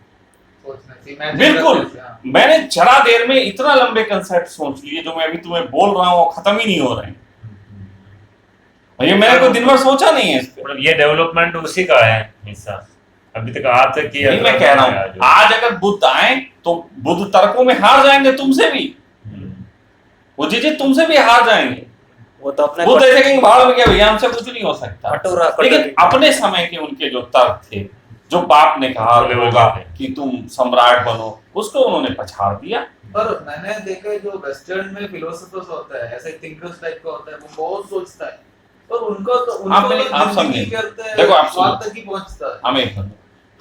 बिल्कुल, मैंने जरा देर में इतना लंबे कंसेप्ट सोच लिए जो मैं अभी तुम्हें बोल रहा हूँ, खत्म ही नहीं हो रहे हैं। ये मैंने कोई दिन भर सोचा नहीं है इस पे। मतलब ये डेवलपमेंट उसी का है हिस्सा, अभी तक आज तक की। नहीं, मैं कह रहा हूँ आज अगर बुद्ध आए तो बुद्ध तर्कों में हार जाएंगे तुमसे भी, वो जी तुमसे भी हार जाएंगे। वो तो अपने बुद्ध ऐसे कहेंगे भाड़ में क्या भैया, हमसे कुछ नहीं हो सकता। कटोरा लेकिन अपने समय के उनके जो तर्क थे, जो बाप ने कहा होगा कि तुम सम्राट बनो, उसको उन्होंने पछाड़ दिया। पर मैंने देखा है जो वेस्टर्न में फिलोसोफर्स होता है, ऐसे थिंकर्स टाइप का होता है, वो बहुत सोचता है, पर उनको आप समझे, देखो आप तक ही पहुंचता है।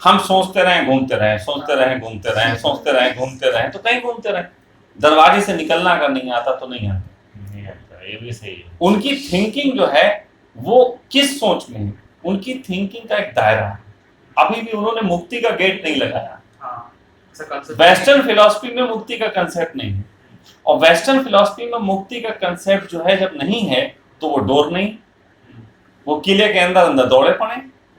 हम सोचते रहे घूमते रहे, सोचते रहे घूमते रहे, सोचते रहे घूमते रहे, तो कहीं घूमते रहे। दरवाजे से निकलना अगर नहीं आता तो नहीं आता। ये भी सही है। उनकी थिंकिंग जो है वो किस सोच में है, उनकी थिंकिंग का एक दायरा है। अभी भी उन्होंने मुक्ति का गेट नहीं लगाया। वेस्टर्न फिलॉसफी में मुक्ति का कंसेप्ट नहीं है, और वेस्टर्न फिलॉसफी में मुक्ति का कंसेप्ट जो है जब नहीं है तो वो डोर नहीं, वो किले के अंदर अंदर दौड़े पड़े,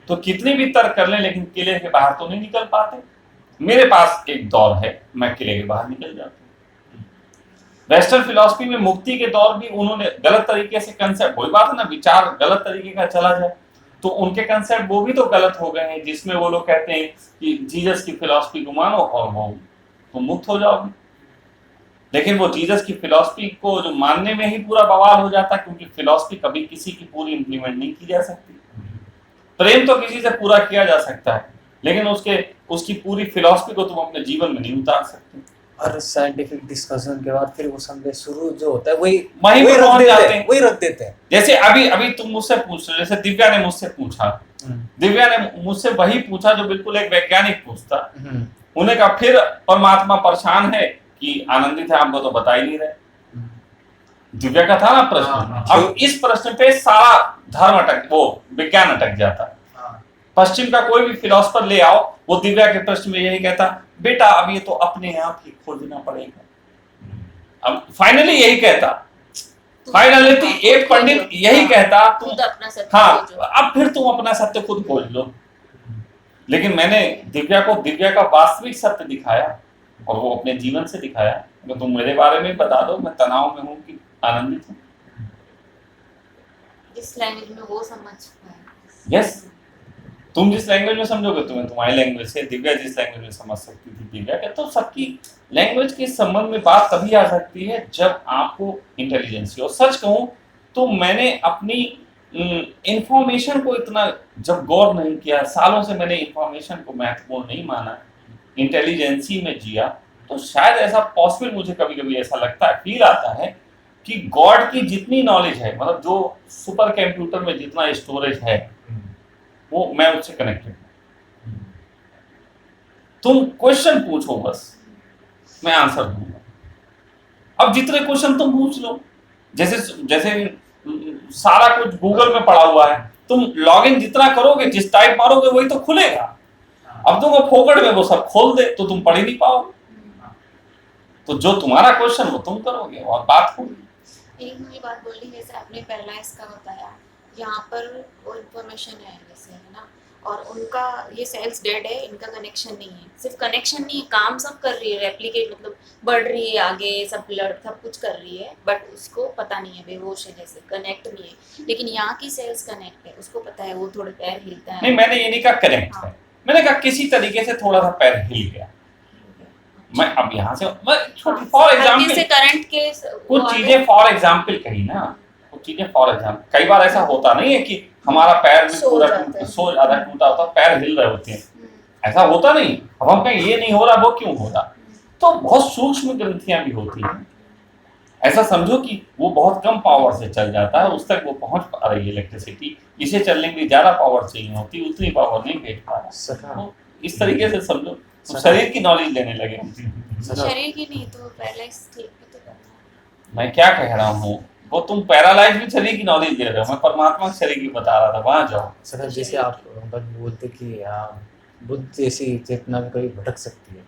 तो कितनी भी तर्क कर लें लेकिन किले के बाहर तो नहीं निकल पाते। मेरे पास एक दौर है, मैं किले के बाहर निकल जाता हूँ। वेस्टर्न फिलॉसफी में मुक्ति के दौर भी उन्होंने गलत तरीके से कंसेप्ट, वही बात है ना, विचार गलत तरीके का चला जाए तो उनके कंसेप्ट वो भी तो गलत हो गए हैं, जिसमें वो लोग कहते हैं कि जीसस की फिलॉसफी को मानो और वो तुम मुक्त हो जाओगे। लेकिन वो जीसस की फिलॉसफी को जो मानने में ही पूरा बवाल हो जाता है, क्योंकि फिलॉसफी कभी किसी की पूरी इंप्लीमेंट नहीं की जा सकती। प्रेम तो किसी से पूरा किया जा सकता है, लेकिन उसकी पूरी फिलॉसफी को तुम अपने जीवन में नहीं उतार सकते। और साइंटिफिक डिस्कशन के बाद फिर वो संदेश शुरू जो होता है वही वही रख देते हैं। जैसे अभी तुम मुझसे पूछ रहे हो, जैसे दिव्या ने मुझसे पूछा, दिव्या ने मुझसे वही पूछा जो बिल्कुल एक वैज्ञानिक पूछता। उन्हें कहा फिर परमात्मा परेशान है कि आनंदित है, हमको तो बता ही नहीं रहे। दिव्या का था ना प्रश्न। अब इस प्रश्न पे सारा धर्म विज्ञान अटक जाता। पश्चिम का कोई भी फिलोसफर ले आओ, वो दिव्या के प्रश्न में यही कहता, बेटा अब ये तो अपने आप ही खोजना पड़ेगा। अब फाइनली यही कहता, फाइनली एक पंडित यही कहता, हाँ अब फिर तुम अपना सत्य खुद खोज लो। लेकिन मैंने दिव्या का वास्तविक सत्य दिखाया और वो अपने जीवन से दिखाया। अगर तुम मेरे बारे में बता दो, मैं तनाव में हूँ कि आनंदित हूँ। जिस लैंग्वेज में वो समझ पाए। यस, तुम जिस लैंग्वेज में समझोगे तुम्हें तुम्हारी लैंग्वेज से, दिव्या जिस लैंग्वेज में समझ सकती थी दिव्या के, तो सबकी लैंग्वेज के संबंध में बात तभी आ सकती है जब आपको इंटेलिजेंस हो। सच कहूं तो मैंने अपनी इंफॉर्मेशन को इतना जब गौर नहीं किया, सालों से मैंने इंफॉर्मेशन को महत्वपूर्ण नहीं माना, इंटेलिजेंसी में जिया, तो शायद ऐसा पॉसिबल, मुझे कभी कभी ऐसा लगता है, फील आता है कि गॉड की जितनी नॉलेज है, मतलब जो सुपर कंप्यूटर में जितना स्टोरेज है, वो मैं उससे कनेक्टेड हूं। तुम क्वेश्चन पूछो, बस मैं आंसर दूंगा। अब जितने क्वेश्चन तुम पूछ लो, जैसे सारा कुछ गूगल में पड़ा हुआ है, तुम लॉगिन जितना करोगे, जिस टाइप मारोगे वही तो खुलेगा। अब तुमको फोकट में वो सब खोल दे तो तुम पढ़ ही नहीं पाओगे। तो जो तुम्हारा क्वेश्चन वो तुम करोगे और बात होगी। एक मुझे बात बोली, जैसे आपने पैरालाइज का बताया, यहाँ पर वो इन्फॉर्मेशन है जैसे, है ना, और उनका ये सेल्स डेड है, इनका कनेक्शन नहीं है। सिर्फ कनेक्शन नहीं, काम सब कर रही है, रेप्लिकेट मतलब बढ़ रही है आगे, सब सब कुछ कर रही है, बट उसको पता नहीं है, बेहोश है जैसे, कनेक्ट नहीं है। लेकिन यहाँ की सेल्स कनेक्ट है, उसको पता है, वो थोड़े पैर हिलता है। नहीं, मैंने ये नहीं कहा कनेक्ट है, मैंने कहा किसी तरीके से थोड़ा सा पैर हिल गया। मैं अब यहाँ से मैं छोटी फॉर एग्जांपल से करंट के कुछ चीजें फॉर एग्जांपल कही ना, कुछ चीजें फॉर एग्जांपल। कई बार ऐसा होता नहीं है कि हमारा पैर भी पूरा सो ज्यादा टूटा होता, पैर हिल रहे होते हैं, ऐसा होता नहीं। अब हम कहें ये नहीं हो रहा, वो क्यों हो रहा? तो बहुत सूक्ष्म ग्रंथियां भी होती हैं। ऐसा समझो कि वो बहुत कम पावर से चल जाता है, उस तक वो पहुंच पा रही है इलेक्ट्रिसिटी। इसे चलने के लिए ज्यादा पावर चाहिए होती, उतनी पावर नहीं भेज पा रहा। तो इस तरीके से समझो, तो शरीर की नॉलेज लेने लगे। शरीर की नहीं तो पैरालाइज ठीक भी तो करना है। मैं क्या कह रहा हूँ, वो तुम पैरालाइज भी शरीर की नॉलेज दे रहे हो, मैं परमात्मा के शरीर की बता रहा था, वहां जाओ। सर जैसे आप बस बोलते कि बुद्ध जैसी चेतना भी कभी भटक सकती है,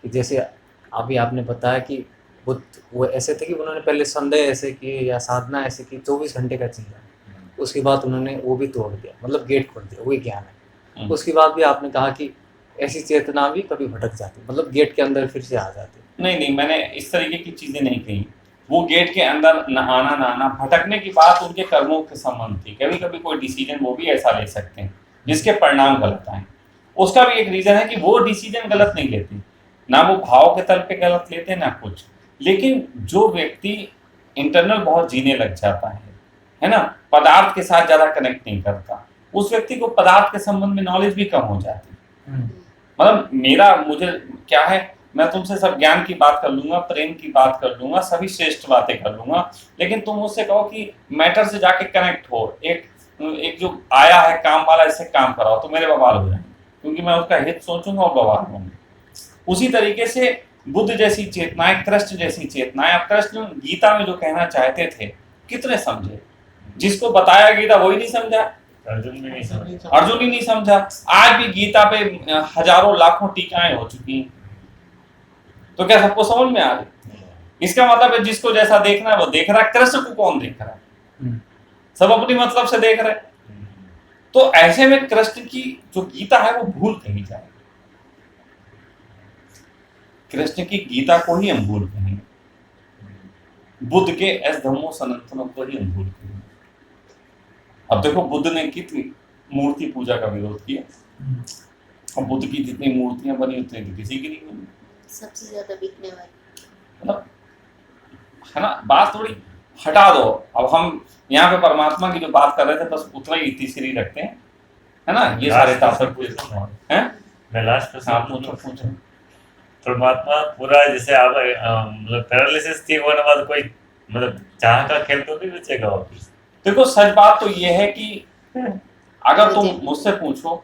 कि जैसे अभी आपने बताया कि बुद्ध वो ऐसे थे कि उन्होंने पहले संदेह ऐसे किए या साधना ऐसे की, 24 घंटे का चीज़ है, उसके बाद उन्होंने वो भी तोड़ दिया, मतलब गेट खोल दिया, वही ज्ञान है। उसके बाद भी आपने कहा कि ऐसी चेतना भी कभी भटक जाती, मतलब गेट के अंदर फिर से आ जाती। नहीं, मैंने इस तरीके की चीजें नहीं कही। वो गेट के अंदर न आना ना आना, भटकने की बात उनके कर्मों के संबंध थी। कभी कभी कोई डिसीजन वो भी ऐसा ले सकते हैं जिसके परिणाम गलत आए। उसका भी एक रीजन है कि वो डिसीजन गलत नहीं लेते, ना वो भाव के तल पे गलत लेते ना कुछ। लेकिन जो व्यक्ति इंटरनल बहुत जीने लग जाता है ना, पदार्थ के साथ ज्यादा कनेक्ट नहीं करता, उस व्यक्ति को पदार्थ के संबंध में नॉलेज भी कम हो जाती है। मतलब मुझे क्या है, मैं तुमसे सब ज्ञान की बात कर लूंगा, प्रेम की बात कर लूंगा, सभी श्रेष्ठ बातें कर लूंगा, लेकिन तुम मुझसे कहो कि मैटर से जाके कनेक्ट हो, एक जो आया है काम वाला, इससे काम कराओ, तो मेरे बवाल हो जाएंगे, क्योंकि मैं उसका हित सोचूंगा और बवाल होंगे। उसी तरीके से बुद्ध जैसी चेतनाएं, कृष्ण जैसी चेतनाएं, अब कृष्ण गीता में जो कहना चाहते थे कितने समझे? जिसको बताया गीता वही नहीं समझा, अर्जुन भी नहीं समझा, अर्जुन ही नहीं समझा। आज भी गीता पे हजारों लाखों टीकाएं हो चुकी हैं, तो क्या सबको समझ में आ रही? इसका मतलब है जिसको जैसा देखना है वो देख रहा है। कृष्ण को कौन देख रहा है? सब अपनी मतलब से देख रहे हैं। तो ऐसे में कृष्ण की जो गीता है वो भूल कही जाए, कृष्ण की गीता को ही हम भूल कहेंगे, बुद्ध के एस धम्मो सनातनों को ही हम भूल कहेंगे। अब देखो, बुद्ध ने कितनी मूर्ति पूजा का विरोध किया, और बुद्ध की जितनी मूर्तियां बनी उतनी तो किसी की नहीं बनी। सबसे ज्यादा बिकने वाली, मतलब है ना, बात थोड़ी हटा दो। अब हम यहाँ पे परमात्मा की जो बात कर रहे थे बस उतना ही तीसरी रखते हैं, है ना। ये सारे तात्पर्य हैं। मैं लास्ट पूछो। परमात्मा पूरा जैसे आप मतलब पैरालिसिस ठीक होने बाद कोई मतलब चाह का खेल तो नहीं बचेगा वापिस? देखो, सच बात तो ये है कि अगर तुम मुझसे पूछो,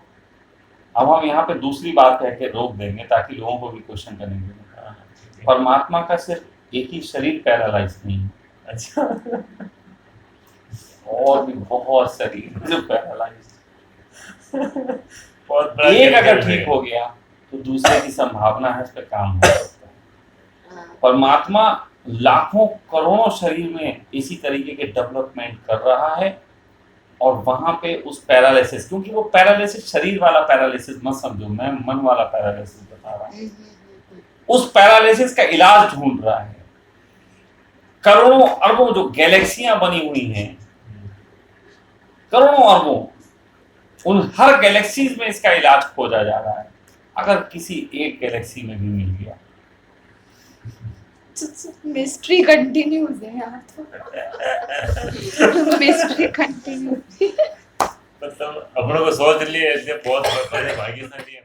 अब हम यहाँ पे दूसरी बात कह के रोक देंगे ताकि लोगों को भी क्वेश्चन करने के लिए। परमात्मा का सिर्फ एक ही शरीर पैरालाइज नहीं है, अच्छा, और भी बहुत शरीर जो पैरालाइज। बहुत बड़ा एक खेल अगर खेल ठीक हो गया तो दूसरे की संभावना है, इस पे काम हो सकता है। परमात्मा लाखों करोड़ों शरीर में इसी तरीके के डेवलपमेंट कर रहा है, और वहां पे उस पैरालिसिस, क्योंकि वो पैरालिसिस शरीर वाला पैरालिसिस मत समझो, मैं मन वाला पैरालिसिस बता रहा हूँ। उस पैरालिसिस का इलाज ढूंढ रहा है। करोड़ों अरबों जो गैलेक्सियां बनी हुई हैं, करोड़ों अरबों, उन हर गैलेक्सीज में इसका इलाज खोजा जा रहा है। अगर किसी एक गैलेक्सी में भी मिल गया, मिस्ट्री कंटिन्यूज है यहाँ तो। Mystery continues. मतलब अपनों को सोच लिए, बहुत भाग्यशाली है।